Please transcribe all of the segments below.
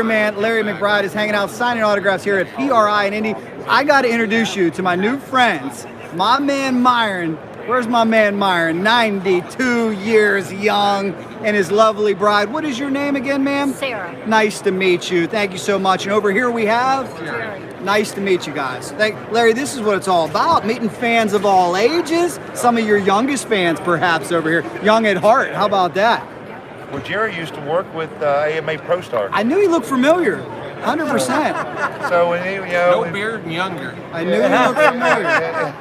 Man, Larry McBride is hanging out signing autographs here at PRI in Indy. I got to introduce you to my new friends. My man Myron. Where's my man Myron? 92 years young and his lovely bride. What is your name again, ma'am? Sarah. Nice to meet you. Thank you so much. And over here we have? Jerry. Nice to meet you guys. Larry, this is what it's all about. Meeting fans of all ages. Some of your youngest fans perhaps over here. Young at heart. How about that? Well, Jerry used to work with AMA Pro Star. I knew he looked familiar, 100%. So, when he, no beard and younger. I knew he looked familiar.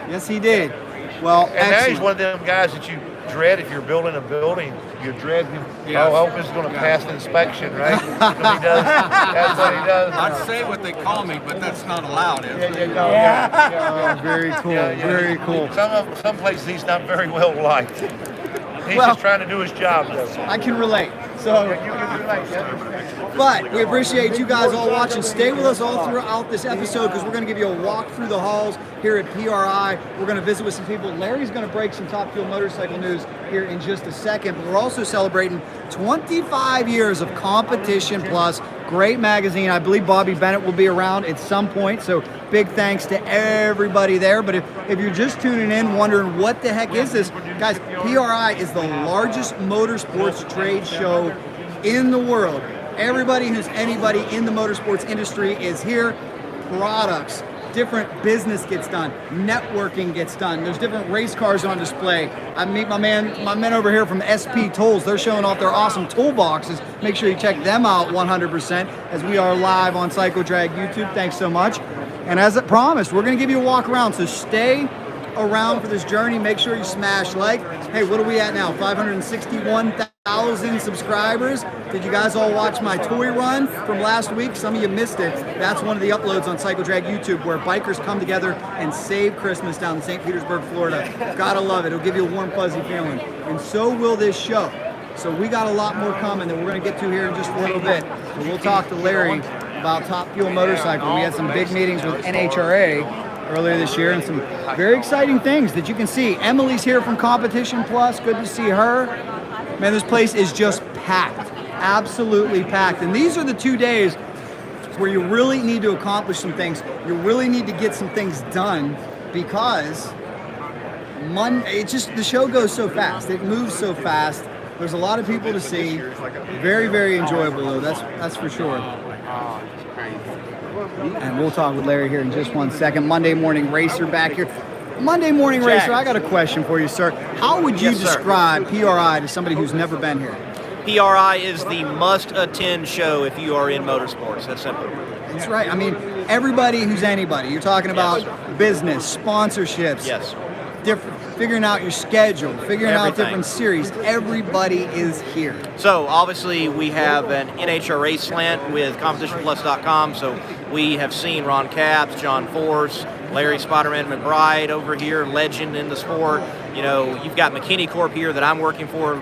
Yes, he did. Well, and now he's one of them guys that you dread if you're building a building. You dread him. Yes. Oh, I hope it's going to pass the inspection, right? That's what he does. That's what he does. I'd say what they call me, but that's not allowed, is it? Oh, very cool. Very cool. Some places he's not very well liked. He's just trying to do his job, though. I can relate. So, but we appreciate you guys all watching. Stay with us all throughout this episode because we're going to give you a walk through the halls here at PRI. We're going to visit with some people. Larry's going to break some Top Fuel motorcycle news here in just a second. But we're also celebrating 25 years of Competition Plus. Great magazine. I believe Bobby Bennett will be around at some point. So big thanks to everybody there. But if you're just tuning in wondering what the heck is this, guys, PRI is the largest motorsports trade show in the world. Everybody who's anybody in the motorsports industry is here. Products, different business gets done, networking gets done. There's different race cars on display. I meet my men over here from SP Tools. They're showing off their awesome toolboxes. Make sure you check them out 100% as we are live on Psycho Drag YouTube. Thanks so much. And as I promised, we're going to give you a walk around. So stay around for this journey. Make sure you smash like. Hey, what are we at now? 561,000 subscribers. Did you guys all watch my toy run from last week? Some of you missed it. That's one of the uploads on Psycho Drag YouTube where bikers come together and save Christmas down in St. Petersburg, Florida. Gotta love it. It'll give you a warm, fuzzy feeling. And so will this show. So we got a lot more coming that we're going to get to here in just a little bit. So we'll talk to Larry about Top Fuel Motorcycle. We had some big meetings with NHRA earlier this year and some very exciting things that you can see. Emily's here from Competition Plus. Good to see her. Man, this place is just packed. Absolutely packed. And these are the 2 days where you really need to accomplish some things. You really need to get some things done because the show goes so fast. It moves so fast. There's a lot of people to see. Very, very enjoyable though. That's for sure. And we'll talk with Larry here in just 1 second. Monday Morning Racer back here. Monday Morning Racer, I got a question for you, sir. How would you describe PRI to somebody who's never been here? PRI is the must-attend show if you are in motorsports. That's simple. That's right. I mean, everybody who's anybody. You're talking about business, sponsorships. Yes. Figuring out your schedule, figuring out different series. Everybody is here. So obviously we have an NHRA slant with CompetitionPlus.com. So we have seen Ron Capps, John Force, Larry Spiderman McBride over here, legend in the sport. You know, you've got McKinney Corp here that I'm working for.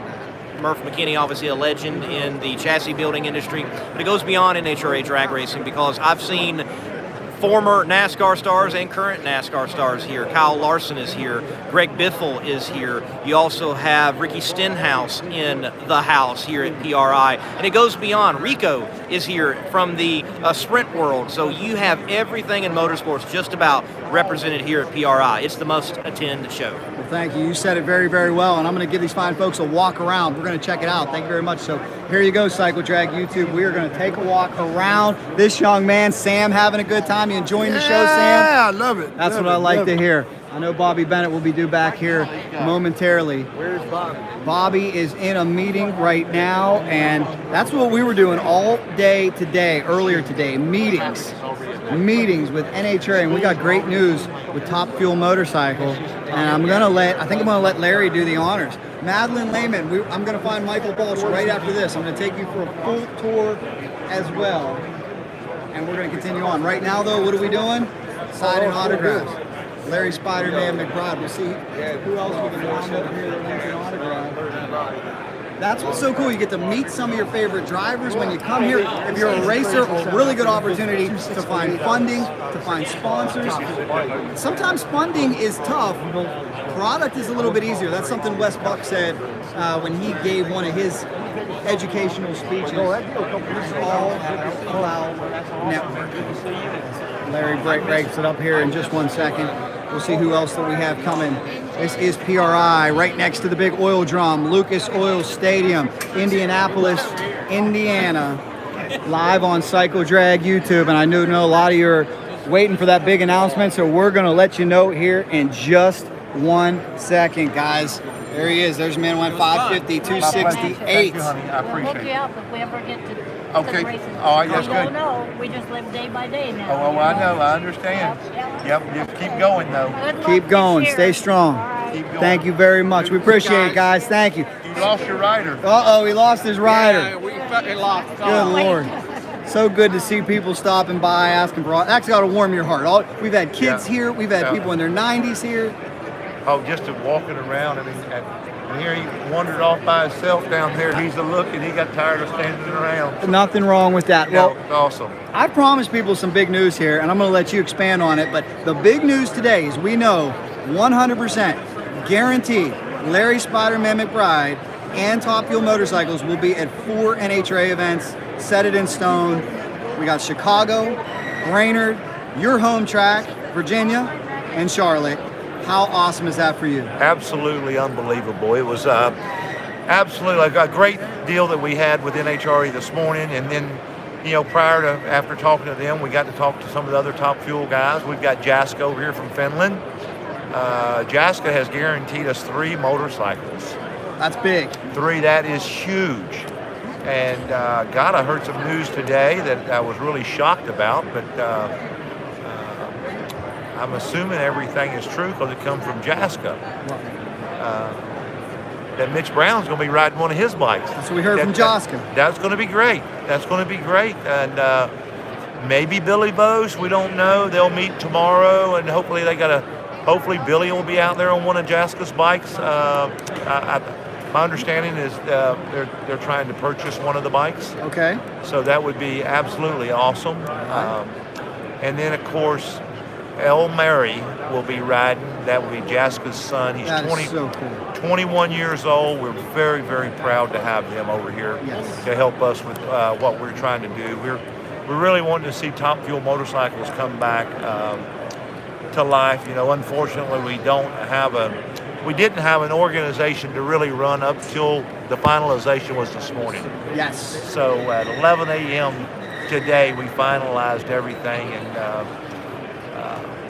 Murph McKinney, obviously a legend in the chassis building industry. But it goes beyond NHRA drag racing because I've seen former NASCAR stars and current NASCAR stars here. Kyle Larson is here. Greg Biffle is here. You also have Ricky Stenhouse in the house here at PRI. And it goes beyond. Rico is here from the sprint world. So you have everything in motorsports just about represented here at PRI. It's the most attend show. Well, thank you. You said it very, very well. And I'm going to give these fine folks a walk around. We're going to check it out. Thank you very much. So here you go, Cycle Drag YouTube. We are going to take a walk around this young man, Sam, having a good time. You enjoying the show, Sam? Yeah, I love it. That's what I like to hear. I know Bobby Bennett will be due back here momentarily. Where's Bobby? Bobby is in a meeting right now, and that's what we were doing all day today, earlier today, meetings with NHRA, and we got great news with Top Fuel Motorcycle, and I think I'm gonna let Larry do the honors. Madeline Lehman, I'm gonna find Michael Balch right after this. I'm gonna take you for a full tour as well, and we're gonna continue on. Right now though, what are we doing? Signing autographs. Larry Spiderman McBride. We'll see who else we can round up here that wants an autograph. That's what's so cool. You get to meet some of your favorite drivers when you come here. If you're a racer, a really good opportunity to find funding, to find sponsors. Sometimes funding is tough. Product is a little bit easier. That's something Wes Buck said when he gave one of his educational speeches. This is all Cloud Network. Larry breaks it up here in just 1 second. We'll see who else that we have coming. This is PRI, right next to the big oil drum, Lucas Oil Stadium, Indianapolis, Indiana. Live on Cycle Drag YouTube, and I know a lot of you are waiting for that big announcement, so we're going to let you know here in just 1 second, guys. There he is. There's man 550, 268. Thank you, honey. I We'll appreciate look you it. up if we ever get to Okay. the races. All right, that's We don't good. know. We just live day by day now. Oh, well, I know. I understand. Yep, just keep going, though. Good luck Keep going. this Stay year. strong. All right. Keep going. Thank you very much. We appreciate it, guys. Thank you. You lost your rider. Uh-oh, he lost his rider. Yeah, we fucking lost. Good Lord. So good to see people stopping by, asking for all. That's got to warm your heart. We've had kids here. We've had people in their 90s here. Oh, just to walking around. I mean, and here he wandered off by himself down there. He's a look, and he got tired of standing around. Nothing wrong with that. Yeah, Well, it's awesome. I promised people some big news here, and I'm going to let you expand on it. But the big news today is we know 100% guaranteed Larry Spiderman McBride and Top Fuel Motorcycles will be at 4 NHRA events. Set it in stone. We got Chicago, Brainerd, your home track, Virginia, and Charlotte. How awesome is that for you? Absolutely unbelievable. It was absolutely like a great deal that we had with NHRA this morning, and then after talking to them, we got to talk to some of the other Top Fuel guys. We've got Jaska over here from Finland. Jaska has guaranteed us 3 motorcycles. That's big. 3, that is huge. And God, I heard some news today that I was really shocked about, but I'm assuming everything is true because it comes from Jaska. That Mitch Brown's going to be riding one of his bikes. That's what we heard from Jaska. That's going to be great. That's going to be great. And maybe Billy Bose, we don't know. They'll meet tomorrow, and hopefully hopefully Billy will be out there on one of Jaska's bikes. My understanding is they're trying to purchase one of the bikes. Okay. So that would be absolutely awesome. And then, of course, Elmeri will be riding. That will be Jaska's son. He's That is so cool. 21 years old. We're very, very proud to have him over here to help us with what we're trying to do. We're really wanting to see Top Fuel motorcycles come back to life. Unfortunately, we didn't have an organization to really run up till the finalization was this morning. Yes. So at 11 a.m. today, we finalized everything,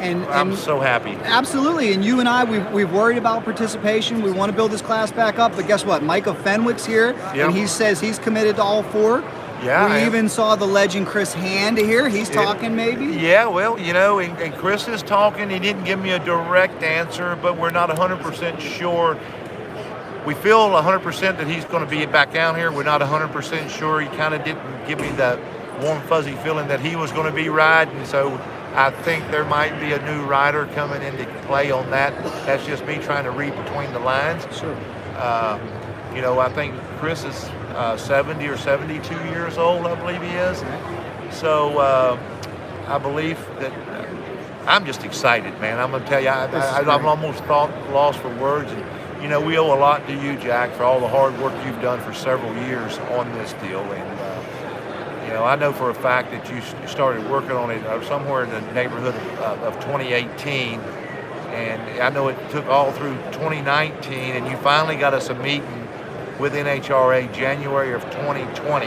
and I'm so happy. Absolutely, and you and I, we've worried about participation. We want to build this class back up, but guess what? Micah Fenwick's here, and he says he's committed to all 4. Yeah. We even saw the legend Chris Hand here. He's talking maybe. Yeah, well, and Chris is talking. He didn't give me a direct answer, but we're not 100% sure. We feel 100% that he's going to be back down here. We're not 100% sure. He kind of didn't give me the warm, fuzzy feeling that he was going to be riding, so I think there might be a new rider coming into play on that. That's just me trying to read between the lines. Sure. I think Chris is 70 or 72 years old, I believe he is. So I believe that I'm just excited, man. I'm going to tell you, I'm almost lost for words. And, we owe a lot to you, Jack, for all the hard work you've done for several years on this deal. And, I know for a fact that you started working on it somewhere in the neighborhood of 2018. And I know it took all through 2019, and you finally got us a meeting with NHRA January of 2020.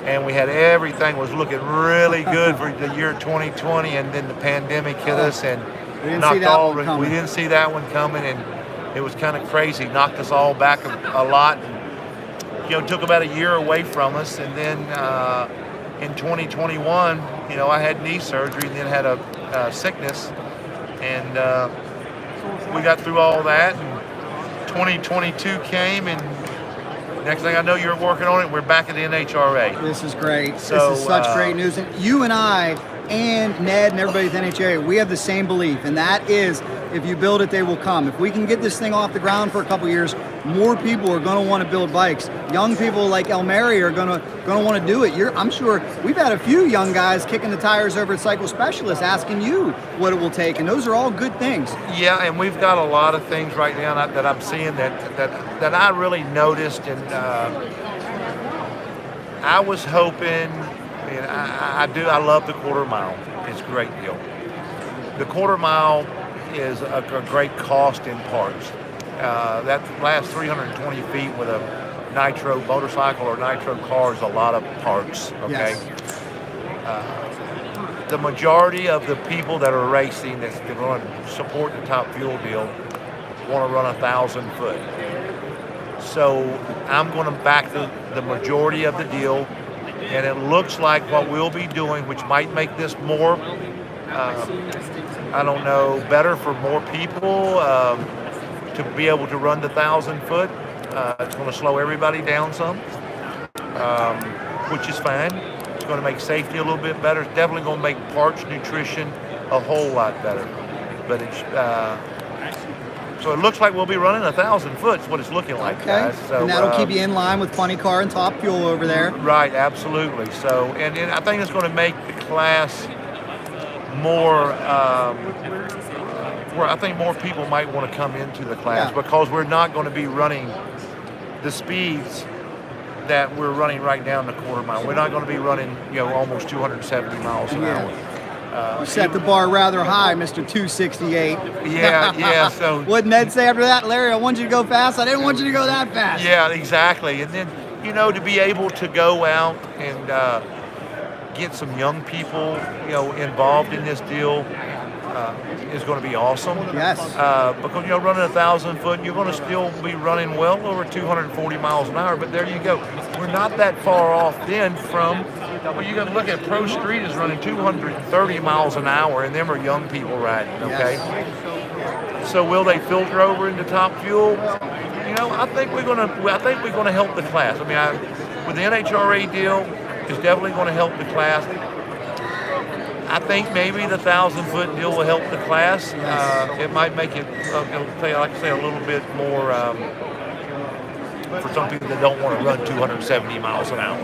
And we had everything was looking really good for the year 2020, and then the pandemic hit us and knocked all. We didn't see that one coming, and it was kind of crazy. Knocked us all back a lot. And, took about a year away from us, and then in 2021, I had knee surgery and then had a sickness, and we got through all that. And 2022 came, and next thing I know, you're working on it. We're back at the NHRA. This is great. So, this is such great news. And you and I and Ned and everybody at the NHRA, we have the same belief, and that is if you build it, they will come. If we can get this thing off the ground for a couple years, more people are going to want to build bikes. Young people like Elmeri are going to want to do it. I'm sure we've had a few young guys kicking the tires over at Cycle Specialists asking you what it will take, and those are all good things. Yeah, and we've got a lot of things right now that I'm seeing that I really noticed, and I was hoping, and I love the quarter mile. It's a great deal. The quarter mile is a great cost in parts. That last 320 feet with a nitro motorcycle or nitro car is a lot of parts, okay? Yes. The majority of the people that are racing that's going to support the Top Fuel deal want to run 1,000 foot. So I'm going to back the majority of the deal, and it looks like what we'll be doing, which might make this more, I don't know, better for more people to be able to run the 1,000 foot. It's going to slow everybody down some, which is fine. It's going to make safety a little bit better. It's definitely going to make parts nutrition a whole lot better. But it's so it looks like we'll be running 1,000 foot. Is what it's looking like, Okay. guys. So, and that'll keep you in line with Funny Car and Top Fuel over there. Right, absolutely. So, and I think it's going to make the class more. Where I think more people might want to come into the class because we're not going to be running the speeds that we're running right now in the quarter mile. We're not going to be running, almost 270 miles an hour. You set the bar rather high, Mr. 268. Yeah. So what did Ned say after that? Larry, I want you to go fast. I didn't want you to go that fast. Yeah, exactly. And then, to be able to go out and get some young people, involved in this deal is going to be awesome. Yes. Because, running 1,000 foot, you're going to still be running well over 240 miles an hour. But there you go. We're not that far off then from. Well, you got to look at Pro Street is running 230 miles an hour, and them are young people riding. Okay. Yes. So will they filter over into Top Fuel? I think we're going to help the class. I mean, with the NHRA deal, it's definitely going to help the class. I think maybe the 1,000 foot deal will help the class. It might make it, like I say, a little bit more for some people that don't want to run 270 miles an hour.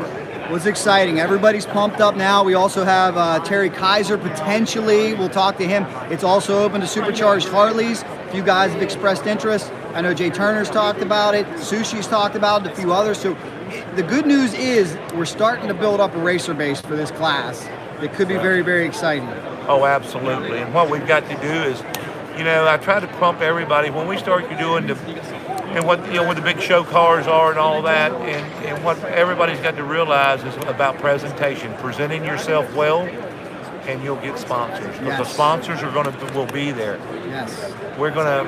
What's exciting? Everybody's pumped up now. We also have Terry Kaiser potentially. We'll talk to him. It's also open to supercharged Harleys. If you guys have expressed interest, I know Jay Turner's talked about it. Sushi's talked about it. A few others. So the good news is we're starting to build up a racer base for this class. It could be very, very exciting. Oh, absolutely. And what we've got to do is, I try to pump everybody when we start doing what the big show cars are and all that, and what everybody's got to realize is about presentation, presenting yourself well, and you'll get sponsors. Because the sponsors will be there. Yes. We're gonna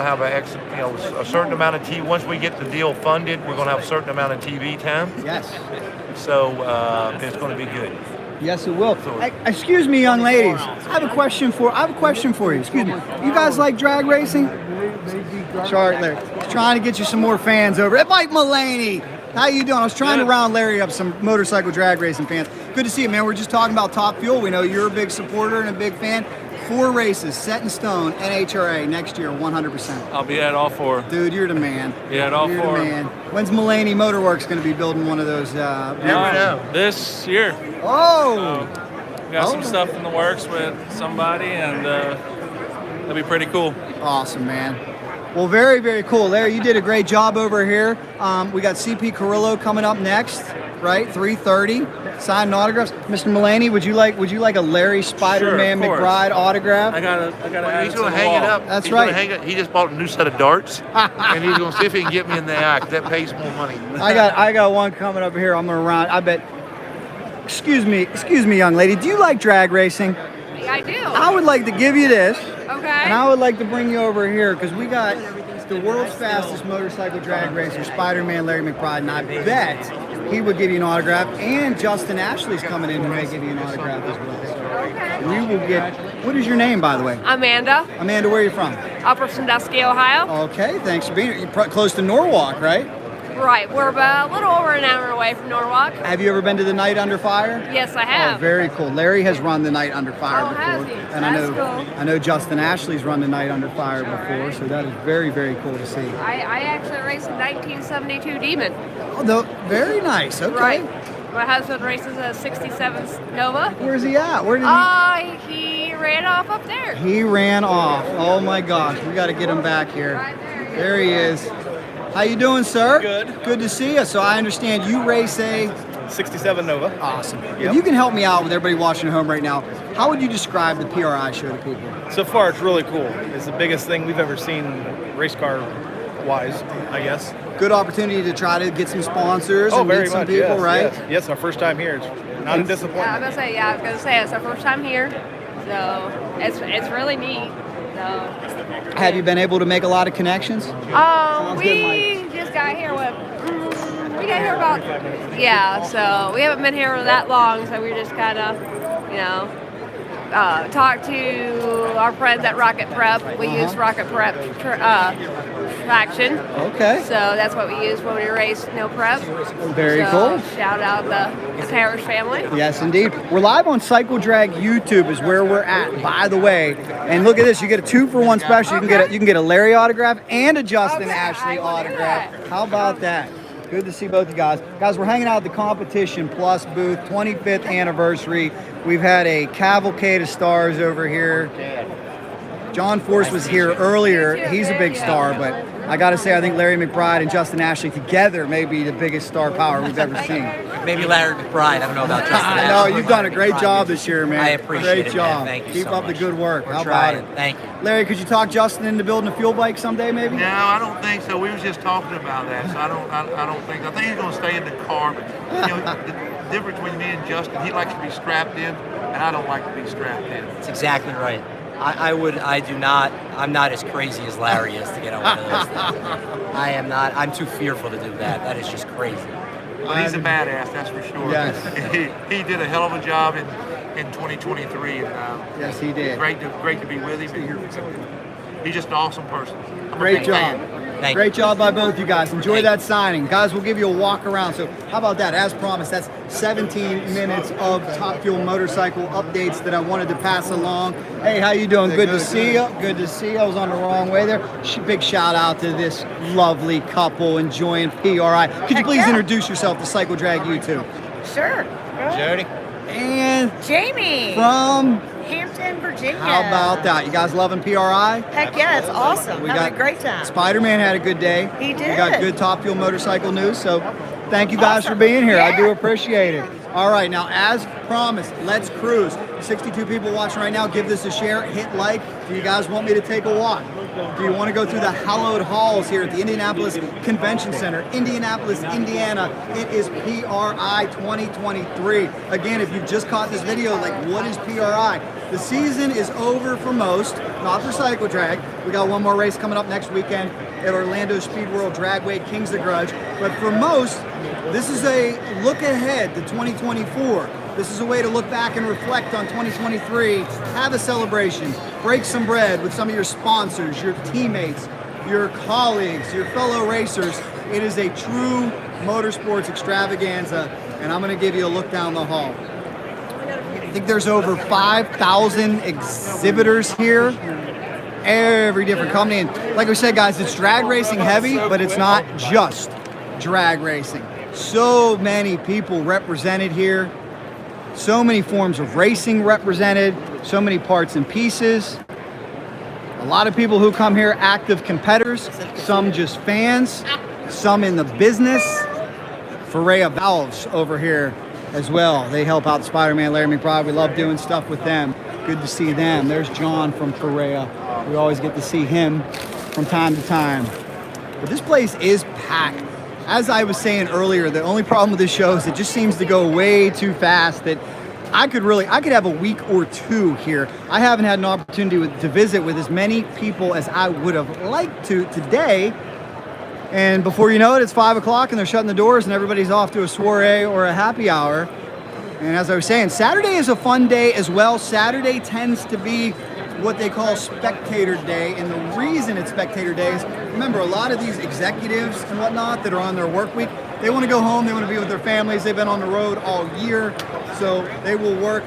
have a certain amount of TV. Once we get the deal funded, we're gonna have a certain amount of TV time. Yes. So it's going to be good. Yes, it will. Excuse me, young ladies. I have a question for you. Excuse me. You guys like drag racing? Sorry, Larry. Trying to get you some more fans over. Hey, Mike Mulaney. How you doing? I was trying to round Larry up some motorcycle drag racing fans. Good to see you, man. We're just talking about Top Fuel. We know you're a big supporter and a big fan. 4 races set in stone, NHRA next year, 100%. I'll be at all 4. Dude, you're the man. Yeah, at all 4. You're the man. When's Mulaney Motorworks going to be building one of those? This year. Oh! Got some stuff in the works with somebody, and that'll be pretty cool. Awesome, man. Well, very, very cool. Larry, you did a great job over here. We got CP Carillo coming up next, right? 3:30. Signed autographs. Mr. Mulaney, would you like a Larry Spiderman McBride autograph? I gotta He's going to hang it up. That's he's right. Hang it. He just bought a new set of darts, and he's going to see if he can get me in the act. That pays more money. I got one coming up here. I'm going to run. I bet. Excuse me, young lady. Do you like drag racing? I do. I would like to give you this. Okay. And I would like to bring you over here because we got the world's fastest motorcycle drag racer, Spiderman Larry McBride, and I bet he would give you an autograph. And Justin Ashley's coming in who may give you an autograph as well. Okay. We will get. What is your name, by the way? Amanda, Amanda, where are you from? Upper Sandusky, Ohio. Okay, thanks for being here. You're close to Norwalk, right? Right. We're about a little over an hour away from Norwalk. Have you ever been to the Night Under Fire? Yes, I have. Oh, very cool. Larry has run the Night Under Fire before, has he? and That's cool. I know Justin Ashley's run the Night Under Fire before, so that is very, very cool to see. I actually raced a 1972 Demon. Oh, very nice. Okay. Right. My husband races a 67 Nova. Where's he at? Where did He ran off up there. He ran off. Oh my gosh, we got to get him back here. Right there. There he is. How you doing, sir? Good. Good to see you. So I understand you race a 67 Nova. Awesome. Yep. If you can help me out with everybody watching at home right now, how would you describe the PRI show to people? So far, it's really cool. It's the biggest thing we've ever seen race car wise, I guess. Good opportunity to try to get some sponsors and very meet some much. people, Yes, right? Yes, our first time here. It's not a disappointment. I was gonna say it's our first time here, so it's really neat. So Have you been able to make a lot of connections? we just got here we got here about so we haven't been here that long, so we're just kind of talk to our friends at Rocket Prep. We use Rocket Prep traction. Okay. So that's what we use when we race no prep. Very cool. Shout out the Harris family. Yes, indeed. We're live on Cycle Drag YouTube is where we're at, by the way. And look at this. You get a 2-for-1 special. You can get a Larry autograph and a Justin Ashley autograph. How about that? Good to see both you guys. Guys, we're hanging out at the Competition Plus booth, 25th anniversary. We've had a cavalcade of stars over here. John Force was here earlier. He's a big star, but I got to say, I think Larry McBride and Justin Ashley together may be the biggest star power we've ever seen. Maybe Larry McBride. I don't know about Justin. I know you've done a great job this year, man. I appreciate great it, job. man. Thank you Keep so up much. the good work. We're How about trying. it? Thank you. Larry, could you talk Justin into building a fuel bike someday, maybe? No, I don't think so. We was just talking about that, so I think he's gonna stay in the car. But the difference between me and Justin, he likes to be strapped in, and I don't like to be strapped in. That's exactly right. I'm not as crazy as Larry is to get on one of those things. I am not. I'm too fearful to do that. That is just crazy. But he's a badass, that's for sure. Yes. He did a hell of a job in 2023, and Yes, he did. great to be with him. He's just an awesome person. I'm a Great big job. fan. Thank Great you. job by both you guys. Enjoy that signing. Guys, we'll give you a walk around. So how about that? As promised, that's 17 minutes of Top Fuel motorcycle updates that I wanted to pass along. Hey, how you doing? Good to see you. Good to see you. I was on the wrong way there. Big shout out to this lovely couple enjoying PRI. Could you please introduce yourself to Cycle Drag YouTube? Sure. Jody. And Jamie from Hampton, Virginia. how about that? You guys loving PRI? Heck yeah, it's awesome. We Having got a great time. Spiderman had a good day. He We did. got good Top Fuel motorcycle news. So thank you guys for being here. I do appreciate it. All right, now as promised, let's cruise. 62 people watching right now. Give this a share. Hit like. Do you guys want me to take a walk? Do you want to go through the hallowed halls here at the Indianapolis Convention Center, Indianapolis, Indiana? It is PRI 2023. Again, if you've just caught this video, like, what is PRI? The season is over for most, not for Cycle Drag. We got one more race coming up next weekend at Orlando Speed World Dragway, Kings of the Grudge. But for most, this is a look ahead to 2024. This is a way to look back and reflect on 2023, have a celebration, break some bread with some of your sponsors, your teammates, your colleagues, your fellow racers. It is a true motorsports extravaganza, and I'm gonna give you a look down the hall. I think there's over 5,000 exhibitors here, every different company. And like we said, guys, it's drag racing heavy, but it's not just drag racing. So many people represented here. So many forms of racing represented, so many parts and pieces. A lot of people who come here, active competitors, some just fans, some in the business. Ferrea Valves over here as well. They help out Spiderman, Larry McBride. We love doing stuff with them. Good to see them. There's John from Ferrea. We always get to see him from time to time. But this place is packed. As I was saying earlier, the only problem with this show is it just seems to go way too fast that I could have a week or two here. I haven't had an opportunity to visit with as many people as I would have liked to today. And before you know it, it's 5 o'clock and they're shutting the doors and everybody's off to a soiree or a happy hour. And as I was saying, Saturday is a fun day as well. Saturday tends to be what they call spectator day, and the reason it's spectator day is, remember, a lot of these executives and whatnot that are on their work week, they want to go home, they want to be with their families, they've been on the road all year, so they will work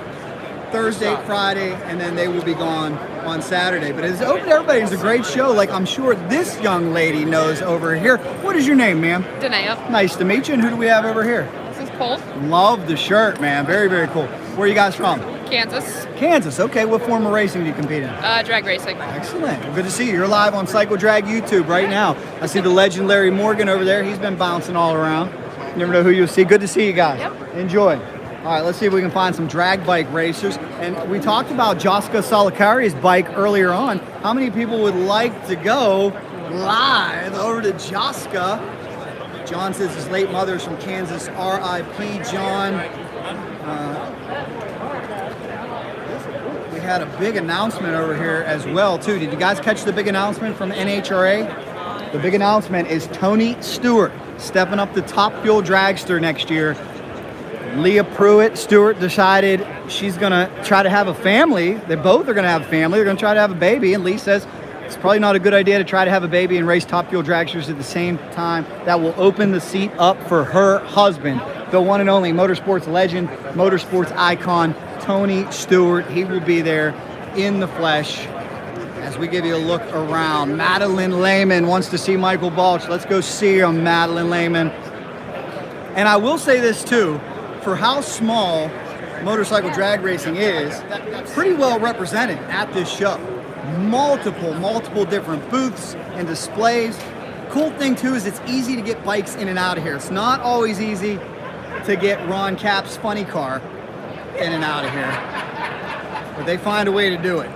Thursday, Friday, and then they will be gone on Saturday. But it's open to everybody. It's a great show, like I'm sure this young lady knows over here. What is your name, ma'am? Danaya. Nice to meet you. And who do we have over here? This is Cole. Love the shirt, man. Very, very cool. Where are you guys from? Kansas. Kansas. Okay, what form of racing do you compete in? Drag racing. Excellent. Well, good to see you. You're live on Cycle Drag YouTube right now. I see the legend Larry Morgan over there. He's been bouncing all around. You never know who you'll see. Good to see you guys. Yep. Enjoy. All right, let's see if we can find some drag bike racers. And we talked about Jaska Salakari's bike earlier on. How many people would like to go live over to Jaska? John says his late mother's from Kansas. R.I.P. John. We had a big announcement over here as well, too. Did you guys catch the big announcement from NHRA? The big announcement is Tony Stewart stepping up the Top Fuel Dragster next year. Leah Pruitt Stewart decided she's going to try to have a family. They both are going to have a family. They're going to try to have a baby. And Lee says it's probably not a good idea to try to have a baby and race Top Fuel Dragsters at the same time. That will open the seat up for her husband, the one and only motorsports legend, motorsports icon, Tony Stewart. He will be there in the flesh as we give you a look around. Madeline Lehman wants to see Michael Balch. Let's go see him, Madeline Lehman. And I will say this too, for how small motorcycle drag racing is, pretty well represented at this show. Multiple different booths and displays. Cool thing too is it's easy to get bikes in and out of here. It's not always easy to get Ron Cap's funny car in and out of here, but they find a way to do it.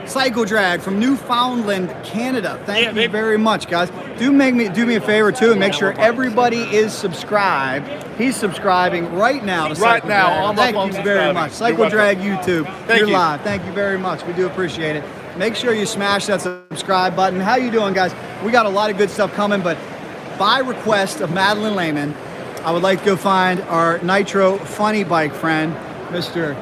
Cycle Drag from Newfoundland, Canada. Thank you very much, guys. Do me a favor too and make sure everybody is subscribed. He's subscribing right now to Cycle Drag. Thank you very much. Cycle Drag YouTube. You're live. Thank you very much. We do appreciate it. Make sure you smash that subscribe button. How you doing, guys? We got a lot of good stuff coming, but by request of Madeline Lehman, I would like to go find our Nitro funny bike friend, Mr.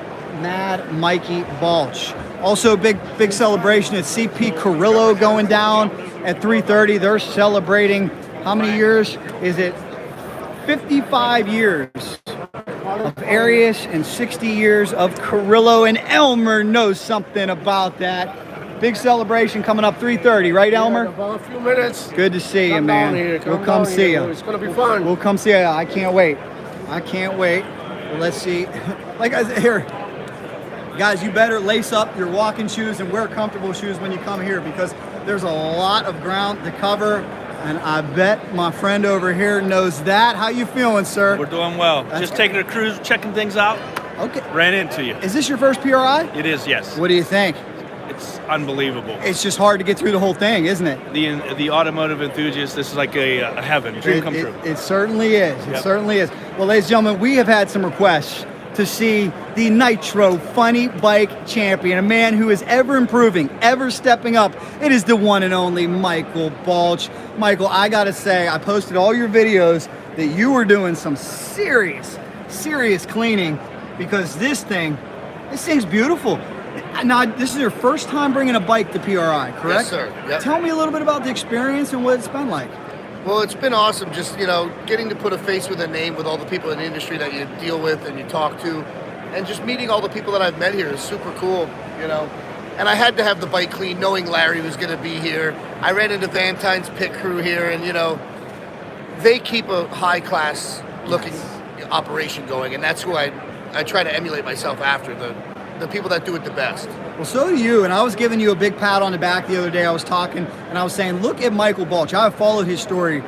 Mad Mikey Balch. Also, big celebration at CP Carillo going down at 3:30. They're celebrating how many years? Is it 55 years of Arius and 60 years of Carillo? And Elmer knows something about that. Big celebration coming up 3:30, right, Elmer? About a few minutes. Good to see you, man. We'll come see you. It's going to be fun. We'll come see you. I can't wait. I can't wait. Let's see. Like I said here, guys, you better lace up your walking shoes and wear comfortable shoes when you come here because there's a lot of ground to cover, and I bet my friend over here knows that. How you feeling, sir? We're doing well. Just taking a cruise, checking things out. Okay. Ran into you. Is this your first PRI? It is, yes. What do you think? It's unbelievable. It's just hard to get through the whole thing, isn't it? The automotive enthusiast, this is like a heaven, dream come true. It certainly is. Yep. It certainly is. Well, ladies and gentlemen, we have had some requests to see the Nitro Funny Bike Champion, a man who is ever improving, ever stepping up. It is the one and only Michael Balch. Michael, I gotta say, I posted all your videos that you were doing some serious cleaning because this thing's beautiful. Now, this is your first time bringing a bike to PRI, correct? Yes, sir. Yep. Tell me a little bit about the experience and what it's been like. Well, it's been awesome just, getting to put a face with a name with all the people in the industry that you deal with and you talk to, and just meeting all the people that I've met here is super cool, And I had to have the bike clean knowing Larry was going to be here. I ran into Vantine's pit crew here, and, they keep a high-class looking operation going, and that's who I try to emulate myself after, the people that do it the best. Well, so do you, and I was giving you a big pat on the back the other day. I was talking, and I was saying, look at Michael Balch. I have followed his story.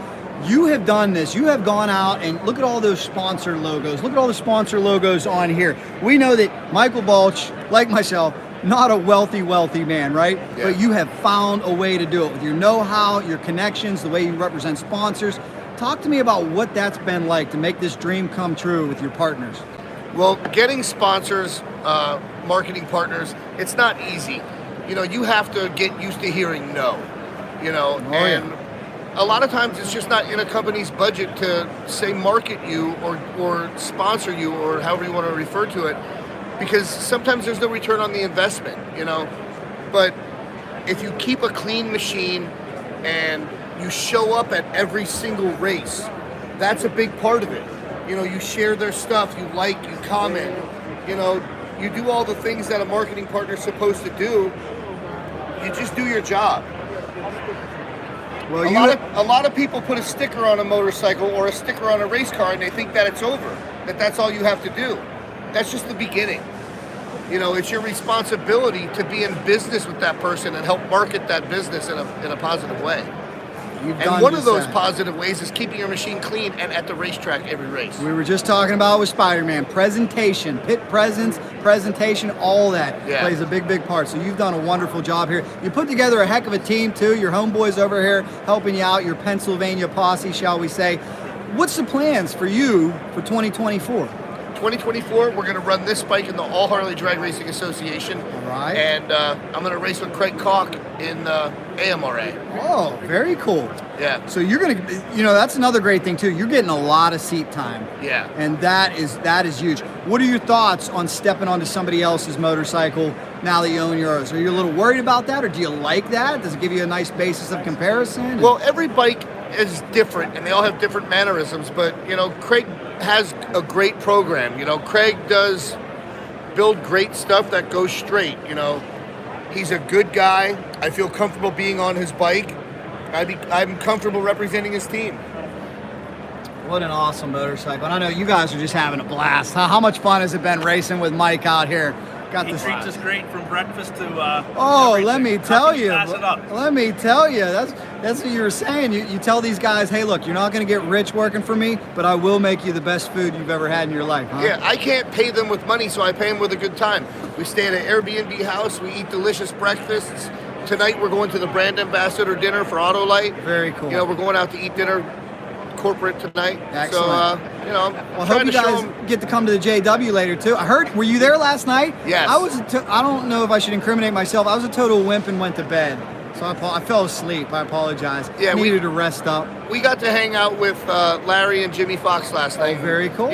You have done this. You have gone out, and look at all those sponsor logos. Look at all the sponsor logos on here. We know that Michael Balch, like myself, not a wealthy man, right? Yeah. But you have found a way to do it with your know-how, your connections, the way you represent sponsors. Talk to me about what that's been like to make this dream come true with your partners. Well, getting sponsors, marketing partners, it's not easy. You have to get used to hearing no, and a lot of times it's just not in a company's budget to say market you or sponsor you or however you want to refer to it, because sometimes there's no return on the investment, But if you keep a clean machine and you show up at every single race, that's a big part of it. You share their stuff, you like, you comment, you do all the things that a marketing partner is supposed to do. You just do your job. Well, a lot of people put a sticker on a motorcycle or a sticker on a race car and they think that it's over, that's all you have to do. That's just the beginning. It's your responsibility to be in business with that person and help market that business in a positive way. You've And done one of just those that. positive ways is keeping your machine clean and at the racetrack every race. We were just talking about with Spider-Man, presentation, pit presence, presentation, all that plays a big, big part. So you've done a wonderful job here. You put together a heck of a team too. Your homeboys over here helping you out, your Pennsylvania posse, shall we say. What's the plans for you for 2024? 2024, we're going to run this bike in the All Harley Drag Racing Association. All right. And I'm going to race with Craig Koch in AMRA. Oh, very cool. Yeah. So you're going to, that's another great thing too. You're getting a lot of seat time. Yeah. And that is huge. What are your thoughts on stepping onto somebody else's motorcycle now that you own yours? Are you a little worried about that, or do you like that? Does it give you a nice basis of comparison? Well, every bike is different, and they all have different mannerisms. But Craig has a great program. Craig does build great stuff that goes straight. He's a good guy. I feel comfortable being on his bike. I'm comfortable representing his team. What an awesome motorcycle. And I know you guys are just having a blast. How much fun has it been racing with Mike out here? He treats us great from breakfast to everything. Let me tell you. Pass it up. Let me tell you. That's what you were saying. You tell these guys, hey, look, you're not going to get rich working for me, but I will make you the best food you've ever had in your life. Huh? Yeah, I can't pay them with money, so I pay them with a good time. We stay at an Airbnb house. We eat delicious breakfasts. Tonight we're going to the brand ambassador dinner for Autolite. Very cool. We're going out to eat dinner corporate tonight. Excellent. So, well, I I'm hope trying you to show guys them. get to come to the JW later too. I heard, were you there last night? Yes. I don't know if I should incriminate myself. I was a total wimp and went to bed. So I fell asleep. I apologize. Yeah, needed to rest up. We got to hang out with Larry and Jimmy Fox last night. Very cool.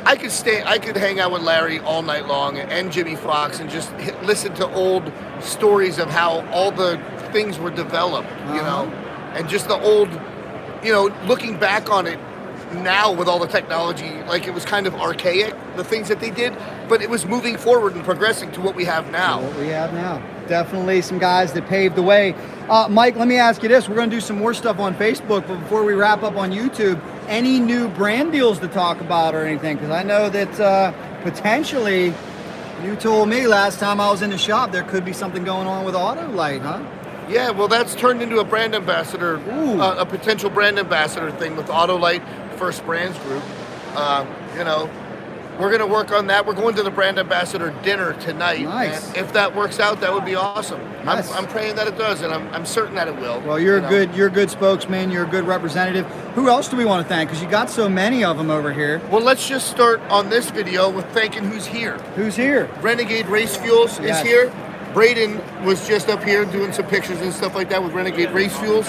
I could hang out with Larry all night long and Jimmy Fox and just listen to old stories of how all the things were developed, and just the old, looking back on it now with all the technology, like it was kind of archaic, the things that they did, but it was moving forward and progressing to what we have now. What we have now. Definitely some guys that paved the way. Mike, let me ask you this. We're going to do some more stuff on Facebook, but before we wrap up on YouTube, any new brand deals to talk about or anything? Because I know that potentially, you told me last time I was in the shop, there could be something going on with Autolite, huh? Yeah, well, that's turned into a brand ambassador, a potential brand ambassador thing with Autolite First Brands Group. We're going to work on that. We're going to the brand ambassador dinner tonight. Nice. And if that works out, that would be awesome. Nice. I'm praying that it does, and I'm certain that it will. Well, you're a good spokesman. You're a good representative. Who else do we want to thank? Because you got so many of them over here. Well, let's just start on this video with thanking who's here. Who's here? Renegade Race Fuels Yes. is here. Braden was just up here doing some pictures and stuff like that with Renegade Race Fuels.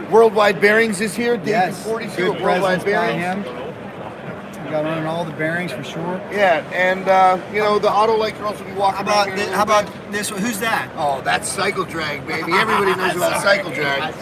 Worldwide Bearings is here. Yes, DP42 good at Worldwide presence by Bearings. him. We got running all the bearings for sure. Yeah, and the Autolite girls will be walking around here. How about this one? Who's that? Oh, that's Cycle Drag, baby. Everybody knows about Cycle Drag.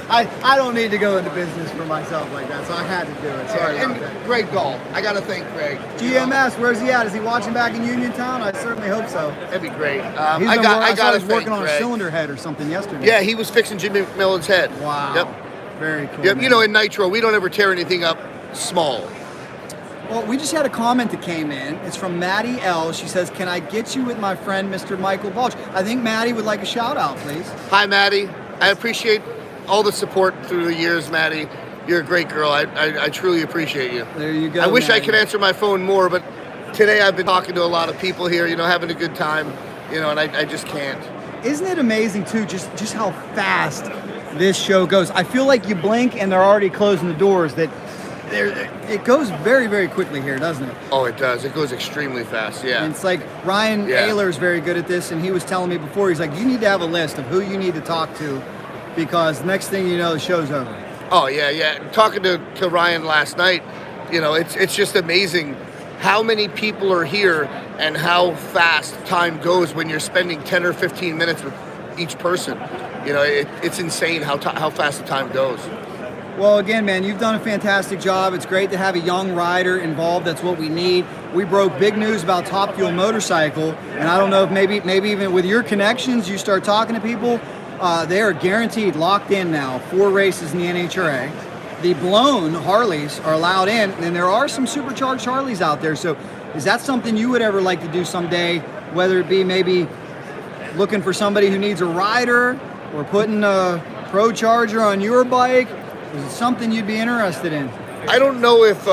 I don't need to go into business for myself like that, so I had to do it. Sorry about that. And Greg Gall. I got to thank Greg. GMS, where's he at? Is he watching back in Uniontown? I certainly hope so. That'd be great. I got saw to he was working thank on a Greg. cylinder head or something yesterday. Yeah, he was fixing Jimmy McMillan's head. Wow. Yep. Very cool. Yep. man. In Nitro, we don't ever tear anything up small. Well, we just had a comment that came in. It's from Maddie L. She says, can I get you with my friend, Mr. Michael Balch? I think Maddie would like a shout out, please. Hi, Maddie. I appreciate all the support through the years, Maddie. You're a great girl. I truly appreciate you. There you go. I wish I Maddie. could answer my phone more, but today I've been talking to a lot of people here, having a good time, and I just can't. Isn't it amazing, too, just how fast this show goes? I feel like you blink and they're already closing the doors. It goes very, very quickly here, doesn't it? Oh, it does. It goes extremely fast, yeah. And it's like Ryan Ayler's very good at this, and he was telling me before, he's like, you need to have a list of who you need to talk to, because next thing you know, the show's over. Oh, yeah. Talking to Ryan last night, it's just amazing how many people are here and how fast time goes when you're spending 10 or 15 minutes with each person. It's insane how fast the time goes. Well, again, man, you've done a fantastic job. It's great to have a young rider involved. That's what we need. We broke big news about Top Fuel Motorcycle, and I don't know if maybe even with your connections, you start talking to people. They are guaranteed locked in now. 4 races in the NHRA. The blown Harleys are allowed in, and there are some supercharged Harleys out there. So is that something you would ever like to do someday, whether it be maybe looking for somebody who needs a rider, we're putting a Pro Charger on your bike. Is it something you'd be interested in? I don't know if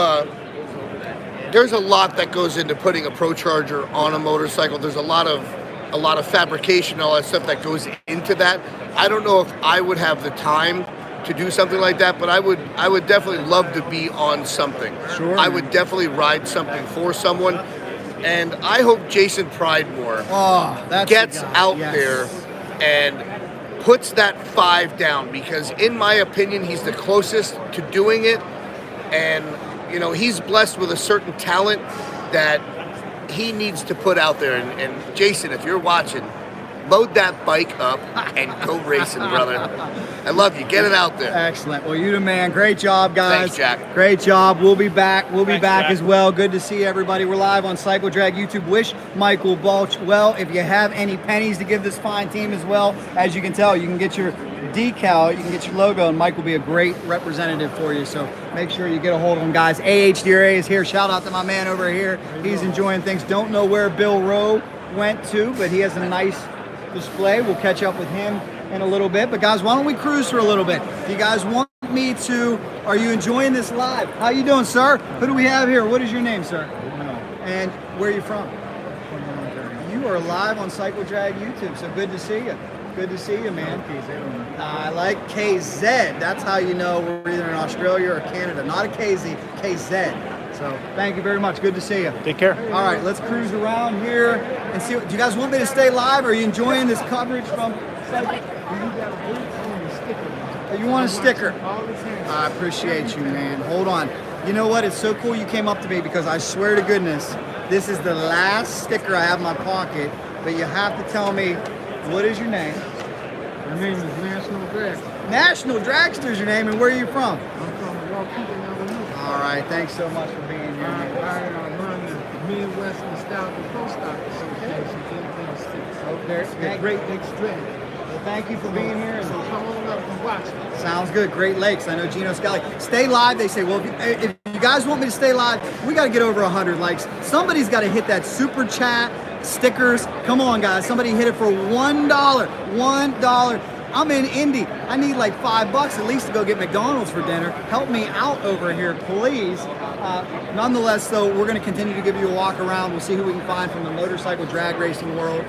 there's a lot that goes into putting a Pro Charger on a motorcycle. There's a lot of fabrication, all that stuff that goes into that. I don't know if I would have the time to do something like that, but I would definitely love to be on something. Sure. I would definitely ride something for someone, and I hope Jason Pridemore gets out there and puts that 5 down, because in my opinion, he's the closest to doing it, and you know, he's blessed with a certain talent that he needs to put out there. And Jason, if you're watching, load that bike up and go racing, brother. I love you. Get it out there. Excellent. Well, you the man. Great job, guys. Thanks, Jack. Great job. We'll be back. We'll be back as well. Good to see everybody. We're live on Cycle Drag YouTube. Wish Michael Balch well. If you have any pennies to give this fine team as well, as you can tell, you can get your decal, you can get your logo, and Mike will be a great representative for you. So make sure you get a hold of him, guys. AHDRA is here. Shout out to my man over here. He's enjoying things. Don't know where Bill Rowe went to, but he has a nice display. We'll catch up with him in a little bit. But guys, why don't we cruise for a little bit? Do you guys want me to? Are you enjoying this live? How you doing, sir? Who do we have here? What is your name, sir? And where are you from? You are live on Cycle Drag YouTube, so good to see you. Good to see you, man. I like KZ. That's how you know we're either in Australia or Canada. Not a KZ, KZ. So thank you very much. Good to see you. Take care. All right, let's cruise around here and see. Do you guys want me to stay live? Or are you enjoying this coverage from? You want a sticker? I appreciate you, man. Hold on. You know what? It's so cool you came up to me, because I swear to goodness, this is the last sticker I have in my pocket. But you have to tell me, what is your name? My name is National Dragster. National Dragster is your name, and where are you from? I'm from Waukegan, Alabama. All right, thanks so much for being here. I run the Midwest Nostalgia Post-Op Association in States. Okay. Great Lakes Drag. Well, thank you for being here. So come on up and watch me. Sounds good. Great Lakes. I know Gino Scally. Stay live. They say, well, if you guys want me to stay live, we got to get over 100 likes. Somebody's got to hit that super chat. Stickers. Come on, guys. Somebody hit it for $1. $1. I'm in Indy. I need like $5 at least to go get McDonald's for dinner. Help me out over here, please. Nonetheless, though, we're going to continue to give you a walk around. We'll see who we can find from the motorcycle drag racing world.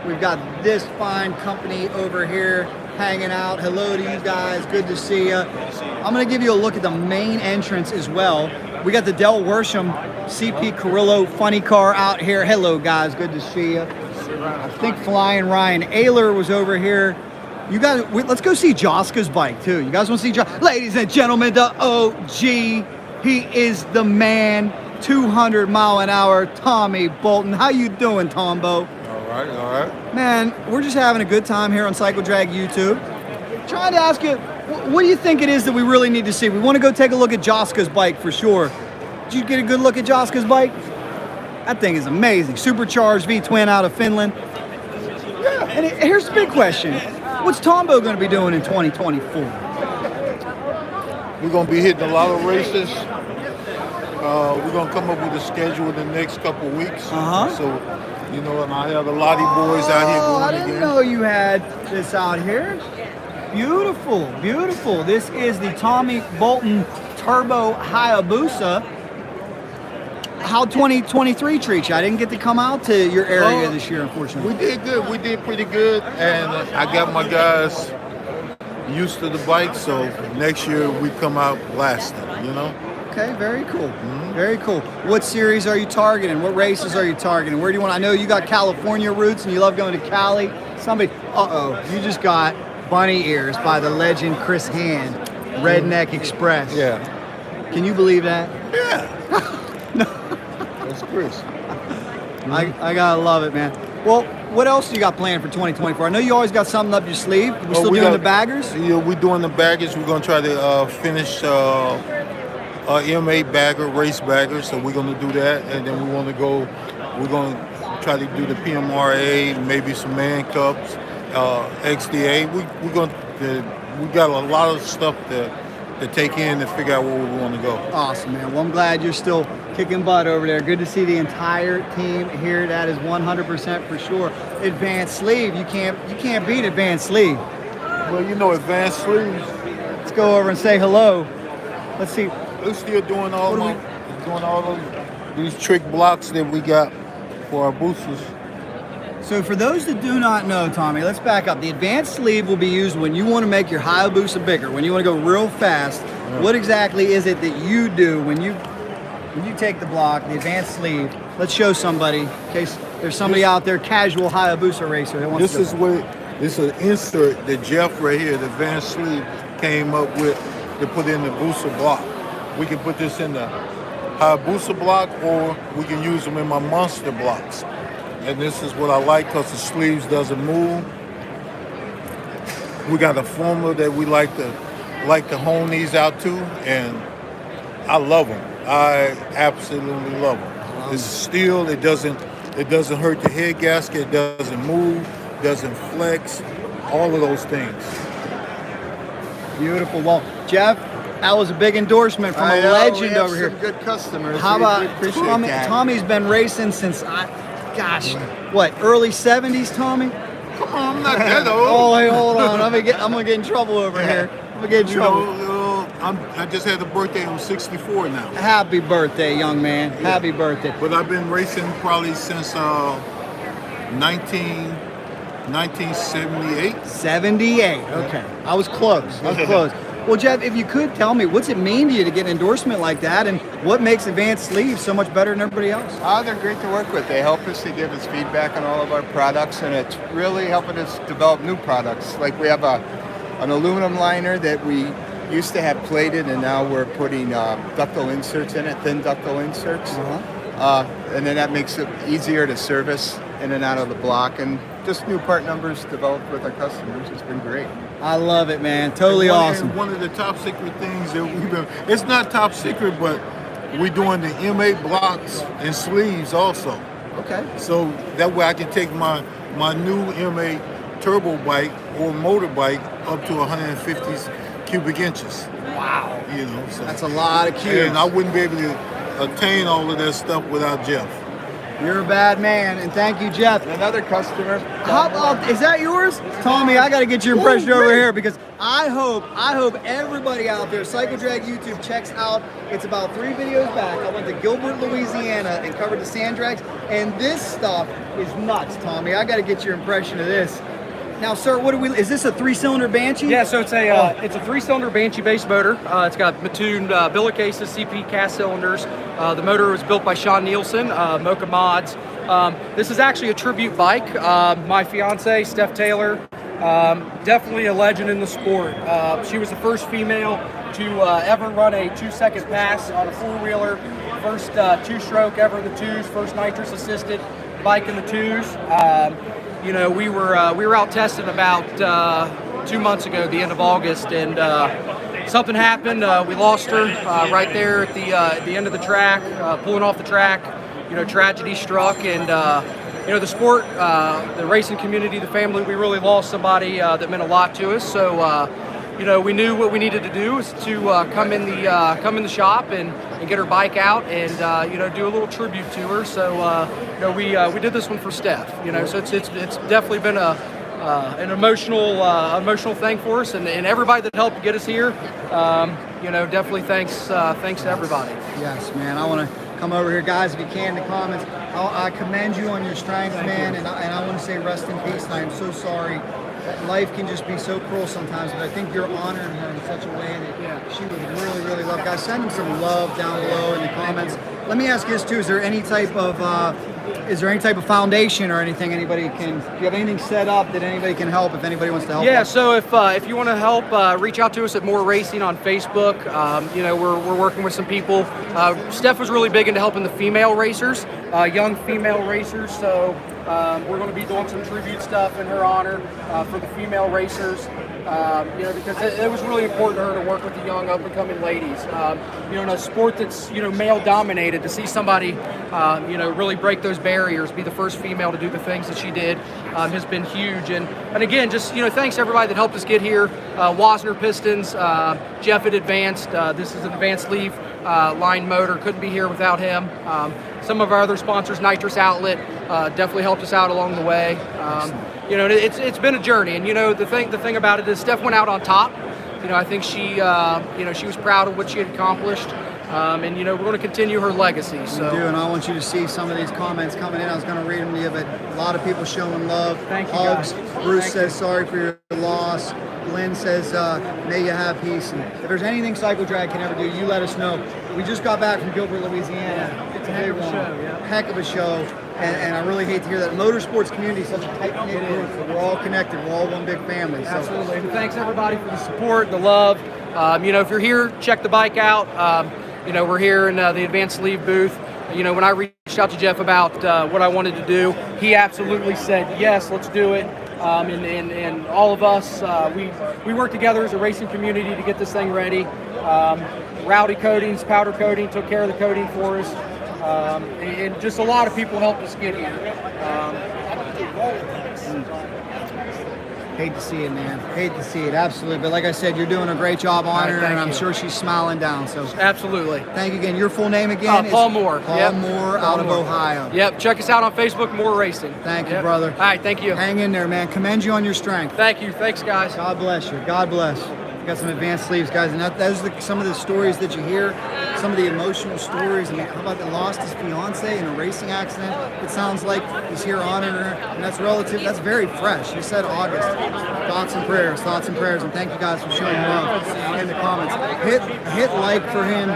We've got this fine company over here hanging out. Hello to you guys. Good to see you. I'm going to give you a look at the main entrance as well. We got the Del Worsham CP Carillo funny car out here. Hello, guys. Good to see you. I think Flying Ryan Ayler was over here. You guys, let's go see Jaska's bike, too. You guys want to see Jaska? Ladies and gentlemen, the OG. He is the man. 200 mile an hour, Tommy Bolton. How you doing, Tombo? All right. Man, we're just having a good time here on Cycle Drag YouTube. Trying to ask you, what do you think it is that we really need to see? We want to go take a look at Jaska's bike for sure. Did you get a good look at Jaska's bike? That thing is amazing. Supercharged V-twin out of Finland. Yeah. And here's the big question. What's Tombo going to be doing in 2024? We're going to be hitting a lot of races. We're going to come up with a schedule in the next couple of weeks. So, you know, and I have a lot of boys out here going I didn't know you had this out here. Beautiful, beautiful. This is the Tommy Bolton Turbo Hayabusa. How 2023 treat you? I didn't get to come out to your area this year, unfortunately. We did good. We did pretty good. And I got my guys used to the bike, so next year we come out blasting, you know? Okay, very cool. Very cool. What series are you targeting? What races are you targeting? Where do you want? I know you got California roots and you love going to Cali. Somebody, you just got bunny ears by the legend Chris Hand, Redneck Express. Yeah. Can you believe that? Yeah. No. That's Chris. I gotta love it, man. Well, what else do you got planned for 2024? I know you always got something up your sleeve. We still doing the baggers? Yeah, we're doing the baggers. We're gonna try to finish M8 bagger, race bagger. So we're gonna do that, and then we're gonna try to do the PMRA, maybe some man cups, XDA. We got a lot of stuff to take in and figure out where we want to go. Awesome, man. Well, I'm glad you're still kicking butt over there. Good to see the entire team here. That is 100% for sure. Advanced sleeve, you can't beat advanced sleeve. Well, you know, advanced sleeves. Let's go over and say hello. Let's see. We're still doing these trick blocks that we got for our boosters. So for those that do not know, Tommy, let's back up. The advanced sleeve will be used when you want to make your Hayabusa bigger, when you want to go real fast. Yeah. What exactly is it that you do when you take the block, the advanced sleeve? Let's show somebody, in case there's somebody out there, casual Hayabusa racer that wants This is an insert that Jeff right here, the advanced sleeve, came up with to put in the booster block. We can put this in the Hayabusa block, or we can use them in my monster blocks. And this is what I like because the sleeves doesn't move. We got a formula that we like to hone these out to, and I love them. I absolutely love them. It's steel. It doesn't hurt the head gasket. It doesn't move. Doesn't flex. All of those things. Beautiful. Well, Jeff, that was a big endorsement from a legend over here. Good customers. How We about appreciate Tommy? that. Tommy's been racing since early 70s, Tommy? Come on, I'm not that old. Oh, hey, hold on. I'm gonna get in trouble over here. I'm gonna get in trouble. I just had a birthday. I'm 64 now. Happy birthday, young man. Yeah. Happy birthday. But I've been racing probably since 1978. 78. Okay. I was close. Well, Jeff, if you could tell me, what's it mean to you to get an endorsement like that, and what makes Advanced Sleeves so much better than everybody else? They're great to work with. They help us to give us feedback on all of our products, and it's really helping us develop new products. Like we have an aluminum liner that we used to have plated, and now we're putting ductile inserts in it, thin ductile inserts. And then that makes it easier to service in and out of the block, and just new part numbers developed with our customers. It's been great. I love it, man. Totally awesome. And one of the top secret things that we've been, it's not top secret, but we're doing the M8 blocks and sleeves also. Okay. So that way I can take my new M8 turbo bike or motorbike up to 150 cubic inches. Wow. You know, so That's a lot of cubes. And I wouldn't be able to attain all of that stuff without Jeff. You're a bad man, and thank you, Jeff. Another customer. How about, is that yours? Tommy, I got to get your impression over here, because I hope everybody out there, Cycle Drag YouTube, checks out. It's about 3 videos back. I went to Gilbert, Louisiana, and covered the sand drags, and this stuff is nuts, Tommy. I got to get your impression of this. Now, sir, is this a 3-cylinder Banshee? Yeah, so it's a 3-cylinder Banshee-based motor. It's got Mattoon billet cases, CP cast cylinders. The motor was built by Sean Nielsen, Mocha Mods. This is actually a tribute bike. My fiance, Steph Taylor, definitely a legend in the sport. She was the first female to ever run a 2-second pass on a 4-wheeler. First 2-stroke ever in the 2s, first nitrous-assisted bike in the 2s. You know, we were out testing about 2 months ago, the end of August, and something happened. We lost her right there at the end of the track, pulling off the track. You know, tragedy struck, and you know, the sport, the racing community, the family, we really lost somebody that meant a lot to us. So, you know, we knew what we needed to do was to come in the shop and get her bike out and you know, do a little tribute to her. So you know, we did this one for Steph. You know, so it's definitely been an emotional thing for us, and everybody that helped get us here. You know, definitely thanks to everybody. Yes, man. I want to come over here, guys. If you can, in the comments, I commend you on your strength, man, and I want to say rest in peace. And I am so sorry. Life can just be so cruel sometimes, but I think you're honoring her in such a way that she would really, really love. Guys, send them some love down below in the comments. Let me ask you this too: is there any type of foundation or anything anybody can? Do you have anything set up that anybody can help if anybody wants to help? Yeah. So if you want to help, reach out to us at More Racing on Facebook. You know, we're working with some people. Steph was really big into helping the female racers, young female racers. So we're going to be doing some tribute stuff in her honor for the female racers. You know, because it was really important to her to work with the young up-and-coming ladies. You know, in a sport that's, you know, male-dominated, to see somebody, you know, really break those barriers, be the first female to do the things that she did, has been huge. And again, just, you know, thanks to everybody that helped us get here. Wasner Pistons, Jeff at Advanced. This is an Advanced Sleeve line motor. Couldn't be here without him. Some of our other sponsors, Nitrous Outlet, definitely helped us out along the way. You know, it's been a journey, and you know the thing about it is Steph went out on top. You know, I think she she was proud of what she had accomplished. And you know, we're going to continue her legacy. So, we do, and I want you to see some of these comments coming in. I was going to read them to you, but a lot of people showing love. Thank you, Hugs. guys. Bruce says sorry for your loss. Glenn says may you have peace. And if there's anything Cycle Drag can ever do, you let us know. We just got back from Gilbert, Louisiana. It's a heck of a show. Yeah. Heck of a show. And I really hate to hear that. Motorsports community is such a tight-knit group. We're all connected. We're all one big family. So. Absolutely. And thanks everybody for the support, the love. You know, if you're here, check the bike out. You know, we're here in the Advanced Sleeve booth. You know, when I reached out to Jeff about what I wanted to do, he absolutely said, yes, let's do it. And all of us, we work together as a racing community to get this thing ready. Rowdy Coatings, Powder Coating, took care of the coating for us. And just a lot of people helped us get here. Hate to see it, man. Hate to see it, absolutely. But like I said, you're doing a great job on her, and I'm sure she's smiling down. So absolutely. Thank you again. Your full name again? Paul Moore. Paul Moore out of Ohio. Yep. Check us out on Facebook, Moore Racing. Thank you, brother. All right. Thank you. Hang in there, man. Commend you on your strength. Thank you. Thanks, guys. God bless you. God bless. Got some advanced sleeves, guys, and those are some of the stories that you hear, some of the emotional stories. I mean, how about that lost his fiance in a racing accident? It sounds like he's here honoring her, and that's relative. That's very fresh. You said August. Thoughts and prayers, and thank you guys for showing love in the comments. Hit like for him.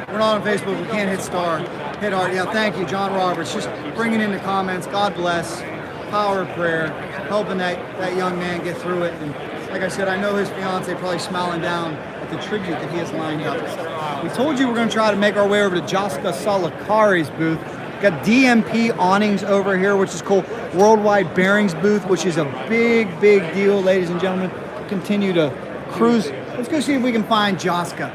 We're not on Facebook. We can't hit star. Hit heart. Yeah, thank you, John Roberts. Just bringing in the comments. God bless. Power of prayer, helping that young man get through it. And like I said, I know his fiance probably smiling down at the tribute that he has lined up. We told you we're going to try to make our way over to Jaska Salakari's booth. Got DMP awnings over here, which is cool. Worldwide Bearings booth, which is a big deal, ladies and gentlemen. Continue to cruise. Let's go see if we can find Jaska.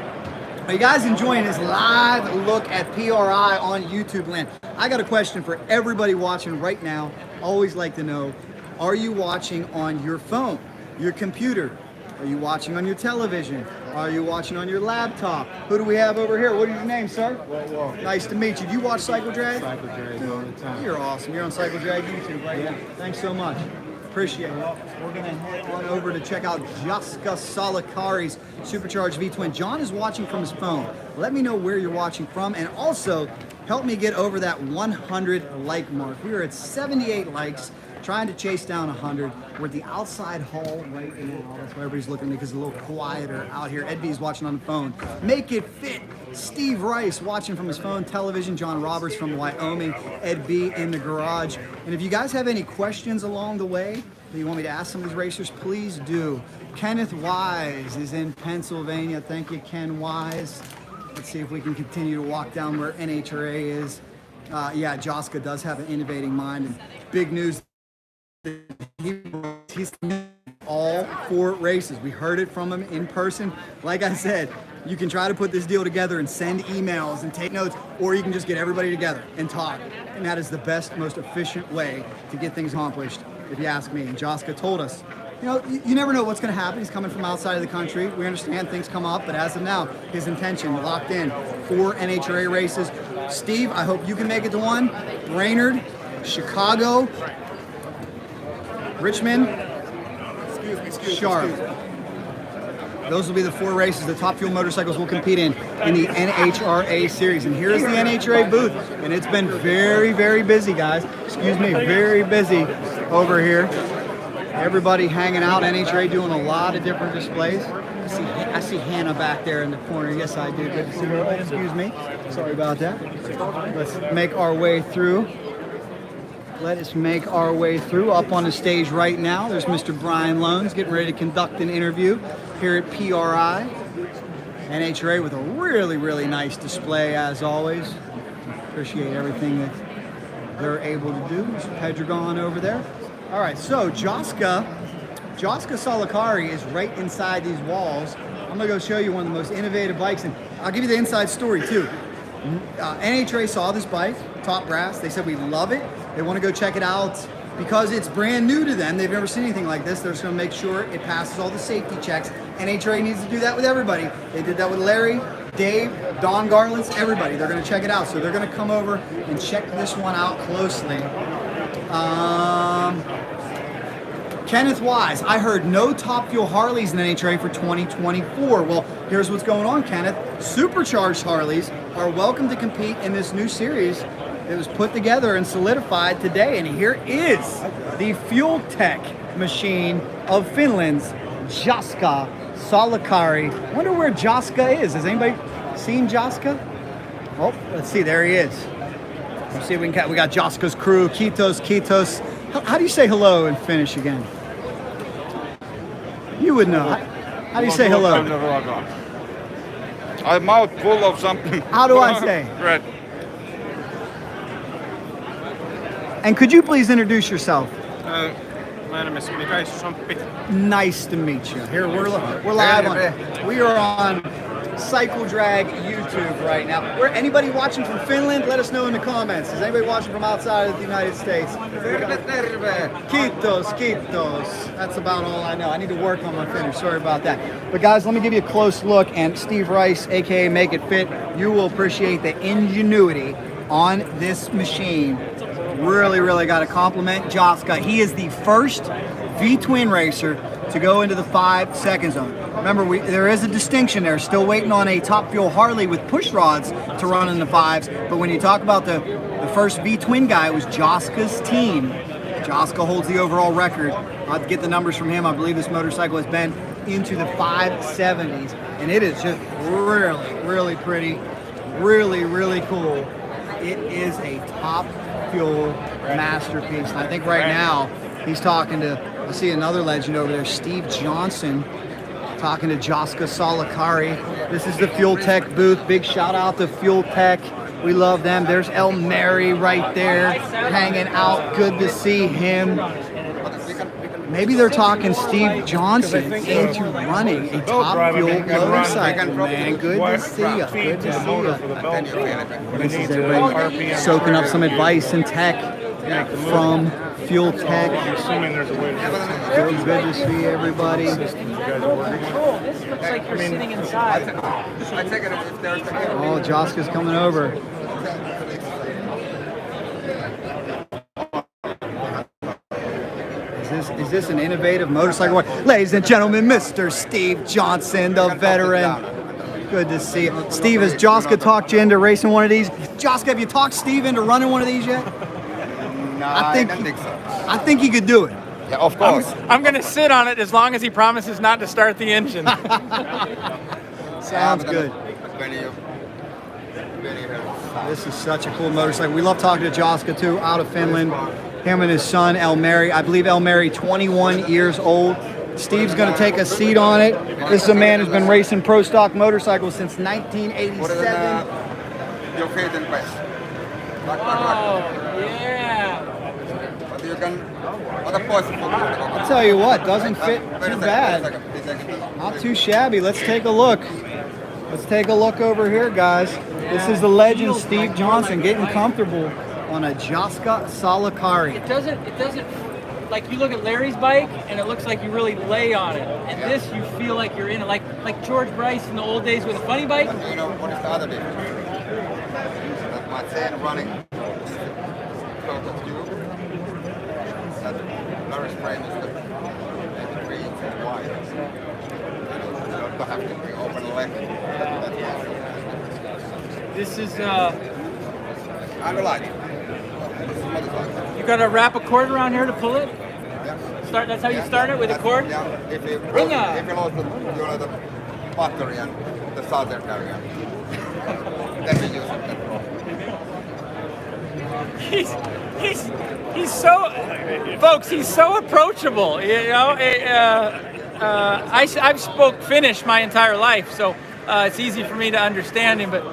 Are you guys enjoying this live look at PRI on YouTube land? I got a question for everybody watching right now. Always like to know, are you watching on your phone? Your computer? Are you watching on your television? Are you watching on your laptop? Who do we have over here? What is your name, sir? Whoa. Nice to meet you. Do you watch Cycle Drag? Cycle Drag all the time. You're awesome. You're on Cycle Drag YouTube, right? Yeah. Thanks so much. Appreciate it. We're going to head on over to check out Jaska Salakari's Supercharged V-Twin. John is watching from his phone. Let me know where you're watching from, and also help me get over that 100 like mark. We are at 78 likes. Trying to chase down 100. We're at the outside hall right now. That's why everybody's looking at me because it's a little quieter out here. Ed B's watching on the phone. Make It Fit. Steve Rice watching from his phone. Television. John Roberts from Wyoming. Ed B in the garage. And if you guys have any questions along the way that you want me to ask some of these racers, please do. Kenneth Wise is in Pennsylvania. Thank you, Ken Wise. Let's see if we can continue to walk down where NHRA is. Yeah, Jaska does have an innovating mind. And big news. He's all 4 races. We heard it from him in person. Like I said, you can try to put this deal together and send emails and take notes, or you can just get everybody together and talk. And that is the best, most efficient way to get things accomplished, if you ask me. And Jaska told us, you know, you never know what's going to happen. He's coming from outside of the country. We understand things come up, but as of now, his intention locked in 4 NHRA races. Steve, I hope you can make it to one. Brainerd, Chicago, Richmond, Sharp. Those will be the 4 races the Top Fuel Motorcycles will compete in the NHRA series. And here's the NHRA booth. And it's been very busy, guys. Excuse me, very busy over here. Everybody hanging out. NHRA doing a lot of different displays. I see Hannah back there in the corner. Yes, I do. Good to see her. Excuse me. Sorry about that. Let's make our way through. Let us make our way through. Up on the stage right now, there's Mr. Brian Lones getting ready to conduct an interview here at PRI. NHRA with a really nice display as always. Appreciate everything that they're able to do. Mr. Pedregon over there. All right, so Jaska Salakari is right inside these walls. I'm gonna go show you one of the most innovative bikes, and I'll give you the inside story too. NHRA saw this bike, Top Brass. They said we love it. They want to go check it out because it's brand new to them. They've never seen anything like this. They're just going to make sure it passes all the safety checks NHRA needs to do that with everybody. They did that with Larry, Dave, Don Garland's, everybody. They're going to check it out. So they're going to come over and check this one out closely. Kenneth Wise, I heard no Top Fuel Harleys in NHRA for 2024. Well, here's what's going on, Kenneth. Supercharged Harleys are welcome to compete in this new series that was put together and solidified today. And here is the Fuel Tech machine of Finland's Jaska Salakari. Wonder where Jaska is. Has anybody seen Jaska? Oh, let's see. There he is. Let's see if we can. We got Jaska's crew. Kiitos. How do you say hello in Finnish again? You would know. How do you say hello? I'm mouth full of something. How do I say? Right. And could you please introduce yourself? My name is Micah. Nice to meet you. Here we're live on. We are on Cycle Drag YouTube right now. Anybody watching from Finland? Let us know in the comments. Is anybody watching from outside of the United States? Kiitos. That's about all I know. I need to work on my Finnish. Sorry about that. But guys, let me give you a close look. And Steve Rice, aka Make It Fit, you will appreciate the ingenuity on this machine. Really got to compliment Jaska. He is the first V-twin racer to go into the 5-second zone. Remember, there is a distinction there. Still waiting on a Top Fuel Harley with push rods to run in the 5s. But when you talk about the first V-twin guy, it was Jaska's team. Jaska holds the overall record. I'll have to get the numbers from him. I believe this motorcycle has been into the 570s. And it is just really pretty. Really cool. It is a Top Fuel masterpiece. And I think right now he's talking to, I see another legend over there, Steve Johnson, talking to Jaska Salakari. This is the Fuel Tech booth. Big shout out to Fuel Tech. We love them. There's Elmeri right there hanging out. Good to see him. Maybe they're talking Steve Johnson into running a Top Fuel motorcycle, man. Good to see you. Good to see you. This is everybody soaking up some advice and tech from Fuel Tech. Feels good to see everybody. This looks like you're sitting inside. Oh, Jaska's coming over. Is this an innovative motorcycle? Ladies and gentlemen, Mr. Steve Johnson, the veteran. Good to see you. Steve, has Jaska talked you into racing one of these? Jaska, have you talked Steve into running one of these yet? No, I don't think so. I think he could do it. Yeah, of course. I'm going to sit on it as long as he promises not to start the engine. Sounds good. This is such a cool motorcycle. We love talking to Jaska too, out of Finland. Him and his son Elmeri. I believe Elmeri, 21 years old. Steve's going to take a seat on it. This is a man who's been racing pro stock motorcycles since 1987. Your favorite best. Oh, yeah. I'll tell you what, doesn't fit too bad. Not too shabby. Let's take a look. Let's take a look over here, guys. This is the legend Steve Johnson getting comfortable on a Jaska Salakari. It doesn't, like you look at Larry's bike and it looks like you really lay on it. And this, you feel like you're in it. Like George Bryce in the old days with a funny bike. You know, what is the other difference? That my chain running front of you. That Larry's frame is the 3 inches wide. You don't have to be open left. This is, I like it. You got to wrap a cord around here to pull it? Yeah. That's how you start it, with a cord? Yeah, if you load the battery and the southern carrier, then we use it. He's so, folks, he's so approachable, you know? I've spoke Finnish my entire life, so it's easy for me to understand him, but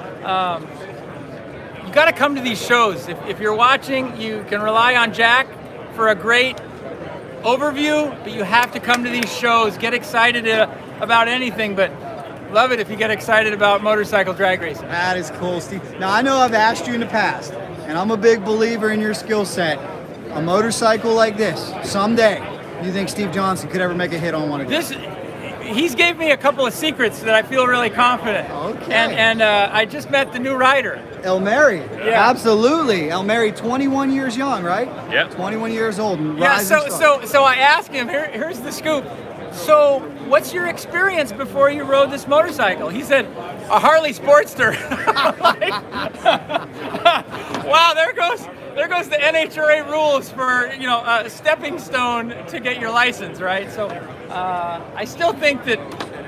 you got to come to these shows. If you're watching, you can rely on Jack for a great overview, but you have to come to these shows. Get excited about anything, but love it if you get excited about motorcycle drag racing. That is cool, Steve. Now, I know I've asked you in the past, and I'm a big believer in your skill set. A motorcycle like this, someday, you think Steve Johnson could ever make a hit on one of these? he's gave me a couple of secrets that I feel really confident. Okay. And I just met the new rider. Elmeri. Yeah. Absolutely. Elmeri, 21 years young, right? Yep. 21 years old. And Yeah. rising star. So I asked him. Here's the scoop. So, what's your experience before you rode this motorcycle? He said, a Harley Sportster. Wow, there goes the NHRA rules for a stepping stone to get your license, right? So, I still think that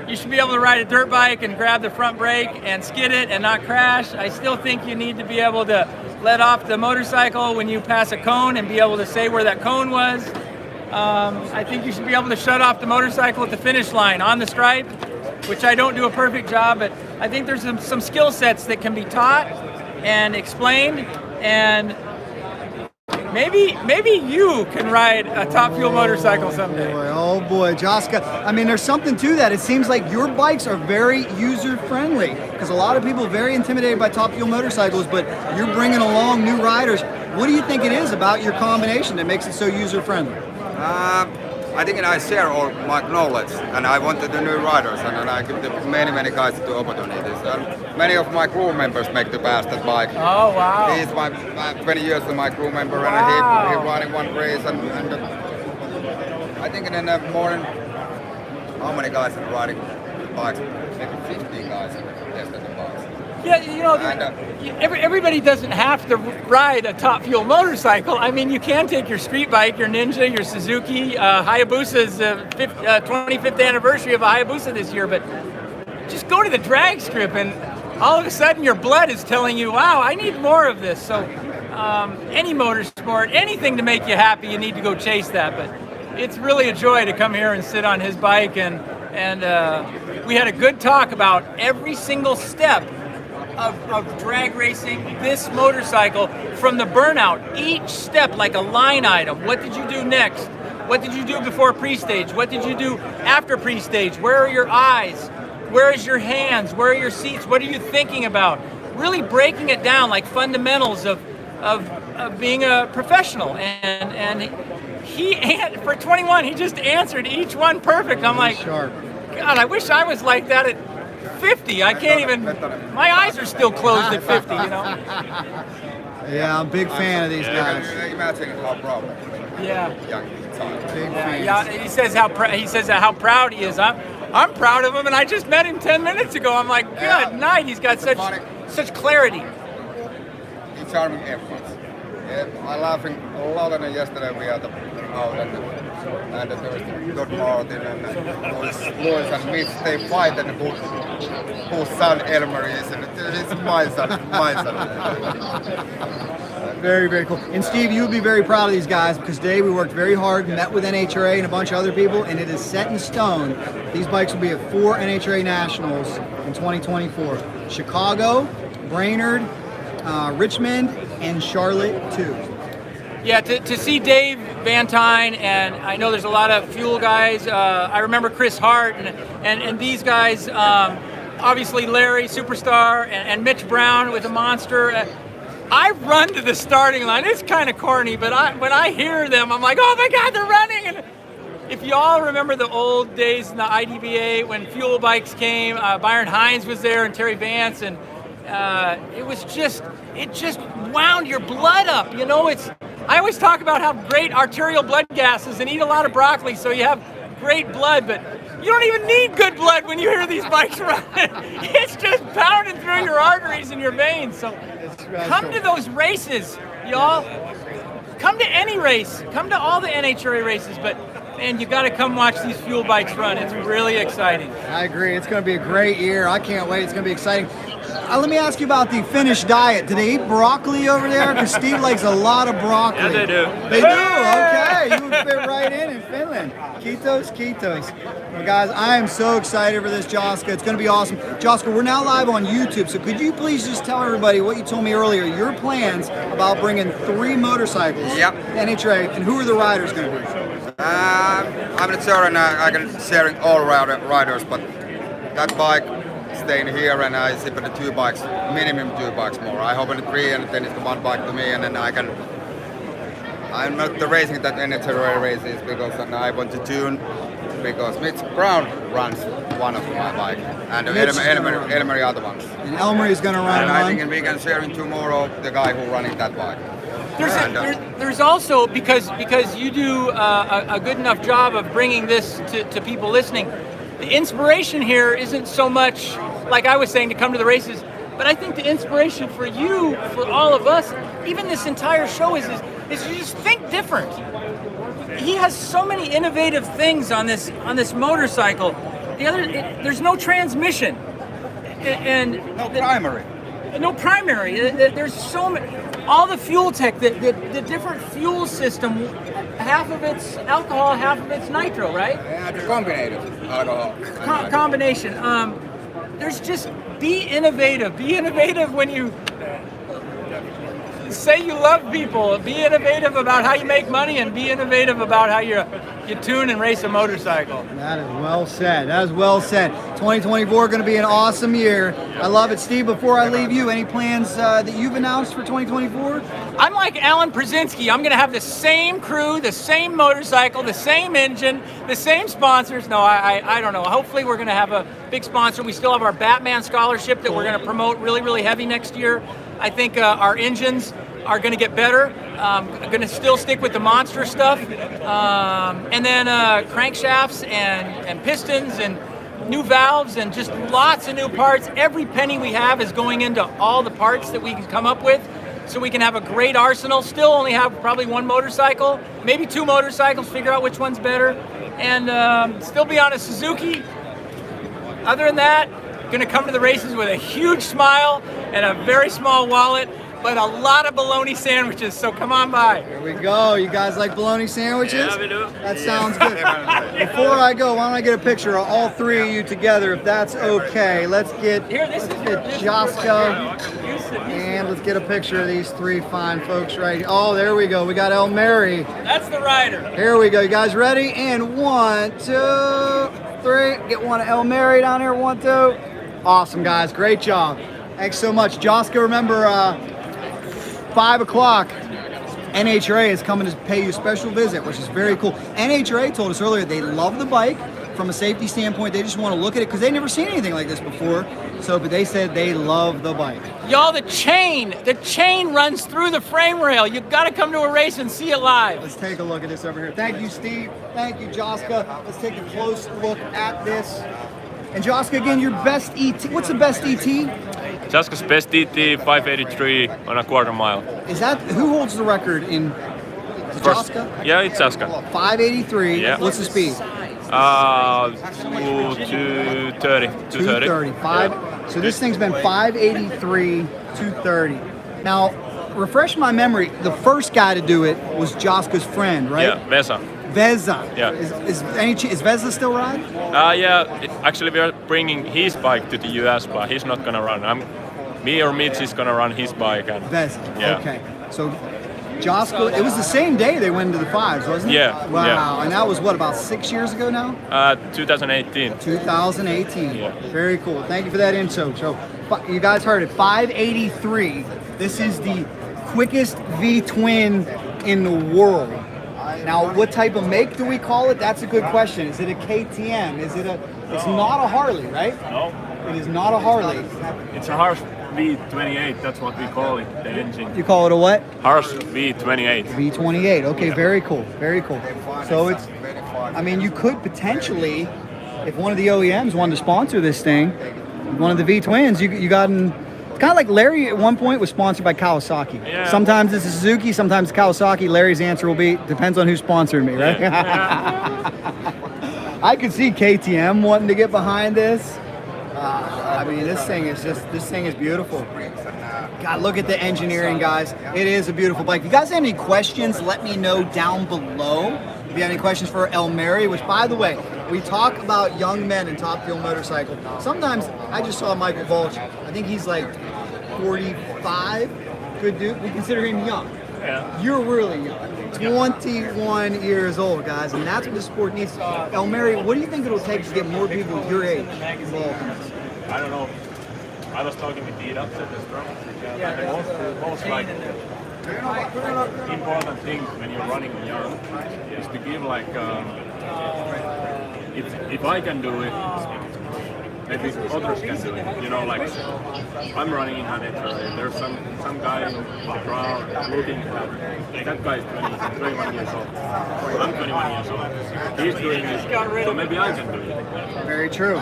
you should be able to ride a dirt bike and grab the front brake and skid it and not crash. I still think you need to be able to let off the motorcycle when you pass a cone and be able to say where that cone was. I think you should be able to shut off the motorcycle at the finish line on the stripe, which I don't do a perfect job, but I think there's some skill sets that can be taught and explained, and maybe you can ride a Top Fuel motorcycle someday. Oh boy, Jaska. I mean, there's something to that. It seems like your bikes are very user-friendly because a lot of people are very intimidated by Top Fuel motorcycles, but you're bringing along new riders. What do you think it is about your combination that makes it so user-friendly? I think I share all my knowledge, and I wanted the new riders, and I give the many guys the opportunities. And many of my crew members make the fastest bike. Oh wow! He's my 20 years of my crew member, Wow. and he won in one race. And I think in the morning, how many guys are riding bikes? Maybe 15 guys tested the bikes. Yeah, everybody doesn't have to ride a Top Fuel motorcycle. I mean, you can take your street bike, your Ninja, your Suzuki, Hayabusa's 25th anniversary of a Hayabusa this year, but just go to the drag strip and all of a sudden your blood is telling you, wow, I need more of this. So any motorsport, anything to make you happy, you need to go chase that. But it's really a joy to come here and sit on his bike, and we had a good talk about every single step of drag racing this motorcycle, from the burnout, each step like a line item. What did you do next? What did you do before pre-stage? What did you do after pre-stage? Where are your eyes? Where is your hands? Where are your seats? What are you thinking about? Really breaking it down like fundamentals of being a professional. And he, for 21, he just answered each one perfect. I'm like, God, I wish I was like that at 50. I can't even, my eyes are still closed at 50, Yeah, I'm a big fan of these guys. Imagine how proud. Yeah. Big fans. Yeah, he says how proud he is. I'm proud of him, and I just met him 10 minutes ago. I'm like, good night. He's got such clarity. He's charming everyone. Yeah, I'm laughing a lot, and yesterday we had out and there was Todd Martin and Lewis and Mitch. They fight and whose son Elmeri is, and it's my son. Very, very cool. And Steve, you would be very proud of these guys because today we worked very hard, met with NHRA and a bunch of other people, and it is set in stone. These bikes will be at 4 NHRA Nationals in 2024. Chicago, Brainerd, Richmond, and Charlotte too. Yeah, to see Dave Vantine, and I know there's a lot of Fuel guys. I remember Chris Hart and these guys. Obviously Larry, Superstar, and Mitch Brown with the Monster. I run to the starting line. It's kind of corny, but when I hear them, I'm like, oh my God, they're running! And if you all remember the old days in the IDBA when Fuel bikes came, Byron Hines was there and Terry Vance, and it just wound your blood up. I always talk about how great arterial blood gas is and eat a lot of broccoli so you have great blood, but you don't even need good blood when you hear these bikes run. It's just pounding through your arteries and your veins. So come to those races, y'all. Come to any race. Come to all the NHRA races, but man, you got to come watch these Fuel bikes run. It's really exciting. I agree. It's going to be a great year. I can't wait. It's going to be exciting. Let me ask you about the Finnish diet. Do they eat broccoli over there? Because Steve likes a lot of broccoli. Yeah, they do. They do? Okay. You would fit right in Finland. Kiitos. Well, guys, I am so excited for this, Jaska. It's going to be awesome. Jaska, we're now live on YouTube, so could you please just tell everybody what you told me earlier, your plans about bringing 3 motorcycles to NHRA, and who are the riders going to be? I'm not sure, and I can sharing all riders, but that bike staying here, and I see the 2 bikes, minimum 2 bikes more. I hope in 3, and then it's the 1 bike to me, and then I'm not the racing that NHRA races because I want to tune because Mitch Brown runs one of my bike, and Elmeri other ones. And Elmeri is going to run And one. I think we can share in tomorrow the guy who running that bike. There's also, because you do a good enough job of bringing this to people listening, the inspiration here isn't so much, like I was saying, to come to the races, but I think the inspiration for you, for all of us, even this entire show is you just think different. He has so many innovative things on this motorcycle. There's no transmission, and no primary. There's so many. All the fuel tech, the different fuel system, half of it's alcohol, half of it's nitro, right? Yeah, it's combinated alcohol. Combination. There's just be innovative. Be innovative when you say you love people. Be innovative about how you make money, and be innovative about how you tune and race a motorcycle. That is well said. That is well said. 2024 going to be an awesome year. I love it. Steve, before I leave you, any plans that you've announced for 2024? I'm like Alan Przinsky. I'm going to have the same crew, the same motorcycle, the same engine, the same sponsors. No, I don't know. Hopefully we're going to have a big sponsor. We still have our Batman scholarship that we're going to promote really, really heavy next year. I think our engines are going to get better. Going to still stick with the monster stuff. And then crankshafts and pistons and new valves and just lots of new parts. Every penny we have is going into all the parts that we can come up with, so we can have a great arsenal. Still only have probably one motorcycle, maybe two motorcycles, figure out which one's better, and still be on a Suzuki. Other than that, going to come to the races with a huge smile and a very small wallet, but a lot of bologna sandwiches, so come on by. Here we go. You guys like bologna sandwiches? Yeah, we do. That sounds good. Before I go, why don't I get a picture of all three of you together, if that's okay. Let's get Jaska, and let's get a picture of these three fine folks right here. Oh, there we go. We got Elmeri. That's the rider. Here we go. You guys ready? And 1, 2, 3. Get one of Elmeri down here. 1, 2. Awesome, guys. Great job. Thanks so much. Jaska, remember, 5 o'clock, NHRA is coming to pay you a special visit, which is very cool. NHRA told us earlier they love the bike from a safety standpoint. They just want to look at it because they've never seen anything like this before. So, but they said they love the bike. Y'all, the chain runs through the frame rail. You've got to come to a race and see it live. Let's take a look at this over here. Thank you, Steve. Thank you, Jaska. Let's take a close look at this. And Jaska, again, your best ET. What's the best ET? Jaska's best ET 583 on a quarter mile. Is that who holds the record in Jaska? Yeah, it's Jaska. 583. Yeah. What's the speed? 230. 235. So this thing's been 583, 230. Now, refresh my memory. The first guy to do it was Jaska's friend, right? Yeah, Vesa. Vesa. Yeah. Is Vesa still riding? Actually we are bringing his bike to the US, but he's not gonna run. Me or Mitch is gonna run his bike. And Vesa. Yeah. Okay. So Jaska, it was the same day they went into the fives, wasn't it? Yeah. Wow. Yeah. And that was what, about 6 years ago now? 2018. 2018. Yeah. Very cool. Thank you for that info. So you guys heard it. 583. This is the quickest V-twin in the world. Now, what type of make do we call it? That's a good question. Is it a KTM? Is it a? It's not a Harley, right? No. It is not a Harley. It's a Harsh V28. That's what we call it. The engine. You call it a what? Harsh V28. V28. Okay, very cool. Very cool. So it's. I mean, you could potentially, if one of the OEMs wanted to sponsor this thing, one of the V-twins, you got in. Kind of like Larry at one point was sponsored by Kawasaki. Yeah. Sometimes it's a Suzuki, sometimes it's Kawasaki. Larry's answer will be, depends on who sponsored me, right? Yeah. I could see KTM wanting to get behind this. I mean, this thing is beautiful. God, look at the engineering, guys. It is a beautiful bike. If you guys have any questions, let me know down below. If you have any questions for Elmeri, which, by the way, we talk about young men in Top Fuel Motorcycle. Sometimes I just saw Michael Balch. I think he's like 45. Good dude. We consider him young. Yeah. You're really young. 21 years old, guys, and that's what the sport needs. Elmeri, what do you think it'll take to get more people your age involved in this? I don't know. I was talking with Ida at this the most like important thing when you're running young is to give like if I can do it, maybe others can do it. You know, like I'm running in NHRA. There's some guy in the crowd looking at that guy is 21 years old. I'm 21 years old. He's doing it, so maybe I can do it. Very true.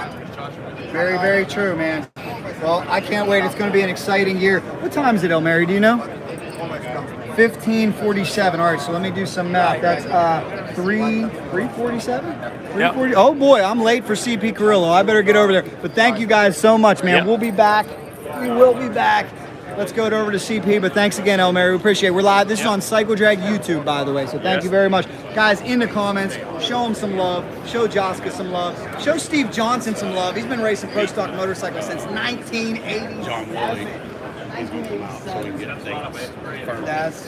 Very, very true, man. Well, I can't wait. It's going to be an exciting year. What time is it, Elmeri? Do you know? 15:47. All right, so let me do some math. That's 3:47? 3:40. Oh boy, I'm late for CP Carillo. I better get over there. But thank you guys so much, man. Yep. We'll be back. We will be back. Let's go over to CP. But thanks again, Elmeri. We appreciate it. We're live. This is on Cycle Drag YouTube, by the way. So thank you very much, guys. In the comments, show him some love. Show Jaska some love. Show Steve Johnson some love. He's been racing pro stock motorcycles since 1980. John Woolley. He's going to come out so we can get updates. That's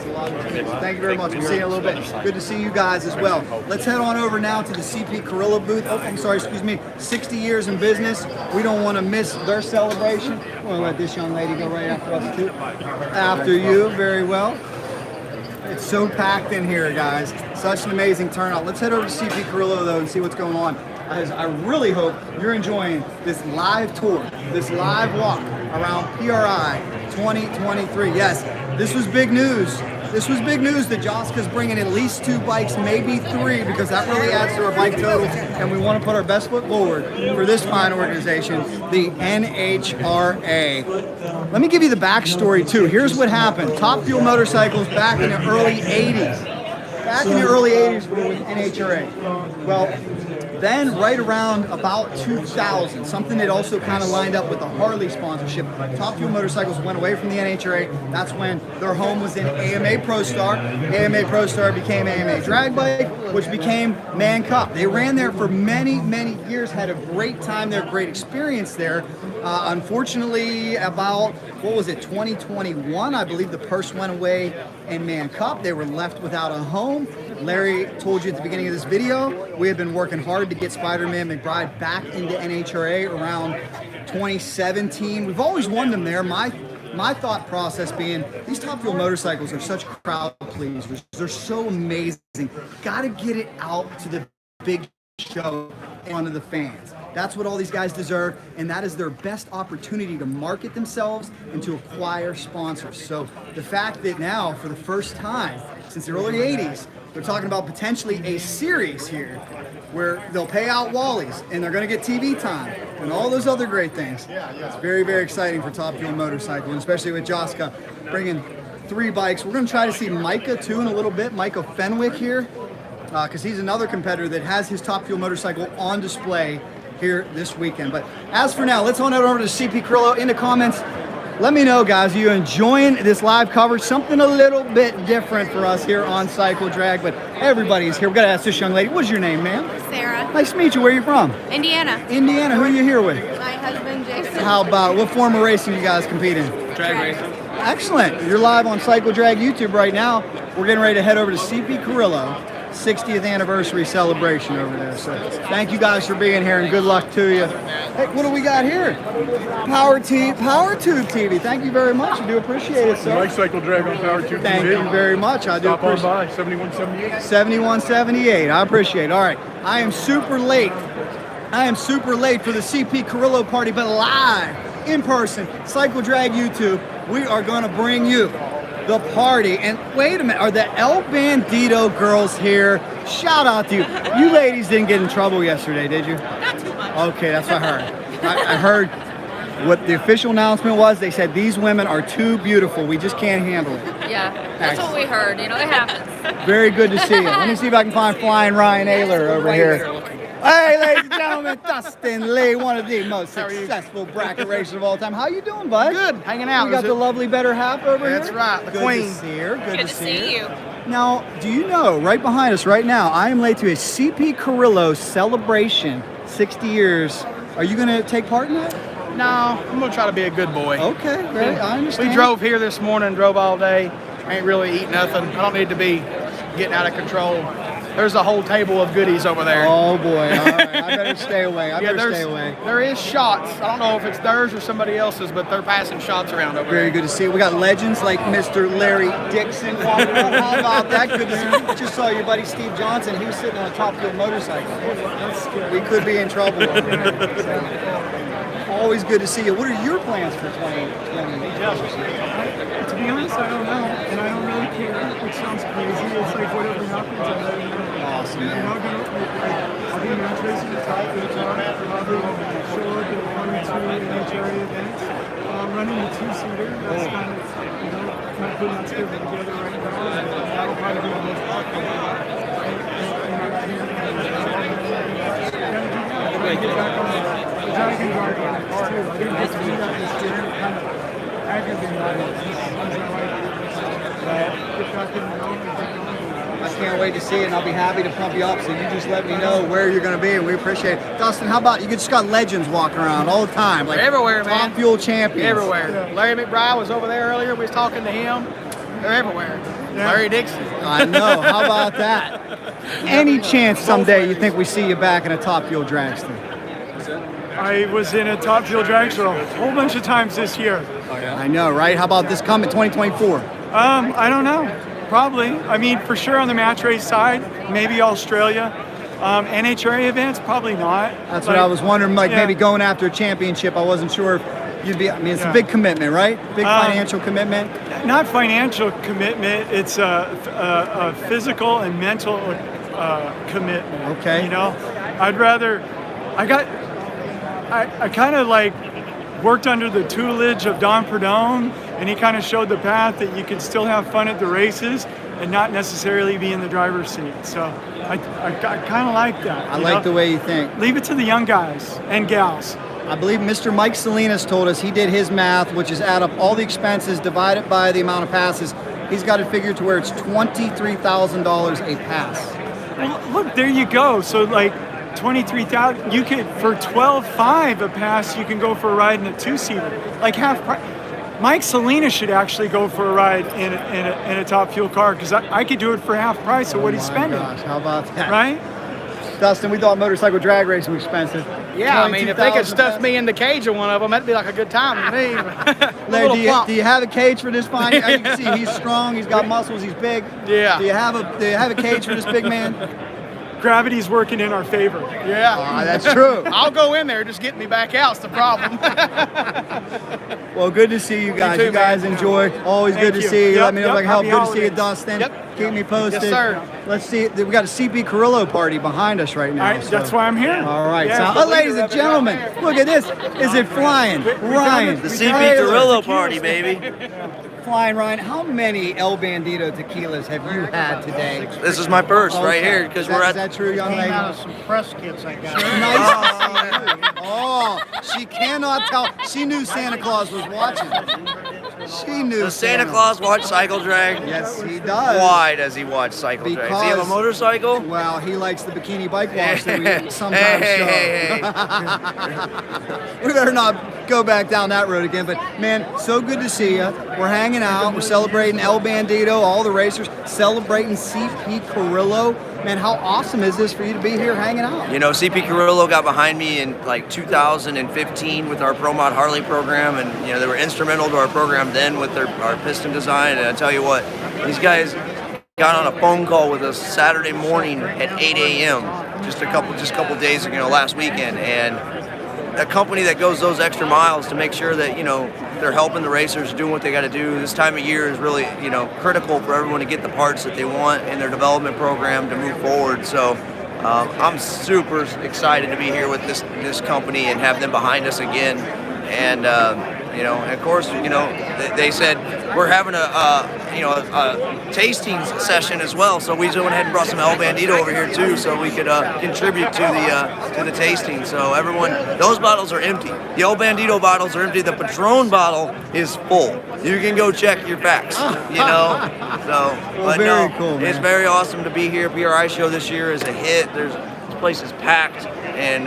a lot of things. Thank you very much. We'll see you in a little bit. Good to see you guys as well. Let's head on over now to the CP Carillo booth. Oh, I'm sorry, excuse me. 60 years in business. We don't want to miss their celebration. We'll let this young lady go right after us too. After you, very well. It's so packed in here, guys. Such an amazing turnout. Let's head over to CP Carillo though and see what's going on. As I really hope you're enjoying this live tour, this live walk around PRI 2023. Yes, this was big news. This was big news that Jaska's bringing at least 2 bikes, maybe 3, because that really adds to our bike total, and we want to put our best foot forward for this fine organization, the NHRA. Let me give you the backstory too. Here's what happened. Top Fuel Motorcycles back in the early 80s. Back in the early 80s we were with NHRA. Well, then right around about 2000, something that also kind of lined up with the Harley sponsorship, Top Fuel Motorcycles went away from the NHRA. That's when their home was in AMA Pro Star. AMA Pro Star became AMA Drag Bike, which became Man Cup. They ran there for many, many years, had a great time there, great experience there. Unfortunately, about, what was it, 2021, I believe the purse went away in Man Cup. They were left without a home. Larry told you at the beginning of this video, we have been working hard to get Spiderman McBride back into NHRA around 2017. We've always wanted them there. My thought process being, these Top Fuel motorcycles are such crowd pleasers. They're so amazing. Got to get it out to the big show in front of the fans. That's what all these guys deserve, and that is their best opportunity to market themselves and to acquire sponsors. So the fact that now, for the first time since the early 80s, they're talking about potentially a series here where they'll pay out Wallies and they're going to get TV time and all those other great things. It's very, very exciting for Top Fuel Motorcycle, and especially with Jaska bringing 3 bikes. We're going to try to see Micah too in a little bit, Micah Fenwick here, because he's another competitor that has his Top Fuel motorcycle on display here this weekend. But as for now, let's head over to CP Carillo. In the comments, let me know, guys, are you enjoying this live coverage? Something a little bit different for us here on Cycle Drag, but everybody's here. We've got to ask this young lady, what's your name, ma'am? Sarah. Nice to meet you. Where are you from? Indiana. Indiana. Who are you here with? My husband, Jason. How about, what form of racing you guys compete in? Drag racing. Excellent. You're live on Cycle Drag YouTube right now. We're getting ready to head over to CP Carillo 60th anniversary celebration over there. So thank you guys for being here and good luck to you. Hey, what do we got here? Power Tube TV. Thank you very much. I do appreciate it, sir. Like Cycle Drag on Power Tube TV. Thank you very much. I do appreciate it. Stop on by, 7178. 7178. I appreciate it. All right. I am super late. For the CP Carillo party, but live, in person, Cycle Drag YouTube, we are going to bring you the party. And wait a minute, are the El Bandito girls here? Shout out to you. You ladies didn't get in trouble yesterday, did you? Not too much. Okay, that's what I heard. I heard what the official announcement was. They said these women are too beautiful. We just can't handle it. Yeah, that's what we heard. You know, it happens. Very good to see you. Let me see if I can find Flying Ryan Ayler over here. Hey, ladies and gentlemen, Dustin Lee, one of the most successful bracket racers of all time. How you doing, bud? Good, hanging out. You got the lovely better half over here? That's right, the good queen. To see her. Good to see you. Now, do you know, right behind us right now, I am late to a CP Carillo celebration, 60 years. Are you going to take part in that? No, I'm going to try to be a good boy. Okay, great. I understand. We drove here this morning, drove all day. Ain't really eat nothing. I don't need to be getting out of control. there's a whole table of goodies over there. Oh boy! All right, I better stay away. I better stay away. There is shots. I don't know if it's theirs or somebody else's, but they're passing shots around over Very there. good to see. We got legends like Mr. Larry Dixon walking around. How about that? Good to see. Just saw your buddy Steve Johnson. He was sitting on a Top Fuel motorcycle. We could be in trouble. Always good to see you. What are your plans for 2020? To be honest, I don't know, and I don't really care, which sounds crazy. It's like whatever happens, I'm not even awesome. I'm not I'll be match racing the top, I'll be show up at 1 or 2 NHRA events. Running the 2-seater, that's kind of, not putting that schedule together right now, and that'll probably be the most popular. Get back on the dragon guard too. I didn't get to do that this year. It kind of aggravated I can't wait to see it, and I'll be happy to pump you up. So you just let me know where you're going to be, and we appreciate it. Dustin, how about you? Just got legends walking around all the time, like They're everywhere, man. Top Fuel champions. Everywhere. Larry McBride was over there earlier. We was talking to him. They're everywhere. Larry Dixon. I know. How about that? Any chance someday you think we see you back in a Top Fuel dragster? I was in a Top Fuel drag show a whole bunch of times this year. I know, right? How about this coming 2024? I don't know. Probably. I mean, for sure on the match race side, maybe Australia. NHRA events, probably not. That's what I was wondering, maybe going after a championship. I wasn't sure if you'd be, I mean, it's a big commitment, right? Big financial commitment? Not financial commitment. It's a physical and mental commitment. Okay. You know, I'd rather, I kind of like worked under the tutelage of Don Perdone, and he kind of showed the path that you can still have fun at the races and not necessarily be in the driver's seat. So I kind of like that. I like the way you think. Leave it to the young guys and gals. I believe Mr. Mike Salinas told us he did his math, which is add up all the expenses, divide it by the amount of passes. He's got it figured to where it's $23,000 a pass. Well, look, there you go. So like 23,000, you could, for $12,500 a pass, you can go for a ride in a 2-seater, like half price. Mike Salinas should actually go for a ride in a Top Fuel car, because I could do it for half price of what he's spending. Gosh, how about that? Right? Dustin, we thought motorcycle drag racing was expensive. Yeah, I mean, if they could stuff me in the cage of one of them, that'd be like a good time to me. Larry, do you have a cage for this fine? As you can see, he's strong, he's got muscles, he's big. Yeah. Do you have a cage for this big man? Gravity's working in our favor. Yeah. That's true. I'll go in there, just get me back out's the problem. Well, good to see you guys. too, You guys man. enjoy. Always Thank good to you. see you. Yep, Let me know if I can help. happy Good to see you, holidays. Dustin. Yep. Keep me posted. Yes, sir. Let's see. We got a CP Carillo party behind us right now. All right, that's why I'm here. All right. Yeah. So, ladies and gentlemen, look at this. Is it flying? Ryan. The CP Carillo party, baby. Flying, Ryan. How many El Bandito tequilas have you had today? This is my first right here, because we're Is at. that true, young lady? Some press kits I got. Nice to see you. Oh, she cannot tell. She knew Santa Claus was watching. She knew. Does Santa Claus watch Cycle Drag? Yes, he does. Why does he watch Cycle Drag? Does he have a motorcycle? Well, he likes the bikini bike wash that we sometimes show. Hey. We better not go back down that road again. But man, so good to see you. We're hanging out. We're celebrating El Bandito, all the racers, celebrating CP Carillo. Man, how awesome is this for you to be here hanging out? You know, CP Carillo got behind me in like 2015 with our Pro Mod Harley program, and you know they were instrumental to our program then with our piston design. And I tell you what, these guys got on a phone call with us Saturday morning at 8 a.m. just a couple days ago, last weekend, and a company that goes those extra miles to make sure that they're helping the racers, doing what they got to do. This time of year is really critical for everyone to get the parts that they want in their development program to move forward. So I'm super excited to be here with this company and have them behind us again. And of course, they said we're having a tasting session as well. So we just went ahead and brought some El Bandito over here too, so we could contribute to the tasting. So everyone, those bottles are empty. The El Bandito bottles are empty. The Patron bottle is full. You can go check your facts. So, Well, very cool, man. It's very awesome to be here. PRI show this year is a hit. This place is packed. and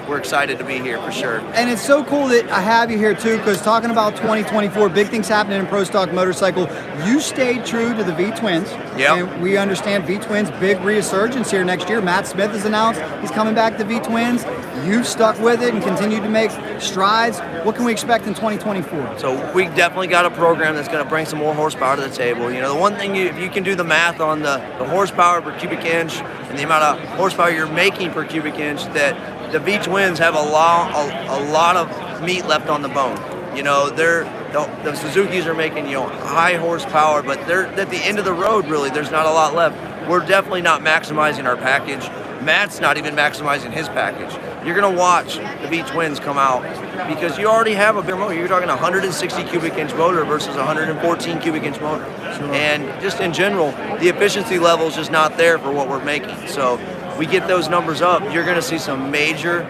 we're excited to be here for sure. And it's so cool that I have you here too, because talking about 2024, big things happening in Pro Stock Motorcycle. You stayed true to the V-Twins. Yep. And we understand V-Twins, big resurgence here next year. Matt Smith has announced he's coming back to V-Twins. You've stuck with it and continued to make strides. What can we expect in 2024? So we definitely got a program that's going to bring some more horsepower to the table. You know, the one thing, if you can do the math on the horsepower per cubic inch and the amount of horsepower you're making per cubic inch, that the V-Twins have a lot of meat left on the bone. You know, the Suzukis are making, you know, high horsepower, but they're at the end of the road, really. There's not a lot left. We're definitely not maximizing our package. Matt's not even maximizing his package. You're going to watch the V-Twins come out because you already have a bigger motor. You're talking 160 cubic inch motor versus 114 cubic inch motor. Sure. And just in general, the efficiency level is just not there for what we're making. So we get those numbers up, you're going to see some major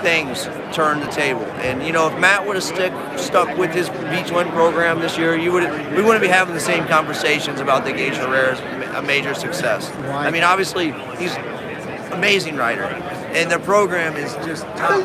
things turn the table. And you know, if Matt would have stuck with his V-Twin program this year, we wouldn't be having the same conversations about the Gage Herrera's a major success. Right. I mean, obviously, he's an amazing rider, and the program is just top.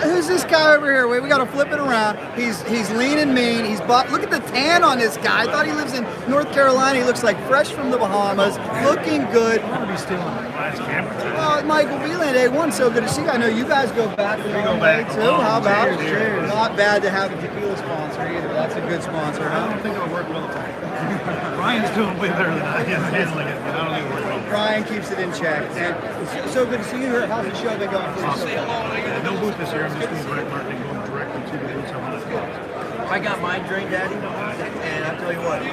Who's this guy over here? Wait, we got to flip it around. He's lean and mean. He's buff. Look at the tan on this guy. I thought he lives in North Carolina. He looks like fresh from the Bahamas, looking good. I'm gonna be stealing my last camera. Well, Michael Beeland, A1, so good to see you. I know you guys go back a long way too. How about it? Cheers. Not bad to have a tequila sponsor either. That's a good sponsor, huh? I don't think it'll work well tonight. Ryan's doing way better than I am handling it, but I don't think it'll work well. Ryan keeps it in check. And it's so good to see you here. How's the show been going for you? No booth this year. I'm just doing direct marketing, going directly to the booths. I got my Drain Daddy, and I tell you what, a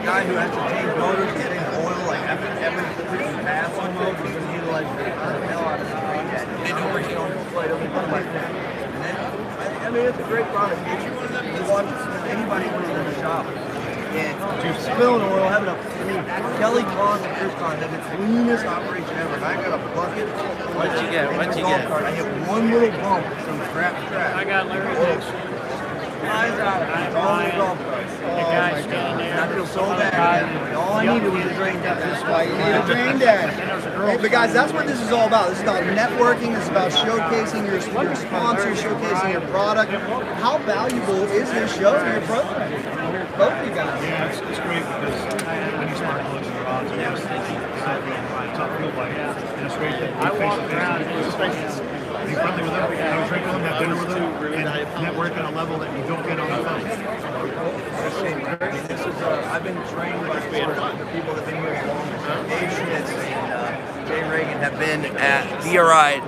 guy who has to change motors, change oil, like every freaking pass on mode, we're going to utilize the hell out of the Drain Daddy. They know where he's going to play over like that. And then, I mean, it's a great product. You watch anybody who's in the shop. And spilling oil, having Kelly Conn and Chris Conn have the cleanest operation ever. And I got a bucket. What'd you get? I hit one little bump from scrap to scrap. I got Larry Hicks. Eyes out of it. All the golf carts. I feel so bad. All I needed was a Drain Daddy. That's why you need a Drain Daddy. Hey, but guys, that's what this is all about. This is about networking. This is about showcasing your sponsors, showcasing your product. How valuable is this show to your program? Both of you guys. Yeah, it's great because when you start launching your odds, you have to top fuel bike. And it's great that we face-to-face. Be friendly with them, have a drink with them, have dinner with them, and network at a level that you don't get on the phone. This is, I've been trained by the people that have been here as long as Dave Schmitz and Jay Reagan have been at PRI,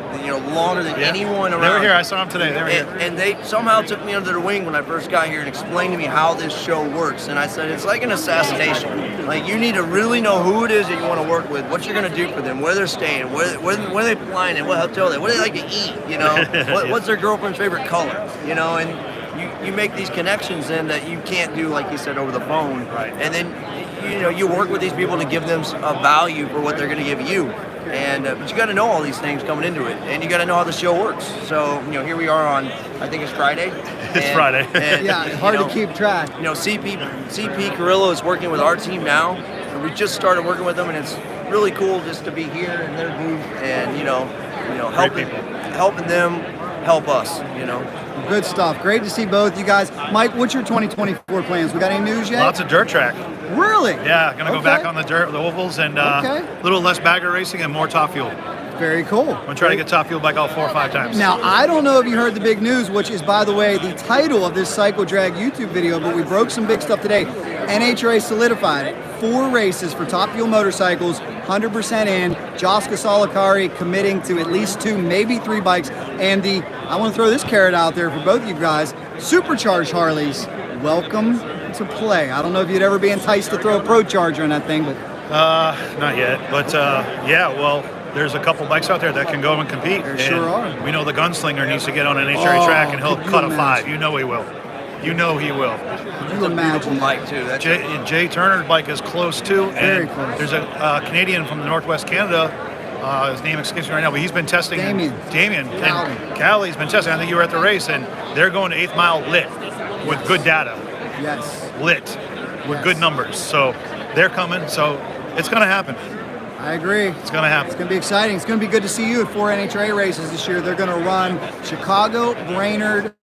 longer than anyone around. They were here. I saw them today. They were here. And they somehow took me under their wing when I first got here and explained to me how this show works. And I said, it's like an assassination. Like, you need to really know who it is that you want to work with, what you're going to do for them, where they're staying, where are they flying, and what hotel they, what do they like to eat, what's their girlfriend's favorite color, and you make these connections then that you can't do, like you said, over the phone. Right. And then, you work with these people to give them a value for what they're going to give you. And but you got to know all these things coming into it, and you got to know how the show works. So here we are on, I think it's Friday. It's Friday. And, yeah, hard to keep track. CP Carillo is working with our team now, and we just started working with them, and it's really cool just to be here in their booth and helping them help us. Good stuff. Great to see both you guys. Mike, what's your 2024 plans? We got any news yet? Lots of dirt track. Really? Yeah, gonna go back on the dirt, the ovals, and a little less bagger racing and more top fuel. Very cool. I'm gonna try to get top fuel bike out 4 or 5 times. Now, I don't know if you heard the big news, which is, by the way, the title of this Cycle Drag YouTube video, but we broke some big stuff today. NHRA solidified 4 races for top fuel motorcycles, 100% in. Jaska Salakari committing to at least 2, maybe 3 bikes. And I want to throw this carrot out there for both of you guys. Supercharged Harleys, welcome to play. I don't know if you'd ever be enticed to throw a Pro Charger on that thing, but not yet. But there's a couple bikes out there that can go and compete. There sure are. We know the gunslinger needs to get on an NHRA track, and he'll cut a 5. You know he will. You know he will. You imagine. Bike too. Jay Turner's bike is close too. Very and close. There's a Canadian from Northwest Canada. His name escapes me right now, but he's been testing. Damien. And Callie's been testing. I think you were at the race, and they're going to 8th mile lit with good data. Yes. Lit with good numbers. So they're coming. So it's going to happen. I agree. It's going to happen. It's going to be exciting. It's going to be good to see you at 4 NHRA races this year. They're going to run Chicago, Brainerd,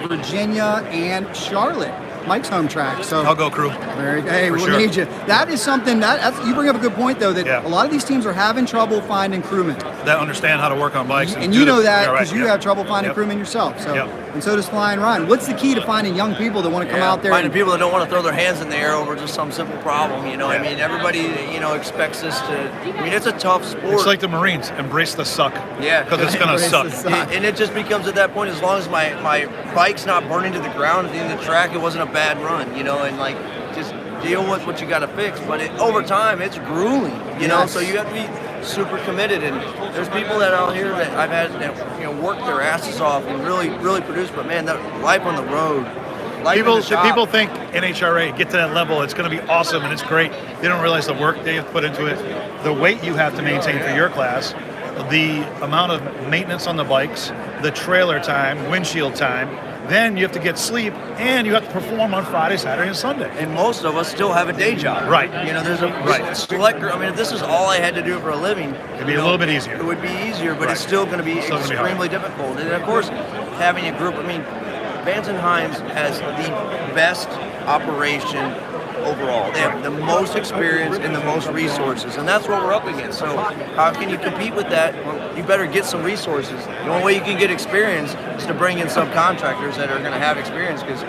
Virginia, and Charlotte. Mike's home track. So I'll go, crew. Hey, we'll need you. That is something that's you bring up a good point though. That a lot of these teams are having trouble finding crewmen that understand how to work on bikes. And you know that because you have trouble finding crewmen yourself. So and so does Flying Ryan. What's the key to finding young people that want to come out there? Finding people that don't want to throw their hands in the air over just some simple problem. You know, I mean, everybody expects us to. I mean, it's a tough sport. It's like the Marines. Embrace the suck. Yeah, because it's gonna suck. And it just becomes at that point, as long as my bike's not burning to the ground at the end of the track, it wasn't a bad run. And like just deal with what you got to fix. But over time, it's grueling. You know, so you have to be super committed. And there's people that out here that I've had that work their asses off and really produce. But man, that life on the road. People think NHRA, get to that level, it's going to be awesome and it's great. They don't realize the work they have put into it, the weight you have to maintain for your class, the amount of maintenance on the bikes, the trailer time, windshield time. Then you have to get sleep, and you have to perform on Friday, Saturday, and Sunday. And most of us still have a day job. Right. There's a select group. I mean, if this is all I had to do for a living, it'd be a little bit easier. It would be easier, but it's still going to be extremely difficult. And of course, having a group. I mean, Vantine has the best operation overall. They have the most experience and the most resources, and that's what we're up against. So how can you compete with that? Well, you better get some resources. The only way you can get experience is to bring in subcontractors that are going to have experience, because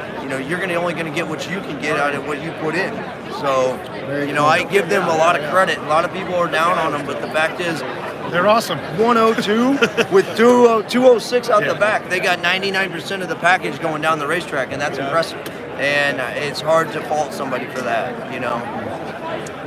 you're only going to get what you can get out of what you put in. So I give them a lot of credit. A lot of people are down on them, but the fact is, they're awesome. 102 with 206 out the back. They got 99% of the package going down the racetrack, and that's impressive. And it's hard to fault somebody for that,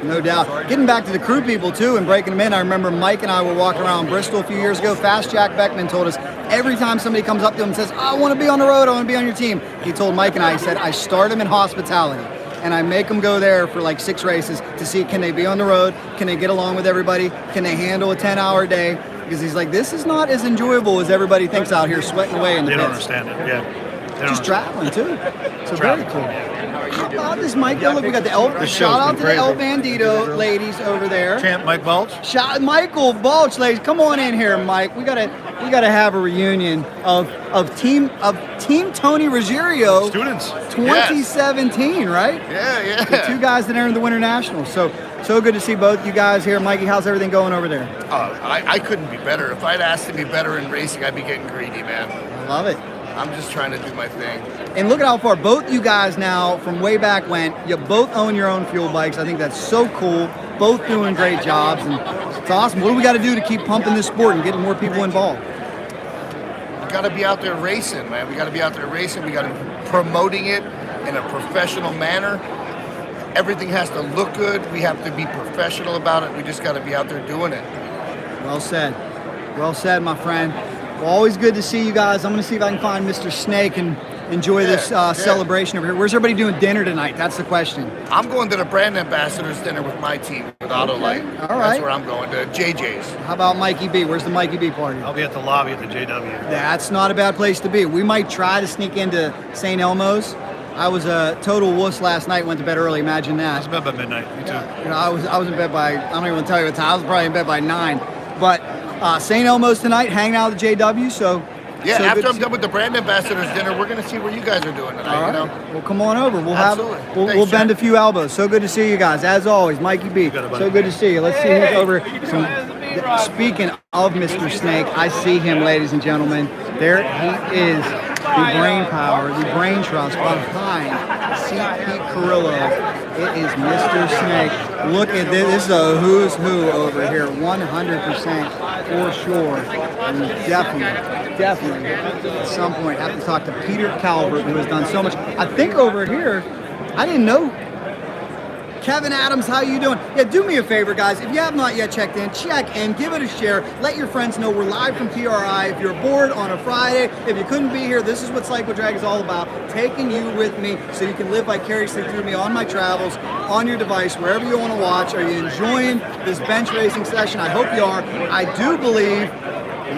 No doubt. Getting back to the crew people too and breaking them in, I remember Mike and I were walking around Bristol a few years ago. Fast Jack Beckman told us every time somebody comes up to him and says, I want to be on the road, I want to be on your team. He told Mike and I, he said, I start them in hospitality and I make them go there for like 6 races to see, can they be on the road? Can they get along with everybody? Can they handle a 10-hour day? Because he's like, this is not as enjoyable as everybody thinks out here sweating away in the They don't pits. understand it, yeah. Just traveling too. So very cool. How about this, Mike? Look, we got the shout out to the El Bandito ladies over there. Champ Mike Balch. Michael Balch, ladies, come on in here, Mike. We gotta have a reunion of team Tony Ruggiero students 2017, right? Yeah. The 2 guys that entered the Winter Nationals. So good to see both you guys here. Mikey, how's everything going over there? I couldn't be better. If I'd asked to be better in racing, I'd be getting greedy, man. I love it. I'm just trying to do my thing. And look at how far both you guys now, from way back when, you both own your own fuel bikes. I think that's so cool. Both doing great jobs, and it's awesome. What do we got to do to keep pumping this sport and getting more people involved? We got to be out there racing, man. We got to be out there racing. We got to be promoting it in a professional manner. Everything has to look good. We have to be professional about it. We just got to be out there doing it. Well said. Well said, my friend. Well, always good to see you guys. I'm going to see if I can find Mr. Snake and enjoy this celebration over here. Where's everybody doing dinner tonight? That's the question. I'm going to the brand ambassadors dinner with my team with Autolite. All right. That's where I'm going, to JJ's. How about Mikey B? Where's the Mikey B party? I'll be at the lobby at the JW. That's not a bad place to be. We might try to sneak into St. Elmo's. I was a total wuss last night, went to bed early, imagine that. I was in bed by midnight, me too. I was in bed by, I don't even want to tell you what time, I was probably in bed by 9. But St. Elmo's tonight, hanging out at the JW, so... Yeah, so after I'm done with the brand ambassadors dinner, we're going to see what you guys are doing tonight. All right. Well, come on over. We'll Thanks, bend a few elbows. So good to see you guys. As always, Mikey B. So good to see you. Let's see who's over. Speaking of Mr. Snake, I see him, ladies and gentlemen. There he is, the brain power, the brain trust behind CP Carillo. It is Mr. Snake. Look at this. This is a who's who over here, 100% for sure. And definitely, at some point, have to talk to Peter Calvert, who has done so much. I think over here, I didn't know. Kevin Adams, how you doing? Yeah, do me a favor, guys. If you have not yet checked in, check in, give it a share. Let your friends know we're live from PRI. If you're bored on a Friday, if you couldn't be here, this is what Cycle Drag is all about. Taking you with me so you can live vicariously through me on my travels, on your device, wherever you want to watch. Are you enjoying this bench racing session? I hope you are. I do believe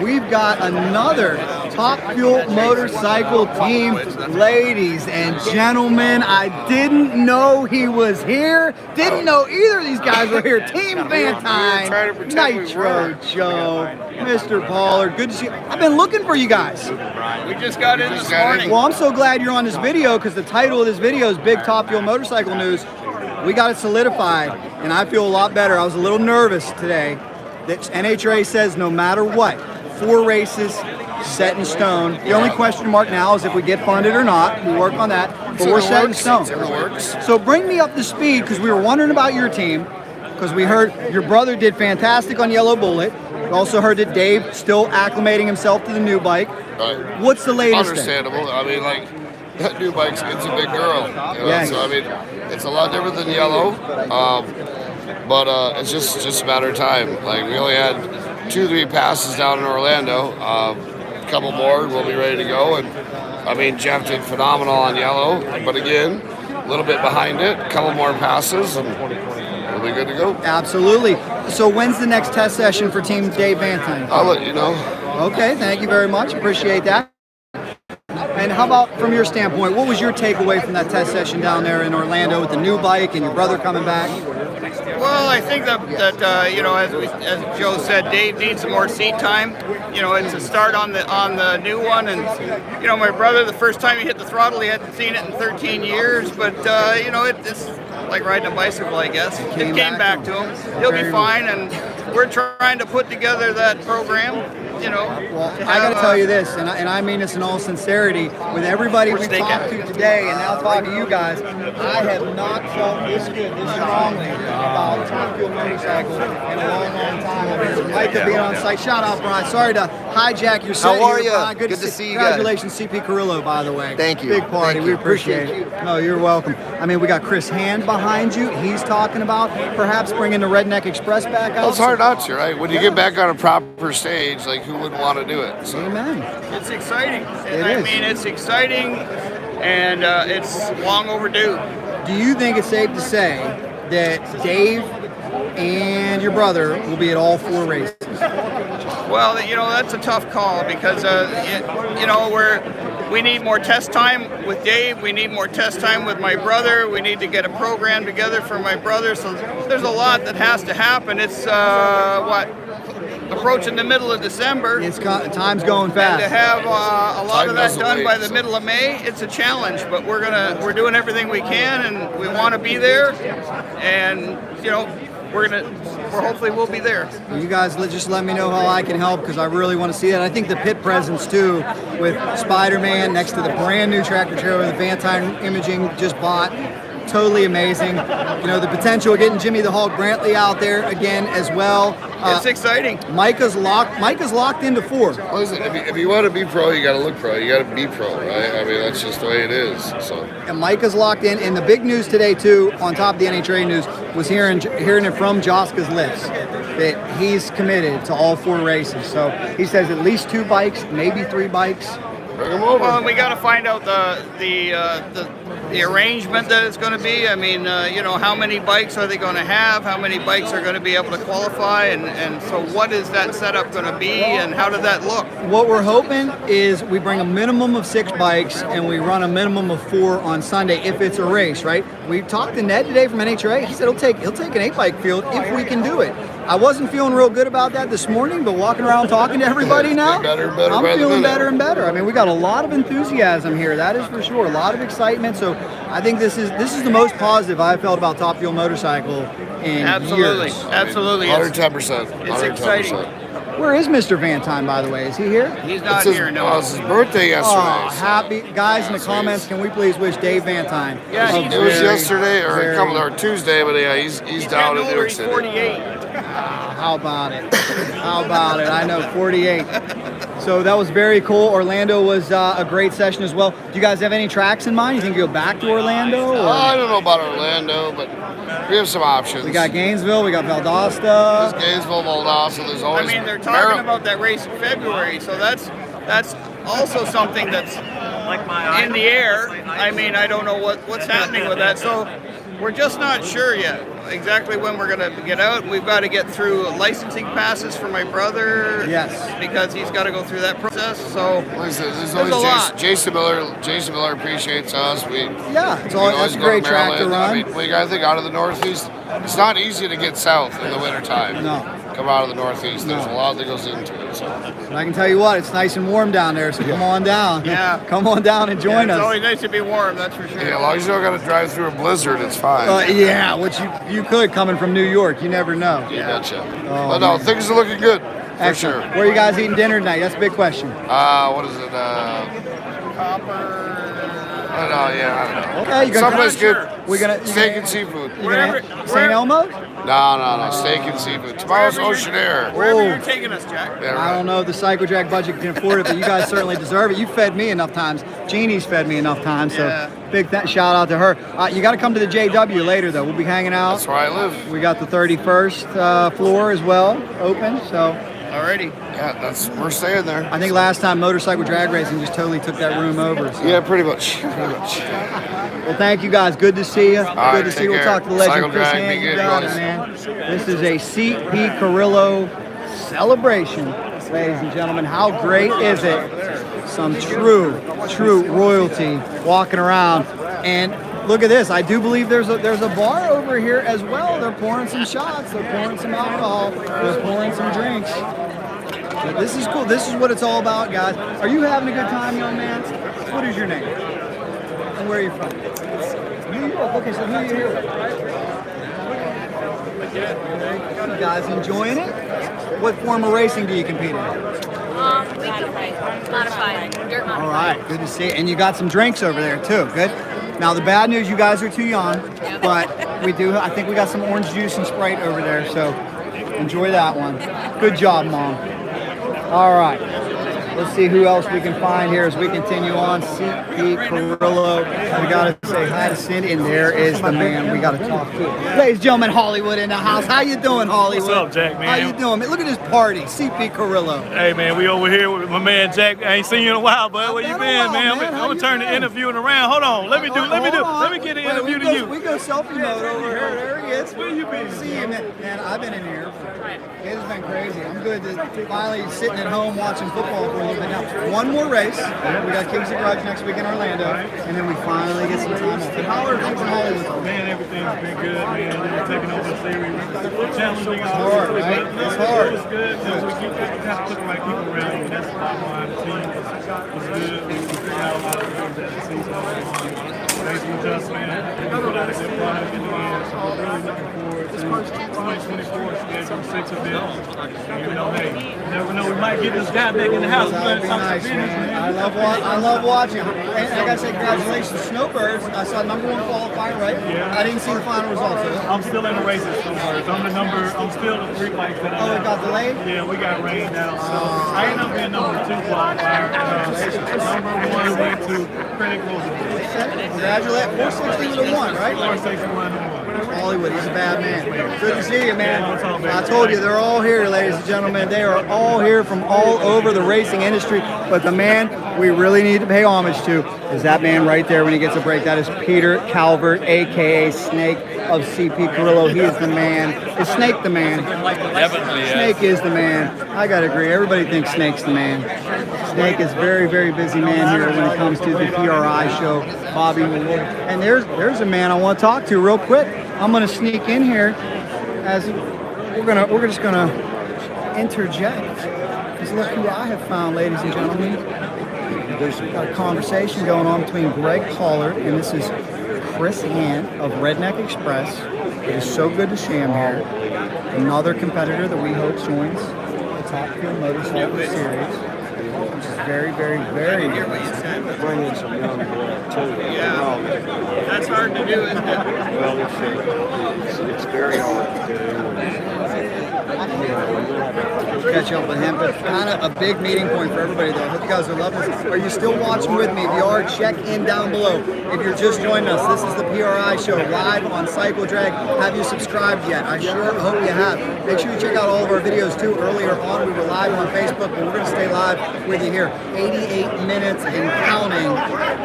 we've got another Top Fuel Motorcycle Team. Ladies and gentlemen, I didn't know he was here. Didn't know either of these guys were here. Team Vantine, Nitro Joe, Mr. Pollard. Good to see you. I've been looking for you guys. We just got in this morning. Well, I'm so glad you're on this video because the title of this video is Big Top Fuel Motorcycle News. We got it solidified, and I feel a lot better. I was a little nervous today that NHRA says no matter what, 4 races set in stone. The only question mark now is if we get funded or not. We work on that, but we're set in stone. So bring me up to speed because we were wondering about your team because we heard your brother did fantastic on Yellow Bullet. We also heard that Dave still acclimating himself to the new bike. Right. What's the latest? Understandable. I mean, like, that new bike's it's a big girl. You know? Yes. So I mean, it's a lot different than Yellow, but it's just a matter of time. Like we only had 2-3 passes down in Orlando. A couple more, we'll be ready to go. And I mean, Jeff did phenomenal on Yellow, but again, a little bit behind it. A couple more passes, and we'll be good to go. Absolutely. So when's the next test session for Team Dave Vantine? I'll let you know. Okay, thank you very much. Appreciate that. And how about from your standpoint, what was your takeaway from that test session down there in Orlando with the new bike and your brother coming back? Well, I think that you know, as Joe said, Dave needs some more seat time. You know, it's a start on the new one, and you know, my brother, the first time he hit the throttle, he hadn't seen it in 13 years. But you know, it's like riding a bicycle, I guess. It came back to him. He'll be fine, and we're trying to put together that program. You know, well, I got to tell you this, and I mean this in all sincerity, with everybody we talked to today, and now talking to you guys, I have not felt this good, this strongly about Top Fuel Motorcycle in a long, long time. Micah being on site. Shout out, Brian. Sorry to hijack your set. How are here, you? Brian. Good to see you guys. Congratulations, CP Carillo, by the way. Thank you. Big party. Thank We you. appreciate it. No, you're welcome. I mean, we got Chris Hand behind you. He's talking about perhaps bringing the Redneck Express back out. Well, it's hard not to, right? When you get back on a proper stage, like who wouldn't want to do it? So. Amen. It's exciting. It is. mean, it's exciting, and it's long overdue. Do you think it's safe to say that Dave and your brother will be at all 4 races? Well, you know, that's a tough call because, you know, we need more test time with Dave. We need more test time with my brother. We need to get a program together for my brother. So there's a lot that has to happen. It's, approaching the middle of December. Time's going fast. And to have a lot of that done by the middle of May, it's a challenge. But we're doing everything we can, and we want to be there. And you know, hopefully we'll be there. You guys just let me know how I can help because I really want to see that. I think the pit presence too, with Spiderman next to the brand new tractor trailer the Vantine Imaging just bought. Totally amazing. You know, the potential of getting Jimmy the Hulk Brantley out there again as well. It's exciting. Micah's locked into 4. Listen, if you want to be pro, you got to look pro. You got to be pro, right? I mean, that's just the way it is. So. And Micah's locked in. And the big news today too, on top of the NHRA news, was hearing it from Jaska's lips that he's committed to all 4 races. So he says at least 2 bikes, maybe 3 bikes. Bring them over. Well, we got to find out the arrangement that it's going to be. I mean, you know, how many bikes are they going to have? How many bikes are going to be able to qualify? And so what is that setup going to be? And how did that look? What we're hoping is we bring a minimum of 6 bikes and we run a minimum of 4 on Sunday if it's a race, right? We talked to Ned today from NHRA. He said he'll take an 8-bike field if we can do it. I wasn't feeling real good about that this morning, but walking around talking to everybody now, I'm feeling better and better. I mean, we got a lot of enthusiasm here, that is for sure. A lot of excitement. So I think this is the most positive I've felt about Top Fuel Motorcycle in years. Absolutely. 110%. It's exciting. Where is Mr. Vantine, by the way? Is he here? He's not here, no. It's his birthday yesterday. Oh, happy. Guys in the comments, can we please wish Dave Vantine? Yeah, it was yesterday or Tuesday, but yeah, he's down in New York City. 48. How about it? How about it? I know, 48. So that was very cool. Orlando was a great session as well. Do you guys have any tracks in mind? You think you'll go back to Orlando? Or? I don't know about Orlando, but we have some options. We got Gainesville, we got Valdosta. There's Gainesville, Valdosta, there's always... I mean, they're talking about that race in February, so that's also something that's in the air. I mean, I don't know what's happening with that, so we're just not sure yet. exactly when we're going to get out. We've got to get through licensing passes for my brother. Yes. Because he's got to go through that process. So There's there's always a lot. Jason Miller. Jason Miller appreciates us. Yeah, it's all, that's a go great to track to Maryland. run. I mean, we got to think out of the Northeast. It's not easy to get south in the wintertime. No. Come out of the Northeast. There's a lot that goes into it. So. And I can tell you what, it's nice and warm down there, so come on down. Yeah. Come on down and join It's us. always nice to be warm, that's for sure. Yeah, as long as you don't got to drive through a blizzard, it's fine. Yeah, which you could coming from New York. You never know. You betcha. Oh, But no, man. things are looking good. For Excellent. sure. Where are you guys eating dinner tonight? That's a big question. What is it? I don't know, yeah, I don't know. Okay, you gonna Someplace good. Steak gonna- and seafood. St. Elmo's? No. Steak and seafood. Tomorrow's Ocean Air. Wherever you're taking us, Jack. Yeah, I right. don't know if the Psycho Jack budget can afford it, but you guys certainly deserve it. You fed me enough times. Jeannie's fed me enough times, so Yeah. big shout out to her. You got to come to the JW later, though. We'll be hanging out. That's where I live. We got the 31st floor as well open, so. Alrighty. Yeah, we're staying there. I think last time Motorcycle Drag Racing just totally took that room over. So. Yeah, pretty much. Well, thank you guys. Good to see you. right, Good to see you. take We'll care. talk to the legend Cycle Chris drag, Hand. be You good, got it, guys. man. This is a CP Carillo celebration, ladies and gentlemen. How great is it? Some true royalty walking around. And look at this. I do believe there's a bar over here as well. They're pouring some shots. They're pouring some alcohol. They're pouring some drinks. But this is cool. This is what it's all about, guys. Are you having a good time, young man? What is your name? And where are you from? New York. Okay, so who are you here with? You guys enjoying it? What form of racing do you compete in? Modified. Dirt modified. All right, good to see you. And you got some drinks over there too. Good. Now the bad news, you guys are too young, but we do. I think we got some orange juice and Sprite over there, so enjoy that one. Good job, Mom. All right. Let's see who else we can find here as we continue on. CP Carillo. We got to say hi to Cindy, and there is the man we got to talk to. Ladies and gentlemen, Hollywood in the house. How you doing, Hollywood? What's up, Jack, man? How you doing? Man, look at this party. CP Carillo. Hey, man, we over here with my man Jack. I ain't seen you in a while, bud. Where you been, man? I'm gonna turn the interviewing around. Hold on. Let me get an interview to you. We go selfie mode over here. There he is. Where you been? See you, man. Man, I've been in here. It has been crazy. I'm good to finally sitting at home watching football for a little bit now. One more race. We got Kings of Grudge next week in Orlando, and then we finally get some time off. And how are things in Hollywood? Man, everything's been good, man. We're taking over the series. Challenging. It's hard, right? It's hard. It's good. We got to put the right people around you. That's the bottom line. The team was good. We figured out a lot of things that the season was on. Thanks for just, man. We put out a good product in the end, so we're really looking forward to 2024 schedule, 6 events. You know, hey, you never know, we might get this guy back in the house. That would be nice, man. I love watching. And I gotta say, congratulations, Snowbirds. I saw number 1 qualifier, right? Yeah. I didn't see the final results. I'm still in the races, Snowbirds. I'm still the 3 bikes that Oh, it got delayed? Yeah, we got rained out. So I ended up being number 2 qualifier. Number 1 went to Credit Roosevelt. Congratulations. 460 was a 1, right? 461 to 1. Hollywood, he's a bad man. Good to see you, man. I told you, they're all here, ladies and gentlemen. They are all here from all over the racing industry. But the man we really need to pay homage to is that man right there when he gets a break. That is Peter Calvert, a.k.a. Snake of CP Carillo. He is the man. Is Snake the man? Definitely, yes. Snake is the man. I got to agree. Everybody thinks Snake's the man. Snake is very, very busy man here when it comes to the PRI show. Bobby Wood. And there's a man I want to talk to real quick. I'm going to sneak in here as we're just going to interject. Because look who I have found, ladies and gentlemen. There's a conversation going on between Greg Pollard and this is Chris Hand of Redneck Express. It is so good to see him here. Another competitor that we hope joins the Top Fuel Motorcycle Series, which is very, very, very good. Bringing some young blood too. Yeah, that's hard to do, isn't it? Well, it's very hard to do. catch up with him. But kind of a big meeting point for everybody, though. I hope you guys are loving this. Are you still watching with me? If you are, check in down below. If you're just joining us, this is the PRI show live on Cycle Drag. Have you subscribed yet? I sure hope you have. Make sure you check out all of our videos too. Earlier on, we were live on Facebook, but we're going to stay live with you here. 88 minutes and counting.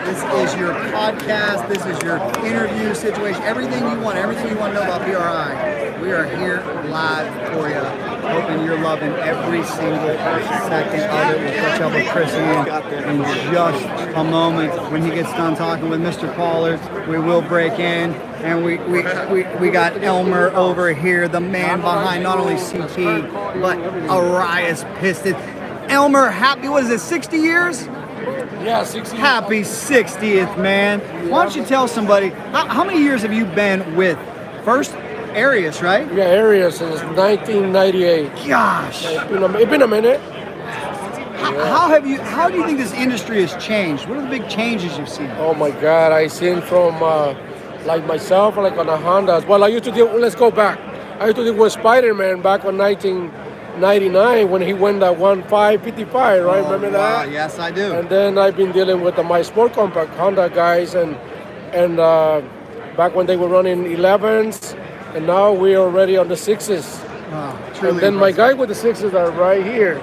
This is your podcast. This is your interview situation. Everything you want to know about PRI. We are here live for you. Hoping you're loving every single second of it. We'll catch up with Chris in just a moment. When he gets done talking with Mr. Pollard, we will break in. And we got Elmer over here, the man behind not only CP, but Arias Pistons. Elmer, happy, what is it, 60 years? Yeah, 60 years. Happy 60th, man. Why don't you tell somebody, how many years have you been with First Arias, right? Yeah, Arias since 1998. Gosh. It's been a minute. How do you think this industry has changed? What are the big changes you've seen? Oh my God, I seen from like myself, like on a Honda. Well, I used to deal, let's go back. I used to deal with Spiderman back on 1999 when he won that 1.555, right? Remember that? Wow, yes, I do. And then I've been dealing with the My Sport Compact Honda guys and back when they were running 11s. And now we're already on the 6s. Wow, and then my guy with the 6s are right here,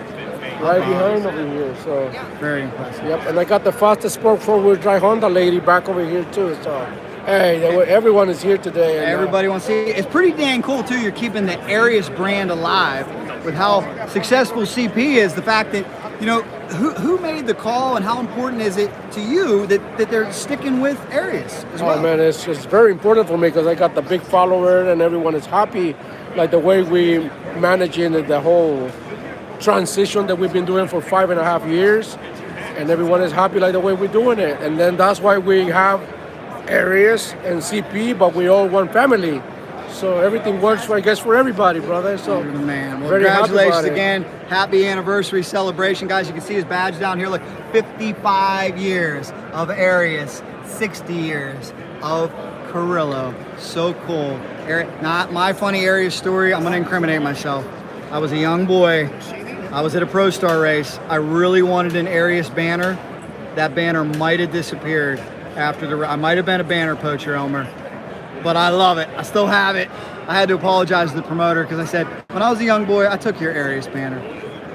right behind over here. So very impressive. Yep, and I got the fastest sport 4-wheel drive Honda lady back over here too. So hey, everyone is here today. And, everybody wants to see it. It's pretty dang cool too. You're keeping the Arias brand alive with how successful CP is. The fact that, you know, who made the call and how important is it to you that they're sticking with Arias as well? Oh man, it's very important for me because I got the big follower and everyone is happy, like the way we managing the whole transition that we've been doing for 5.5 years, and everyone is happy like the way we're doing it. And then that's why we have Arias and CP, but we all one family. So everything works for, I guess, for everybody, brother. So man, well, very congratulations again. Happy anniversary celebration, guys. You can see his badge down here. Look, 55 years of Arias, 60 years of Carillo. So cool. Not my funny Arias story. I'm going to incriminate myself. I was a young boy. I was at a Pro Star race. I really wanted an Arias banner. That banner might have disappeared after the. I might have been a banner poacher, Elmer. But I love it. I still have it. I had to apologize to the promoter because I said, when I was a young boy, I took your Arias banner.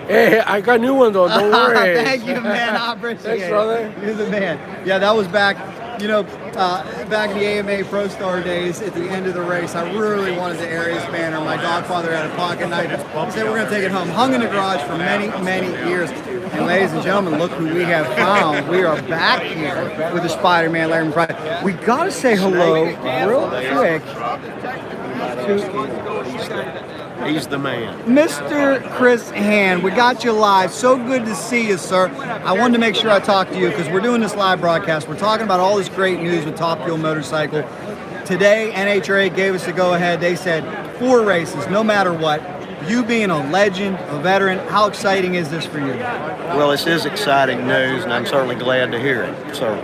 Hey, I got a new one though. Don't worry. Thank you, man. I appreciate Thanks, it. brother. You're the man. Yeah, that was back, you know, back in the AMA Pro Star days at the end of the race. I really wanted the Arias banner. My godfather had a pocket knife. He said, we're going to take it home. Hung in the garage for many, many years. And ladies and gentlemen, look who we have found. We are back here with the Spider-Man, Larry McBride. We got to say hello real quick to He's the man. Mr. Chris Hand. We got you live. So good to see you, sir. I wanted to make sure I talked to you because we're doing this live broadcast. We're talking about all this great news with Top Fuel Motorcycle. Today, NHRA gave us the go-ahead. They said 4 races, no matter what. You being a legend, a veteran, how exciting is this for you? Well, this is exciting news, and I'm certainly glad to hear it. So,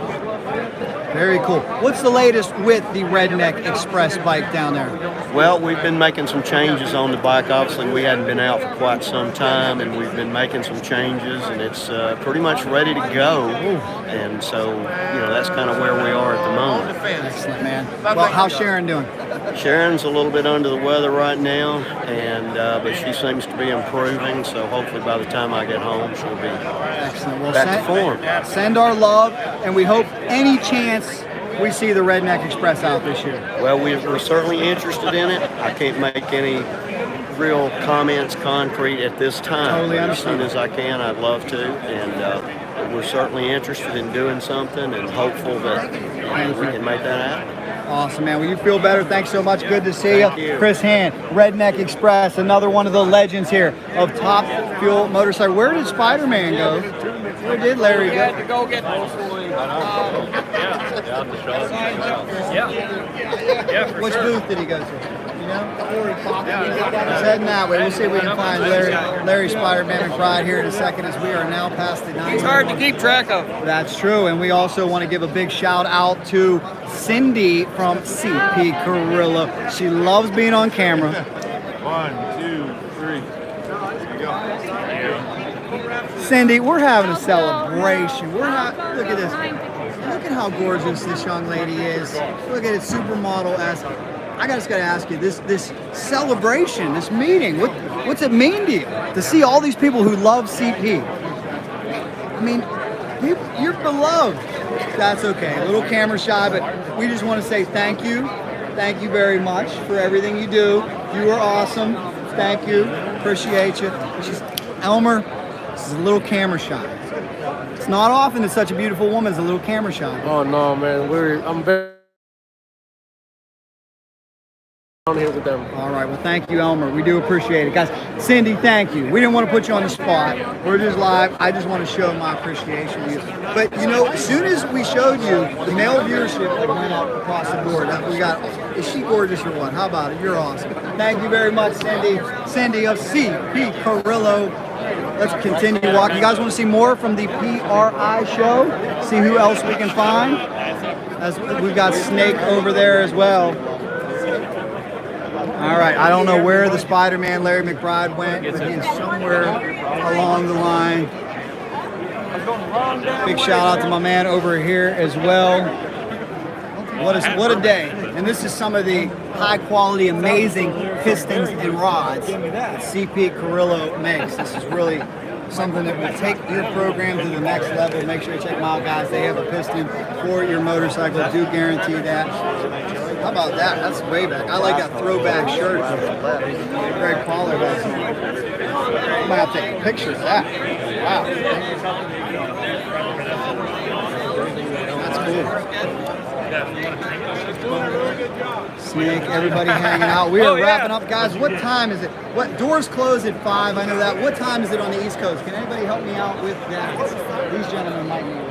very cool. What's the latest with the Redneck Express bike down there? well, we've been making some changes on the bike. Obviously, we hadn't been out for quite some time, and we've been making some changes, and it's pretty much ready to go. And so, you know, that's kind of where we are at the moment. Excellent, man. Well, how's Sharon doing? Sharon's a little bit under the weather right now, and but she seems to be improving. So hopefully, by the time I get home, she'll be back to form. Send our love, and we hope any chance we see the Redneck Express out this year. Well, we're certainly interested in it. I can't make any real comments concrete at this time. Totally but as soon understand. as I can, I'd love to, and we're certainly interested in doing something and hopeful that we can make that happen. Awesome, man. Well, you feel better. Thanks so much. Good to see Thank you. you. Chris Hand, Redneck Express, another one of the legends here of Top Fuel Motorcycle. Where did Spider-Man go? Where did Larry go? to go get Which booth did he go to? You know? He's heading that way. We'll see if we can find Larry Spider-Man McBride here in a second, as we are now past the 9. It's hard to keep track of. That's true, and we also want to give a big shout out to Cindy from CP Carillo. She loves being on camera. 1, 2, 3. There you go. Cindy, we're having a celebration. Look at this. Look at how gorgeous this young lady is. Look at it, supermodel-esque. I just got to ask you, this celebration, this meeting, what's it mean to you to see all these people who love CP? I mean, you're beloved. That's okay. A little camera shy, but we just want to say thank you. Thank you very much for everything you do. You are awesome. Thank you. Appreciate you. Elmer, this is a little camera shy. It's not often that such a beautiful woman is a little camera shy. Oh no, man. I'm very down here with them. All right. Well, thank you, Elmer. We do appreciate it, guys. Cindy, thank you. We didn't want to put you on the spot. We're just live. I just want to show my appreciation to you. But you know, as soon as we showed you, the male viewership went up across the board. We got. Is she gorgeous or what? How about it? You're awesome. Thank you very much, Cindy. Cindy of CP Carillo. Let's continue walking. You guys want to see more from the PRI show? See who else we can find? We've got Snake over there as well. All right, I don't know where the Spiderman Larry McBride went, but he's somewhere along the line. Big shout out to my man over here as well. What a day. And this is some of the high quality, amazing pistons and rods that CP Carillo makes. This is really something that will take your program to the next level. Make sure you check them out, guys. They have a piston for your motorcycle. Do guarantee that. How about that? That's way back. I like that throwback shirt. Greg Pollard has some. I might have to take a picture of that. Wow. That's cool. Snake, everybody hanging out. We are wrapping up, guys. What time is it? What doors close at 5? I know that. What time is it on the East Coast? Can anybody help me out with that? These gentlemen might know.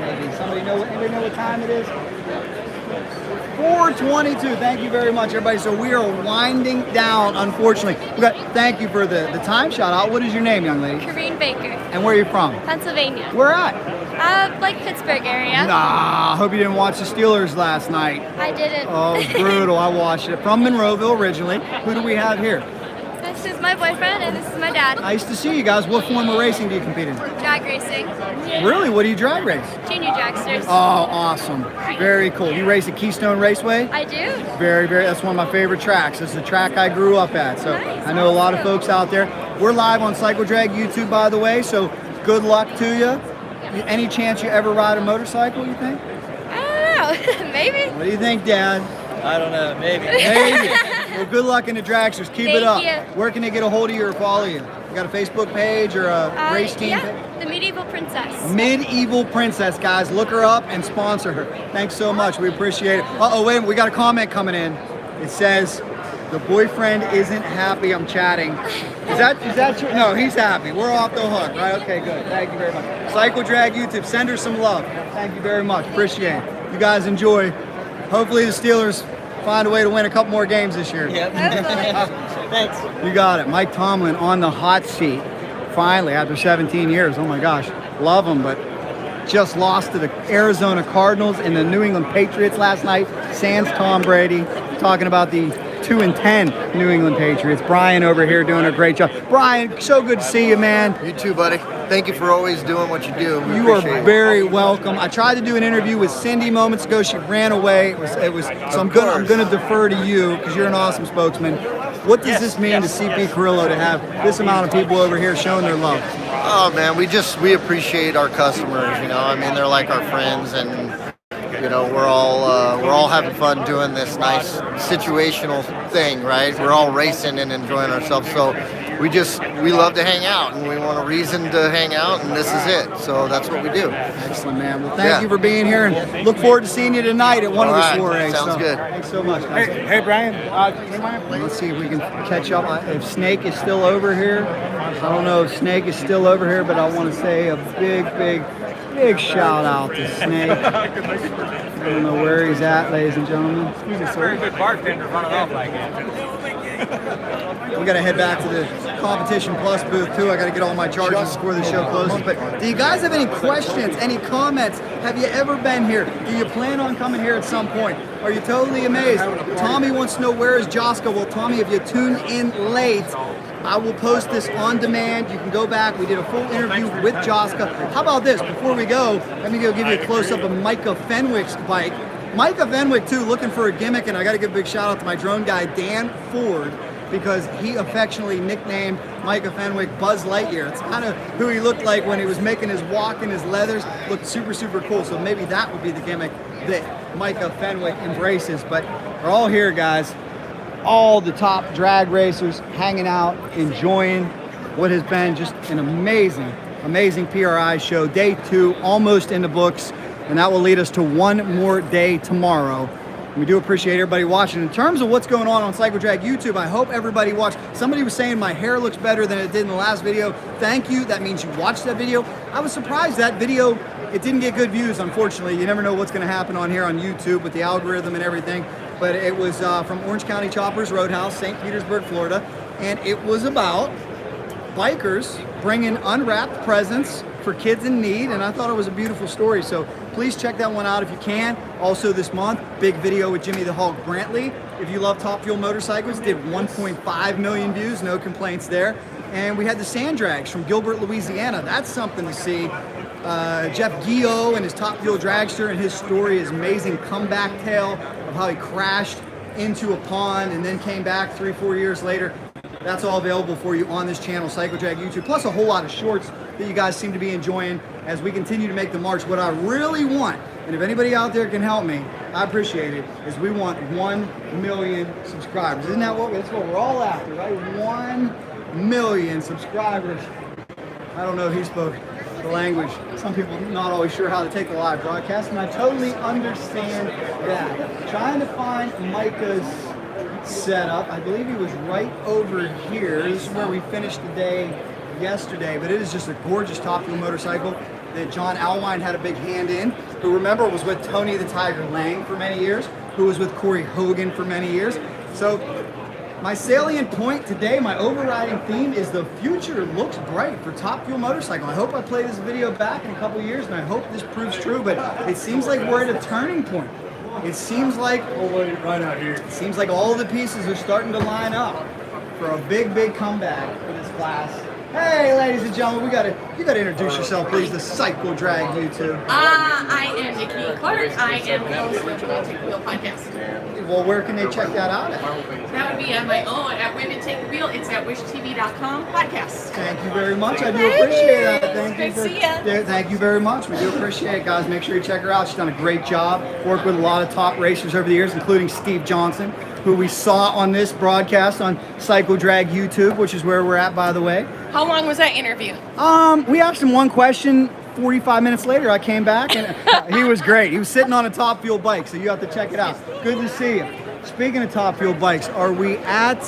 Maybe anybody know what time it is? 4:22. Thank you very much, everybody. So we are winding down, unfortunately. Thank you for the time shout out. What is your name, young lady? Kareen Baker. And where are you from? Pennsylvania. Where at? Like Pittsburgh area. Nah, hope you didn't watch the Steelers last night. I didn't. Oh, it was brutal. I watched it. From Monroeville originally. Who do we have here? This is my boyfriend and this is my dad. Nice to see you guys. What form of racing do you compete in? Drag racing. Really? What do you drag race? Junior dragsters. Oh, awesome. Very cool. You race at Keystone Raceway? I do. Very, that's one of my favorite tracks. It's the track I grew up at. So nice. I know a lot of folks out there. We're live on Cycle Drag YouTube, by the way, so good luck to you. Any chance you ever ride a motorcycle, you think? I don't know. Maybe. What do you think, Dad? I don't know. Maybe. Maybe. Well, good luck in the dragsters. Keep it up. Thank you. Where can they get a hold of you or follow you? You got a Facebook page or a race team? Yeah, the Medieval Princess. Medieval Princess, guys. Look her up and sponsor her. Thanks so much. We appreciate it. Uh-oh, wait, we got a comment coming in. It says, the boyfriend isn't happy I'm chatting. Is that true? No, he's happy. We're off the hook, right? Okay, good. Thank you very much. Cycle Drag YouTube, send her some love. Thank you very much. Appreciate it. You guys enjoy. Hopefully the Steelers find a way to win a couple more games this year. Yep. Thanks. You got it. Mike Tomlin on the hot seat. Finally, after 17 years. Oh my gosh. Love him, but just lost to the Arizona Cardinals and the New England Patriots last night. Sans Tom Brady. Talking about the 2-10 New England Patriots. Brian over here doing a great job. Brian, so good to see you, man. You too, buddy. Thank you for always doing what you do. We You are appreciate it. very welcome. I tried to do an interview with Cindy moments ago. She ran away. It was. So I'm gonna defer to you because you're an awesome spokesman. What does this mean to CP Carillo to have this amount of people over here showing their love? Oh man, we appreciate our customers. You know, I mean, they're like our friends, and you know, we're all having fun doing this nice situational thing, right? We're all racing and enjoying ourselves. So we love to hang out, and we want a reason to hang out, and this is it. So that's what we do. Excellent, man. Well, thank you for being here, and look forward to seeing you tonight at one of the soirees. Sounds good. Thanks so much, guys. Hey, Brian. Let's see if we can catch up. If Snake is still over here, I don't know if Snake is still over here, but I want to say a big shout out to Snake. I don't know where he's at, ladies and gentlemen. He's a very good bartender running off like that. We got to head back to the Competition Plus booth too. I got to get all my charges before the show closes. But do you guys have any questions, any comments? Have you ever been here? Do you plan on coming here at some point? Are you totally amazed? Tommy wants to know, where is Jaska? Well, Tommy, if you tuned in late, I will post this on demand. You can go back. We did a full interview with Jaska. How about this? Before we go, let me go give you a close-up of Micah Fenwick's bike. Micah Fenwick, too, looking for a gimmick, and I got to give a big shout-out to my drone guy, Dan Ford, because he affectionately nicknamed Micah Fenwick Buzz Lightyear. It's kind of who he looked like when he was making his walk in his leathers. Looked super, super cool. So maybe that would be the gimmick that Micah Fenwick embraces. But we're all here, guys. All the top drag racers hanging out, enjoying what has been just an amazing, amazing PRI show. Day 2, almost in the books. And that will lead us to one more day tomorrow. We do appreciate everybody watching. In terms of what's going on CycleDrag YouTube, I hope everybody watched. Somebody was saying my hair looks better than it did in the last video. Thank you. That means you watched that video. I was surprised that video, it didn't get good views, unfortunately. You never know what's going to happen on here on YouTube with the algorithm and everything. But it was from Orange County Choppers Roadhouse, St. Petersburg, Florida. And it was about bikers bringing unwrapped presents for kids in need, and I thought it was a beautiful story. So please check that one out if you can. Also this month, big video with Jimmy the Hulk Brantley. If you love Top Fuel Motorcycles, did 1.5 million views, no complaints there. And we had the Sand Drags from Gilbert, Louisiana. That's something to see. Jeff Guillot and his Top Fuel Dragster, and his story is amazing comeback tale of how he crashed into a pond and then came back 3-4 years later. That's all available for you on this channel, CycleDrag YouTube, plus a whole lot of shorts that you guys seem to be enjoying as we continue to make the march. What I really want, and if anybody out there can help me, I appreciate it, is we want 1 million subscribers. Isn't that that's what we're all after, right? 1 million subscribers. I don't know if he spoke the language. Some people not always sure how to take the live broadcast, and I totally understand that. Trying to find Micah's setup. I believe he was right over here. This is where we finished the day yesterday, but it is just a gorgeous Top Fuel motorcycle that John Alwine had a big hand in, who, remember, was with Tony the Tiger Lang for many years, who was with Corey Hogan for many years. So my salient point today, my overriding theme, is the future looks bright for Top Fuel motorcycle. I hope I play this video back in a couple years, and I hope this proves true, but it seems like we're at a turning point. It seems like, right out here, it seems like all the pieces are starting to line up for a big, big comeback for this class. Hey, ladies and gentlemen, you gotta introduce yourself, please, the CycleDrag YouTube. I am Nikki Clark. I am the host of the Take the Wheel podcast. Well, where can they check that out at? That would be at my own, at Women Take the Wheel. It's at wishtv.com podcast. Thank you very much. I do appreciate that. Thank you. Good to see you. Thank you very much. We do appreciate it, guys. Make sure you check her out. She's done a great job. Worked with a lot of top racers over the years, including Steve Johnson, who we saw on this broadcast on CycleDrag YouTube, which is where we're at, by the way. How long was that interview? We asked him one question. 45 minutes later, I came back, and he was great. He was sitting on a Top Fuel bike, so you have to check it out. Good to see you. Speaking of Top Fuel bikes, are we at...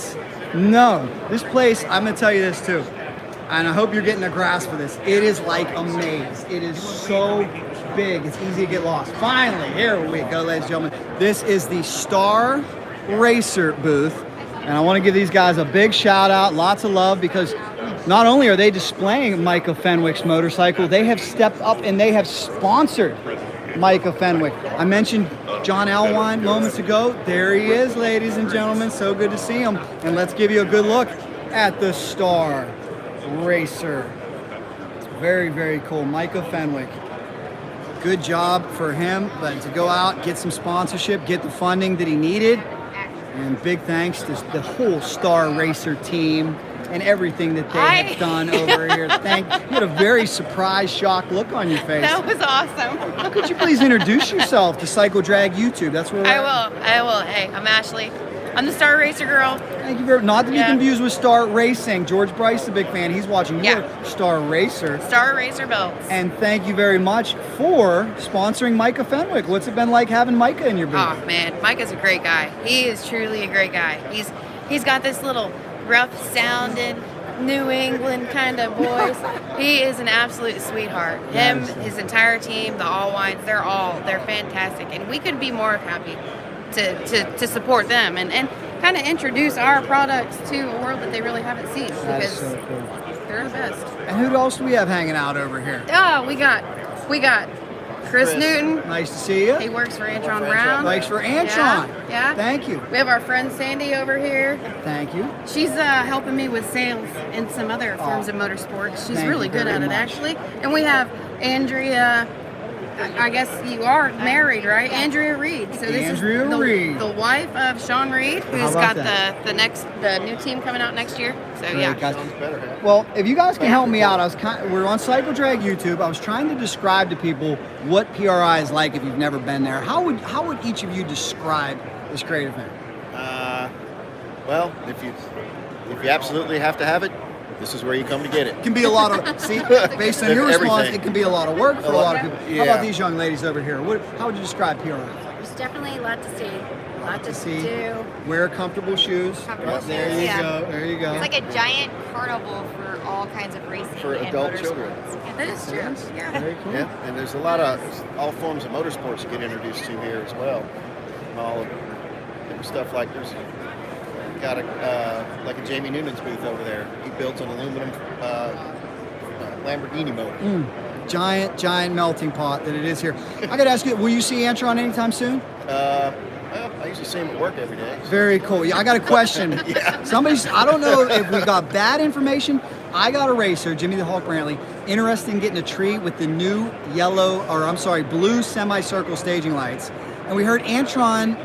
No. This place, I'm going to tell you this, too, and I hope you're getting a grasp of this. It is like a maze. It is so big. It's easy to get lost. Finally, here we go, ladies and gentlemen. This is the Star Racer booth, and I want to give these guys a big shout out, lots of love, because not only are they displaying Micah Fenwick's motorcycle, they have stepped up and they have sponsored Micah Fenwick. I mentioned John Alwine moments ago. There he is, ladies and gentlemen. So good to see him. And let's give you a good look at the Star Racer. Very, very cool. Micah Fenwick. Good job for him, but to go out, get some sponsorship, get the funding that he needed. And big thanks to the whole Star Racer team and everything that they have done over here. You had a very surprised, shocked look on your face. That was awesome. How could you please introduce yourself to CycleDrag YouTube? That's where we're at. I will. Hey, I'm Ashley. I'm the Star Racer girl. Thank you very much. Not to be confused with Star Racing. George Bryce is a big fan. He's watching. You're Star Racer. Star Racer belts. And thank you very much for sponsoring Micah Fenwick. What's it been like having Micah in your booth? Oh man, Micah's a great guy. He is truly a great guy. He's got this little rough sounding New England kind of voice. He is an absolute sweetheart. Him, his entire team, the Allwines, they're fantastic, and we couldn't be more happy to support them and kind of introduce our products to a world that they really haven't seen, because so cool. They're the best. And who else do we have hanging out over here? Oh, we got Chris Newton. Nice to see you. He works for Antron Brown. Thanks for Antron. Yeah. Thank you. We have our friend Sandy over here. Thank you. She's helping me with sales and some other forms of motorsports. She's Thank really you good very at it, much. actually. And we have Andrea. I guess you are married, right? Andrea Reed. So this Andrea is Reed. the wife of Sean Reed, How who's about got that? the new team coming out next year. So Great, yeah. guys. Well, if you guys can help me out, we're on Cycle Drag YouTube. I was trying to describe to people what PRI is like if you've never been there. How would each of you describe this great event? Well, if you absolutely have to have it, this is where you come to get it. It can be a lot of, based on your response, Everything. it can be a lot of work for a lot of people. Yeah. How about these young ladies over here? How would you describe PRI? There's definitely a lot to see, a lot to See, do. wear comfortable shoes. Comfortable There shoes, you yeah. go. There you go. It's like a giant carnival for all kinds of racing For and adult motorsports. children. Yeah, that is true. Yeah. Very cool. Yeah, and there's a lot of all forms of motorsports you get introduced to here as well. All stuff like there's got like a Jamie Noonan's booth over there. He builds an aluminum Lamborghini motor. Giant melting pot that it is here. I got to ask you, will you see Antron anytime soon? Well, I usually see him at work every day. Very cool. Yeah, I got a question. I don't know if we got bad information. I got a racer, Jimmy the Hulk Brantley, interested in getting a tree with the new blue semicircle staging lights. And we heard Antron,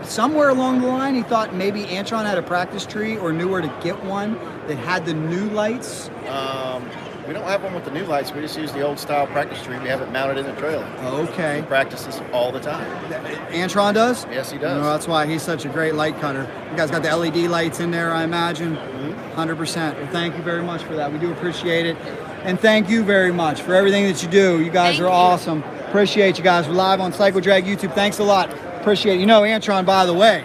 somewhere along the line, he thought maybe Antron had a practice tree or knew where to get one that had the new lights. We don't have one with the new lights. We just use the old style practice tree. We have it mounted in the trailer. Okay. He practices all the time. Antron does? Yes, he does. No, that's why he's such a great light cutter. You guys got the LED lights in there, I imagine. 100%. Well, thank you very much for that. We do appreciate it. And thank you very much for everything that you do. You guys are awesome. Appreciate you guys. We're live on Cycle Drag YouTube. Thanks a lot. Appreciate it. You know, Antron, by the way,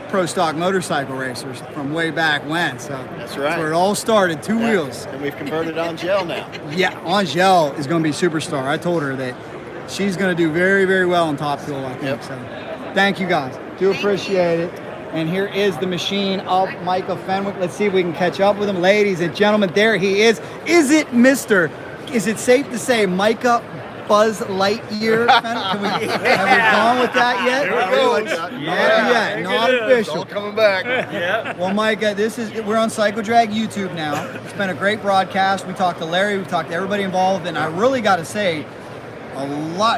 pro stock motorcycle racers from way back when. So that's right. where it all started, two wheels. And we've converted on gel now. Yeah, Angel is going to be superstar. I told her that she's going to do very, very well on Top Fuel, I think. So thank you guys. Do appreciate it. And here is the machine of Micah Fenwick. Let's see if we can catch up with him. Ladies and gentlemen, there he is. Is it safe to say Micah Buzz Lightyear? Have we gone with that yet? Here we go. Not yet. Not official. It's all coming back. Well, Micah, we're on Cycle Drag YouTube now. It's been a great broadcast. We talked to Larry, we talked to everybody involved, and I really got to say,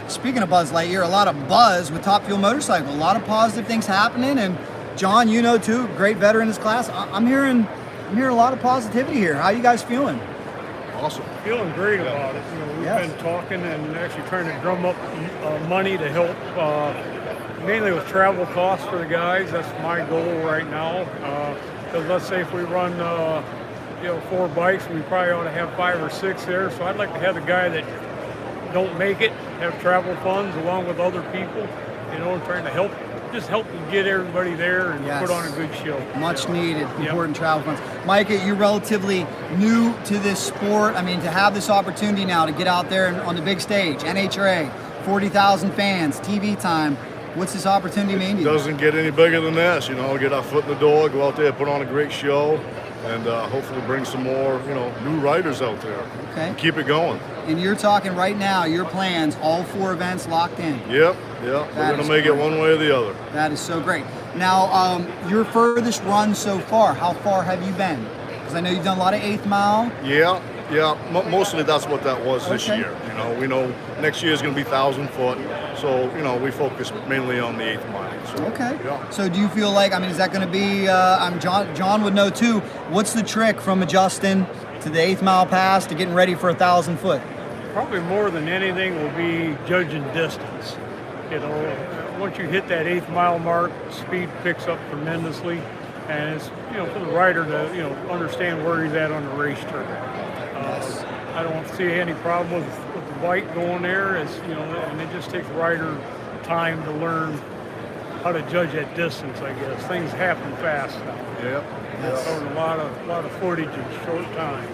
speaking of Buzz Lightyear, a lot of buzz with Top Fuel Motorcycle. A lot of positive things happening, and John, you know too, great veteran in his class. I'm hearing a lot of positivity here. How are you guys feeling? Awesome. Feeling great about it. We've been talking and actually trying to drum up money to help, mainly with travel costs for the guys. That's my goal right now. Because let's say if we run, 4 bikes, we probably ought to have 5 or 6 there. So I'd like to have the guy that don't make it have travel funds along with other people, trying to help get everybody there and put on a good show. Much needed, important travel funds. Micah, you're relatively new to this sport. I mean, to have this opportunity now to get out there on the big stage, NHRA, 40,000 fans, TV time. What's this opportunity mean to you? Doesn't get any bigger than this, get our foot in the door, go out there, put on a great show, and hopefully bring some more, new riders out there. Okay. And keep it going. And you're talking right now, your plans, all 4 events locked in. Yep. We're going to make it one way or the other. That is so great. Now, your furthest run so far, how far have you been? Because I know you've done a lot of 8th mile. Yeah. Mostly that's what that was this year. We know next year is going to be 1,000 foot. So, we focus mainly on the 8th mile. So, okay. Yeah. So do you feel like, is that going to be, John would know too, what's the trick from adjusting to the 8th mile pass to getting ready for 1,000 foot? Probably more than anything will be judging distance. Once you hit that 8th mile mark, speed picks up tremendously. And it's, for the rider to, understand where he's at on the racetrack. I don't see any problem with the bike going there, and it just takes the rider time to learn how to judge that distance, I guess. Things happen fast now. Yep. Covered a lot of footage in a short time.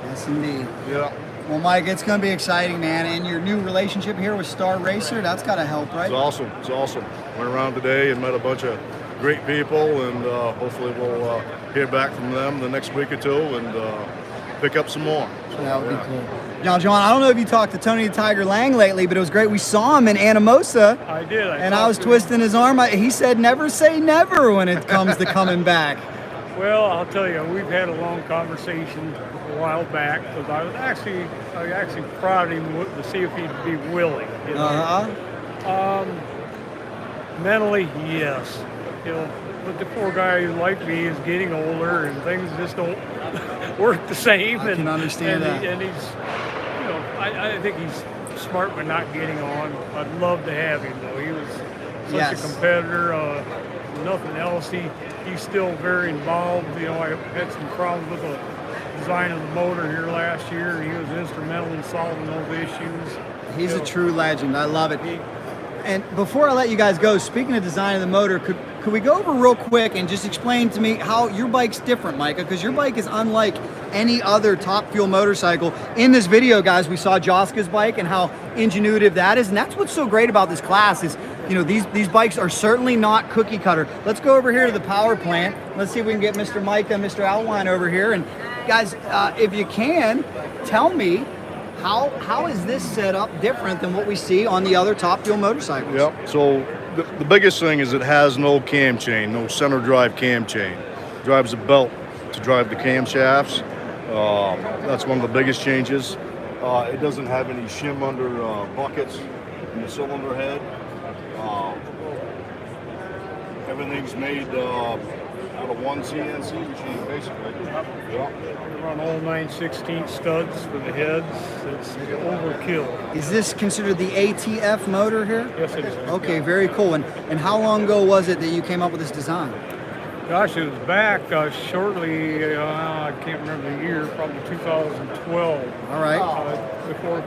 Yes, indeed. Yeah. Well, Mike, it's going to be exciting, man. And your new relationship here with Star Racer, that's got to help, right? It's awesome. Went around today and met a bunch of great people, and hopefully we'll hear back from them the next week or two. And pick up some more. So, that would be cool. Now, John, I don't know if you talked to Tony the Tiger Lang lately, but it was great. We saw him in Anamosa. I did. I was twisting his arm. He said, "Never say never when it comes to coming back." Well, I'll tell you, we've had a long conversation a while back because I actually prodded him to see if he'd be willing. You know? Mentally, yes. You know, but the poor guy like me is getting older and things just don't work the same. I can understand that. And he's, you know, I think he's smart but not getting on. I'd love to have him though. He was such a competitor. Nothing else. He's still very involved. You know, I had some problems with the design of the motor here last year. He was instrumental in solving those issues. He's a true legend. I love it. And before I let you guys go, speaking of design of the motor, could we go over real quick and just explain to me how your bike's different, Micah? Because your bike is unlike any other Top Fuel motorcycle. In this video, guys, we saw Jaska's bike and how ingenuitive that is. And that's what's so great about this class is, you know, these bikes are certainly not cookie cutter. Let's go over here to the power plant. Let's see if we can get Mr. Micah and Mr. Outline over here. And guys, if you can, tell me, how is this setup different than what we see on the other Top Fuel motorcycles? Yep. So the biggest thing is it has no cam chain, no center drive cam chain. It drives a belt to drive the camshafts. That's one of the biggest changes. It doesn't have any shim under buckets in the cylinder head. Everything's made out of one CNC machine, basically. Yeah. We run all 9/16 studs for the heads. It's overkill. Is this considered the ATF motor here? Yes, it is. Okay, very cool. And how long ago was it that you came up with this design? Gosh, it was back shortly, I can't remember the year, probably 2012. All right. Before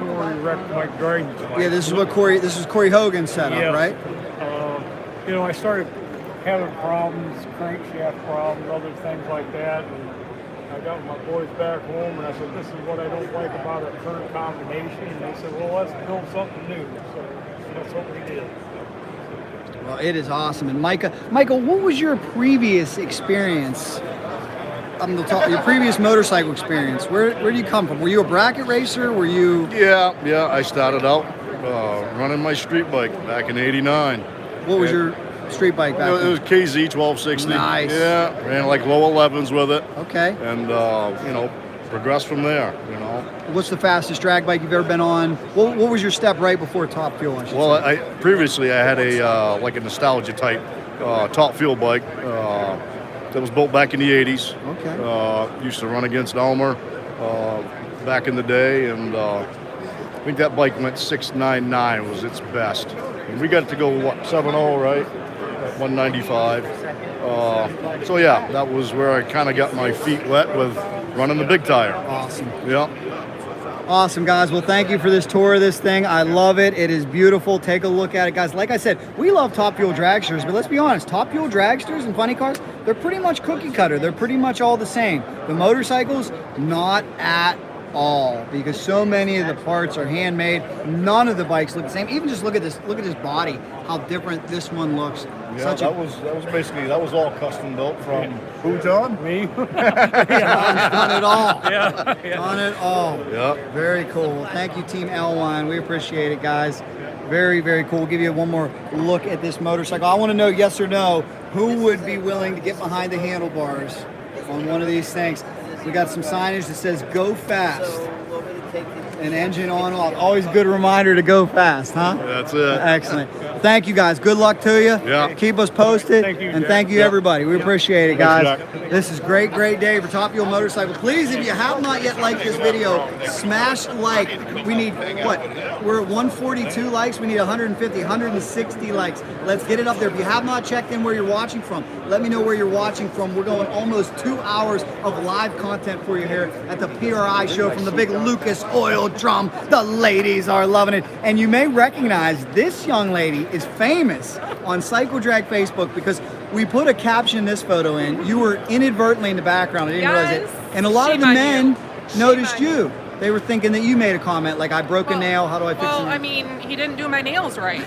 we wrecked Mike Dryden's bike. Yeah, this was Corey Hogan's setup, Yes. right? You know, I started having problems, crankshaft problems, other things like that. And I got my boys back home and I said, this is what I don't like about our current combination. And they said, well, let's build something new. So that's what we did. Well, it is awesome. And Micah, what was your previous experience? Your previous motorcycle experience. Where do you come from? Were you a bracket racer? Were you? Yeah. I started out running my street bike back in '89. What was your street bike back then? It was KZ 1260. Nice. Yeah, ran like low 11s with it. Okay. And progressed from there. You know. What's the fastest drag bike you've ever been on? What was your step right before Top Fuel? Well, previously I had a like a nostalgia type Top Fuel bike that was built back in the '80s. Okay. Used to run against Elmer back in the day, and I think that bike went 699 was its best. And we got to go 7.0, right? 195. So yeah, that was where I kind of got my feet wet with running the big tire. Awesome. Yeah. Awesome, guys. Well, thank you for this tour of this thing. I love it. It is beautiful. Take a look at it, guys. Like I said, we love Top Fuel dragsters, but let's be honest, Top Fuel dragsters and funny cars, they're pretty much cookie cutter. They're pretty much all the same. The motorcycles, not at all, because so many of the parts are handmade. None of the bikes look the same. Even just look at this body, how different this one looks. Yeah, that was all custom built from who, John? Me. Done it all. Yeah. Done it all. Yeah. Very cool. Thank you, Team Elwine. We appreciate it, guys. Very, very cool. We'll give you one more look at this motorcycle. I want to know, yes or no, who would be willing to get behind the handlebars on one of these things? We got some signage that says "Go fast." An engine on off. Always a good reminder to go fast, huh? That's it. Excellent. Thank you, guys. Good luck to you. Yeah. Keep us posted. Thank you, and Jack. thank you, everybody. We appreciate it, Thanks, guys. Jack. This is great day for Top Fuel Motorcycle. Please, if you have not yet liked this video, smash like. We need, what? We're at 142 likes. We need 150, 160 likes. Let's get it up there. If you have not checked in where you're watching from, let me know where you're watching from. We're going almost 2 hours of live content for you here at the PRI show from the big Lucas Oil Drum. The ladies are loving it. And you may recognize this young lady is famous on Cycle Drag Facebook because we put a caption in this photo in. You were inadvertently in the background. I didn't realize it. And a lot of the men noticed you. they were thinking that you made a comment like, I broke a nail, how do I fix Well, it? I mean, he didn't do my nails right?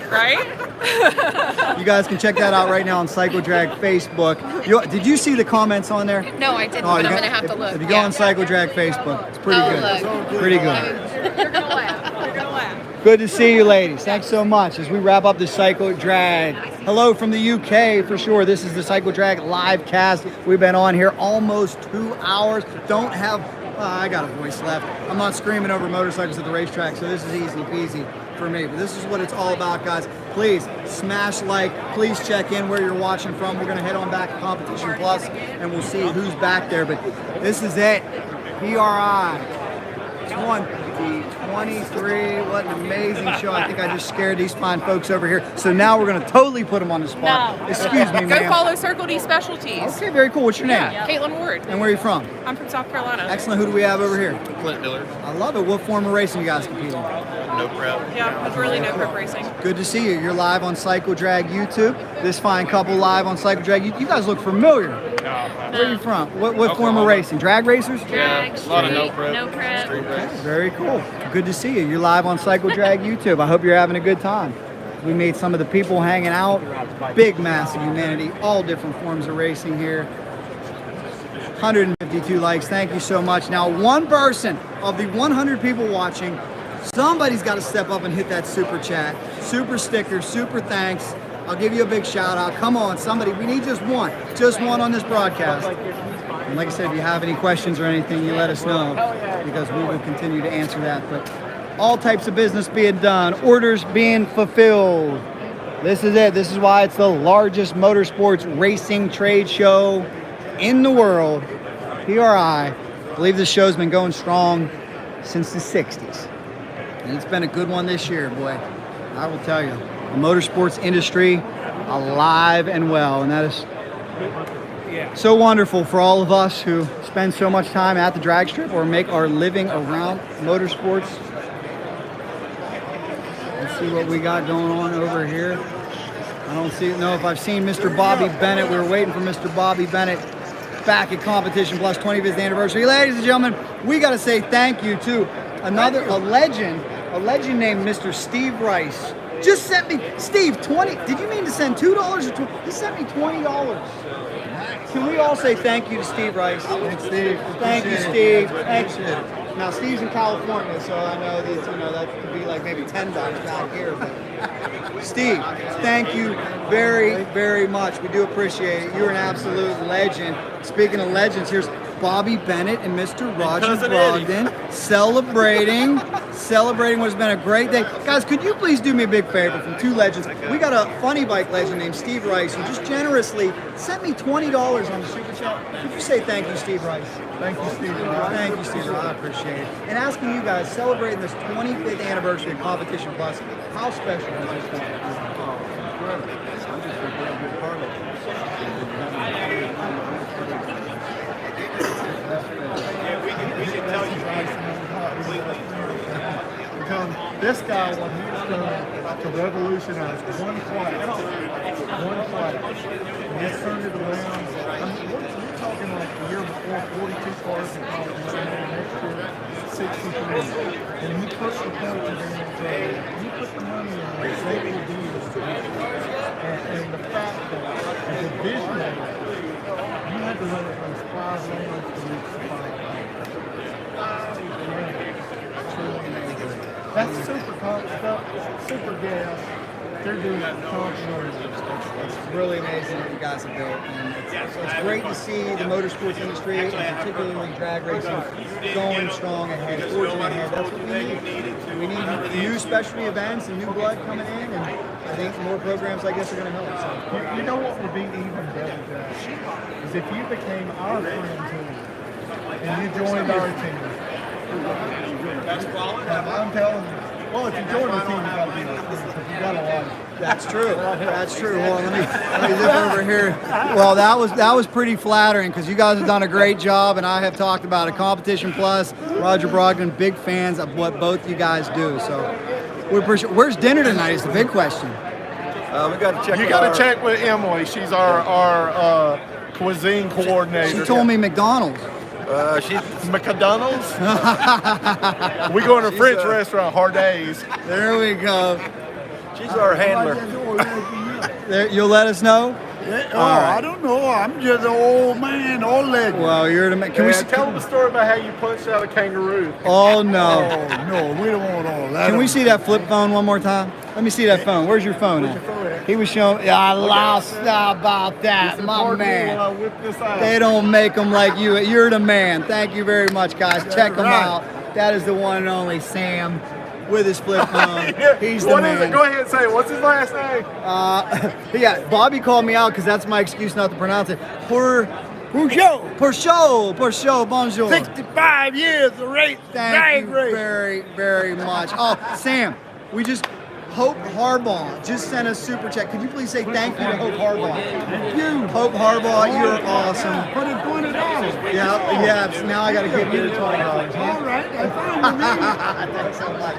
You guys can check that out right now on Cycle Drag Facebook. Did you see the comments on there? No, I didn't, Oh, but you I'm got- going to have to look. If you go on Cycle Drag Facebook, it's pretty good. Look. Pretty good. You're gonna laugh. You're gonna laugh. Good to see you, ladies. Thanks so much. As we wrap up the Cycle Drag, hello from the UK for sure. This is the Cycle Drag live cast. We've been on here almost 2 hours. Don't have, I got a voice left. I'm not screaming over motorcycles at the racetrack, so this is easy peasy for me. But this is what it's all about, guys. Please smash like. Please check in where you're watching from. We're going to head on back to Competition Plus, and we'll see who's back there. But this is it. PRI 2023. What an amazing show. I think I just scared these fine folks over here. So now we're going to totally put them on the spot. No. Excuse me, Go ma'am. follow Circle D Specialties. Okay, very cool. What's your name? Caitlin Ward. And where are you from? I'm from South Carolina. Excellent. Who do we have over here? Clint Miller. I love it. What form of racing you guys compete in? No prep. Yeah, it's really no prep racing. Good to see you. You're live on Cycle Drag YouTube. This fine couple live on Cycle Drag. You guys look familiar. Where are you from? What form of racing? Drag racers? Drag, a lot of no prep. No prep. Street race. Very cool. Good to see you. You're live on Cycle Drag YouTube. I hope you're having a good time. We made some of the people hanging out. Big, massive humanity. All different forms of racing here. 152 likes. Thank you so much. Now, one person of the 100 people watching, somebody's got to step up and hit that super chat, super sticker, super thanks. I'll give you a big shout out. Come on, somebody. We need just one on this broadcast. And like I said, if you have any questions or anything, you let us know because we will continue to answer that. But all types of business being done, orders being fulfilled. This is it. This is why it's the largest motorsports racing trade show in the world. PRI. I believe this show's been going strong since the 60s. And it's been a good one this year, boy. I will tell you. The motorsports industry alive and well. And that is so wonderful for all of us who spend so much time at the drag strip or make our living around motorsports. Let's see what we got going on over here. I don't know if I've seen Mr. Bobby Bennett. We were waiting for Mr. Bobby Bennett back at Competition Plus 25th anniversary. Ladies and gentlemen, we got to say thank you to a legend named Mr. Steve Rice. Just sent me, Steve, 20. Did you mean to send $2 or 20? He sent me $20. Can we all say thank you to Steve Rice? Thanks, Steve. Thank you, Steve. Thank you. Now, Steve's in California, so I know that that could be like maybe $10 back here. But Steve, thank you very, very much. We do appreciate it. You're an absolute legend. Speaking of legends, here's Bobby Bennett and Mr. Roger Brogdon celebrating what has been a great day. Guys, could you please do me a big favor from two legends? We got a funny bike legend named Steve Rice who just generously sent me $20 on the super chat. Could you say thank you, Steve Rice? Thank you, Steve Rice. Thank you, Steve Rice. I appreciate it. And asking you guys, celebrating this 25th anniversary of Competition Plus, how special is this one? I'm just a good part of it. Because this guy, what he's done to revolutionize one class, and he's turned it around. I mean, we're talking like the year before, 42 cars in college, and next year, 63. And he put the points in, he put the money in like safety deals. And the fact that as a visionary, you had to run it those 5 lanes to reach the 5 lanes. That's super stuff, super gas. They're doing that It's really amazing what you guys have built. And it's great to see the motorsports industry, and particularly drag racing, going strong ahead, forging ahead. That's what we need. We need new specialty events and new blood coming in, and I think more programs like this are going to help. So. You know what would be even better, Jack, is if you became our friend team and you joined our team. That's quality. I'm telling you. Well, if you join the team, you got to be our friend because you got a lot. That's true. That's true. Well, let me zip over here. Well, that was pretty flattering because you guys have done a great job, and I have talked about it. Competition Plus, Roger Brogdon, big fans of what both you guys do. So we appreciate. Where's dinner tonight? Is the big question. We got to check. You got to check with Emily. She's our cuisine coordinator. She told me McDonald's. She's McDonald's. We go to a French restaurant, Hard Days. There we go. She's our handler. There, you'll let us know? I don't know. I'm just an old man, old legend. Well, you're the man. Can we tell them the story about how you punched out a kangaroo? Oh, no. No, we don't want all that. Can we see that flip phone one more time? Let me see that phone. Where's your phone at? He was showing. Yeah, I lost about that, my man. They don't make them like you. You're the man. Thank you very much, guys. Check him out. That is the one and only Sam with his flip phone. He's the man. What is it? Go ahead and say it. What's his last name? Yeah, Bobby called me out because that's my excuse not to pronounce it. Pour bonjour. 65 years of race. Thank you very, very much. Oh, Sam, we just, Hope Harbaugh just sent us super chat. Could you please say thank you to Hope Harbaugh? Thank you. Hope Harbaugh, you're awesome. Put it $20. Yeah, now I got to give you the $20. All right, that's fine Thanks so much.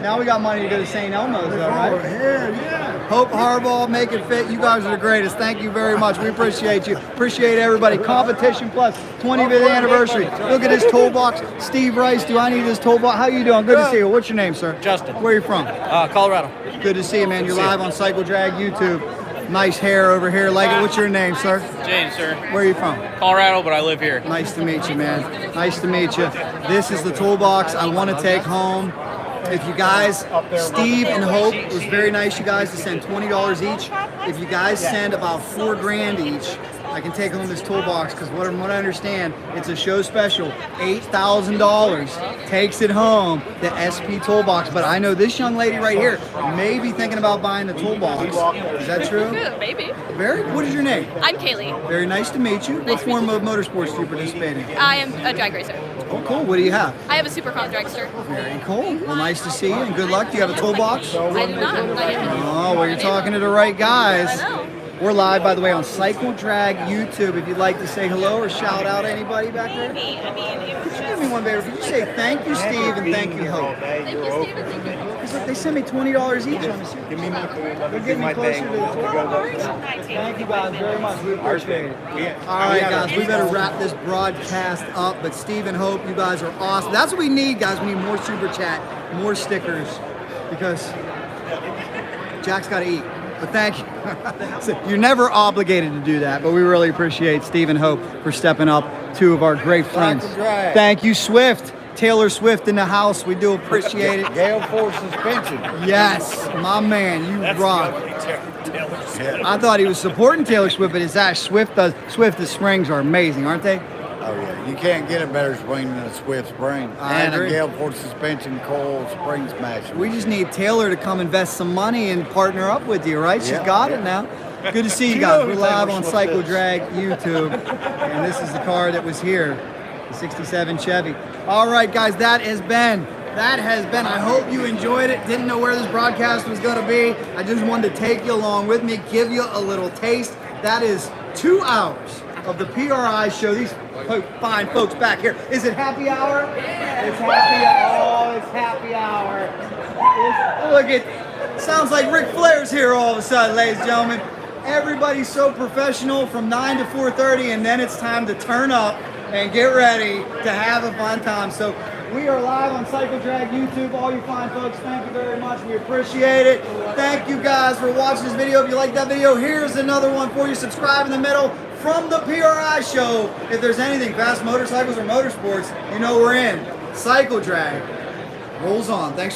Now we got money to go to St. Elmo's, though, right? Yeah. Hope Harbaugh, make it fit. You guys are the greatest. Thank you very much. We appreciate you. Appreciate everybody. Competition Plus, 25th anniversary. Look at this toolbox. Steve Rice, do I need this toolbox? How you doing? Good to see you. What's your name, sir? Justin. Where are you from? Colorado. Good to see you, man. You're live on Cycle Drag YouTube. Nice hair over here. Like it. What's your name, sir? James, sir. Where are you from? Colorado, but I live here. Nice to meet you, man. Nice to meet you. This is the toolbox I want to take home. If you guys, Steve and Hope, it was very nice you guys to send $20 each. If you guys send about $4,000 each, I can take home this toolbox because what I understand, it's a show special. $8,000 takes it home, the SP toolbox. But I know this young lady right here may be thinking about buying the toolbox. Is that true? Maybe. What is your name? I'm Kaylee. Very nice to meet you. What form of motorsports do you participate in? I am a drag racer. Oh, cool. What do you have? I have a supercross dragster. Very cool. Well, nice to see you and good luck. Do you have a toolbox? I do not. Oh, well, you're talking to the right guys. We're live, by the way, on Cycle Drag YouTube. If you'd like to say hello or shout out anybody back there. Could you do me one favor? Could you say thank you, Steve, and thank you, Hope? Thank you, Steve, and thank you, Hope. Look, they sent me $20 each on this. Give me my They're getting me closer to the Thank you guys very much. We appreciate it. All right, guys, we better wrap this broadcast up. But Steve and Hope, you guys are awesome. That's what we need, guys. We need more super chat, more stickers, because Jack's got to eat. But thank you. So you're never obligated to do that, but we really appreciate Steve and Hope for stepping up, two of our great friends. Thank you, Swift. Taylor Swift in the house. We do appreciate it. Gale Force suspension. Yes, my man, you rock. I thought he was supporting Taylor Swift, but it's that Swift. The springs are amazing, aren't they? Oh yeah, you can't get a better spring than a Swift spring. And a Gale Force suspension coil spring smasher. We just need Taylor to come invest some money and partner up with you, right? She's got it now. Good to see you guys. We're live on Cycle Drag YouTube, and this is the car that was here, the '67 Chevy. All right, guys, that has been. I hope you enjoyed it. Didn't know where this broadcast was going to be. I just wanted to take you along with me, give you a little taste. That is 2 hours of the PRI show. These fine folks back here. Is it happy hour? It's happy hour. Oh, it's happy hour. Look at, sounds like Ric Flair's here all of a sudden, ladies and gentlemen. Everybody's so professional from 9 to 4:30, and then it's time to turn up and get ready to have a fun time. So we are live on Cycle Drag YouTube. All you fine folks, thank you very much. We appreciate it. Thank you guys for watching this video. If you like that video, here's another one for you. Subscribe in the middle from the PRI show. If there's anything, fast motorcycles or motorsports, you know we're in. Cycle Drag rolls on. Thanks.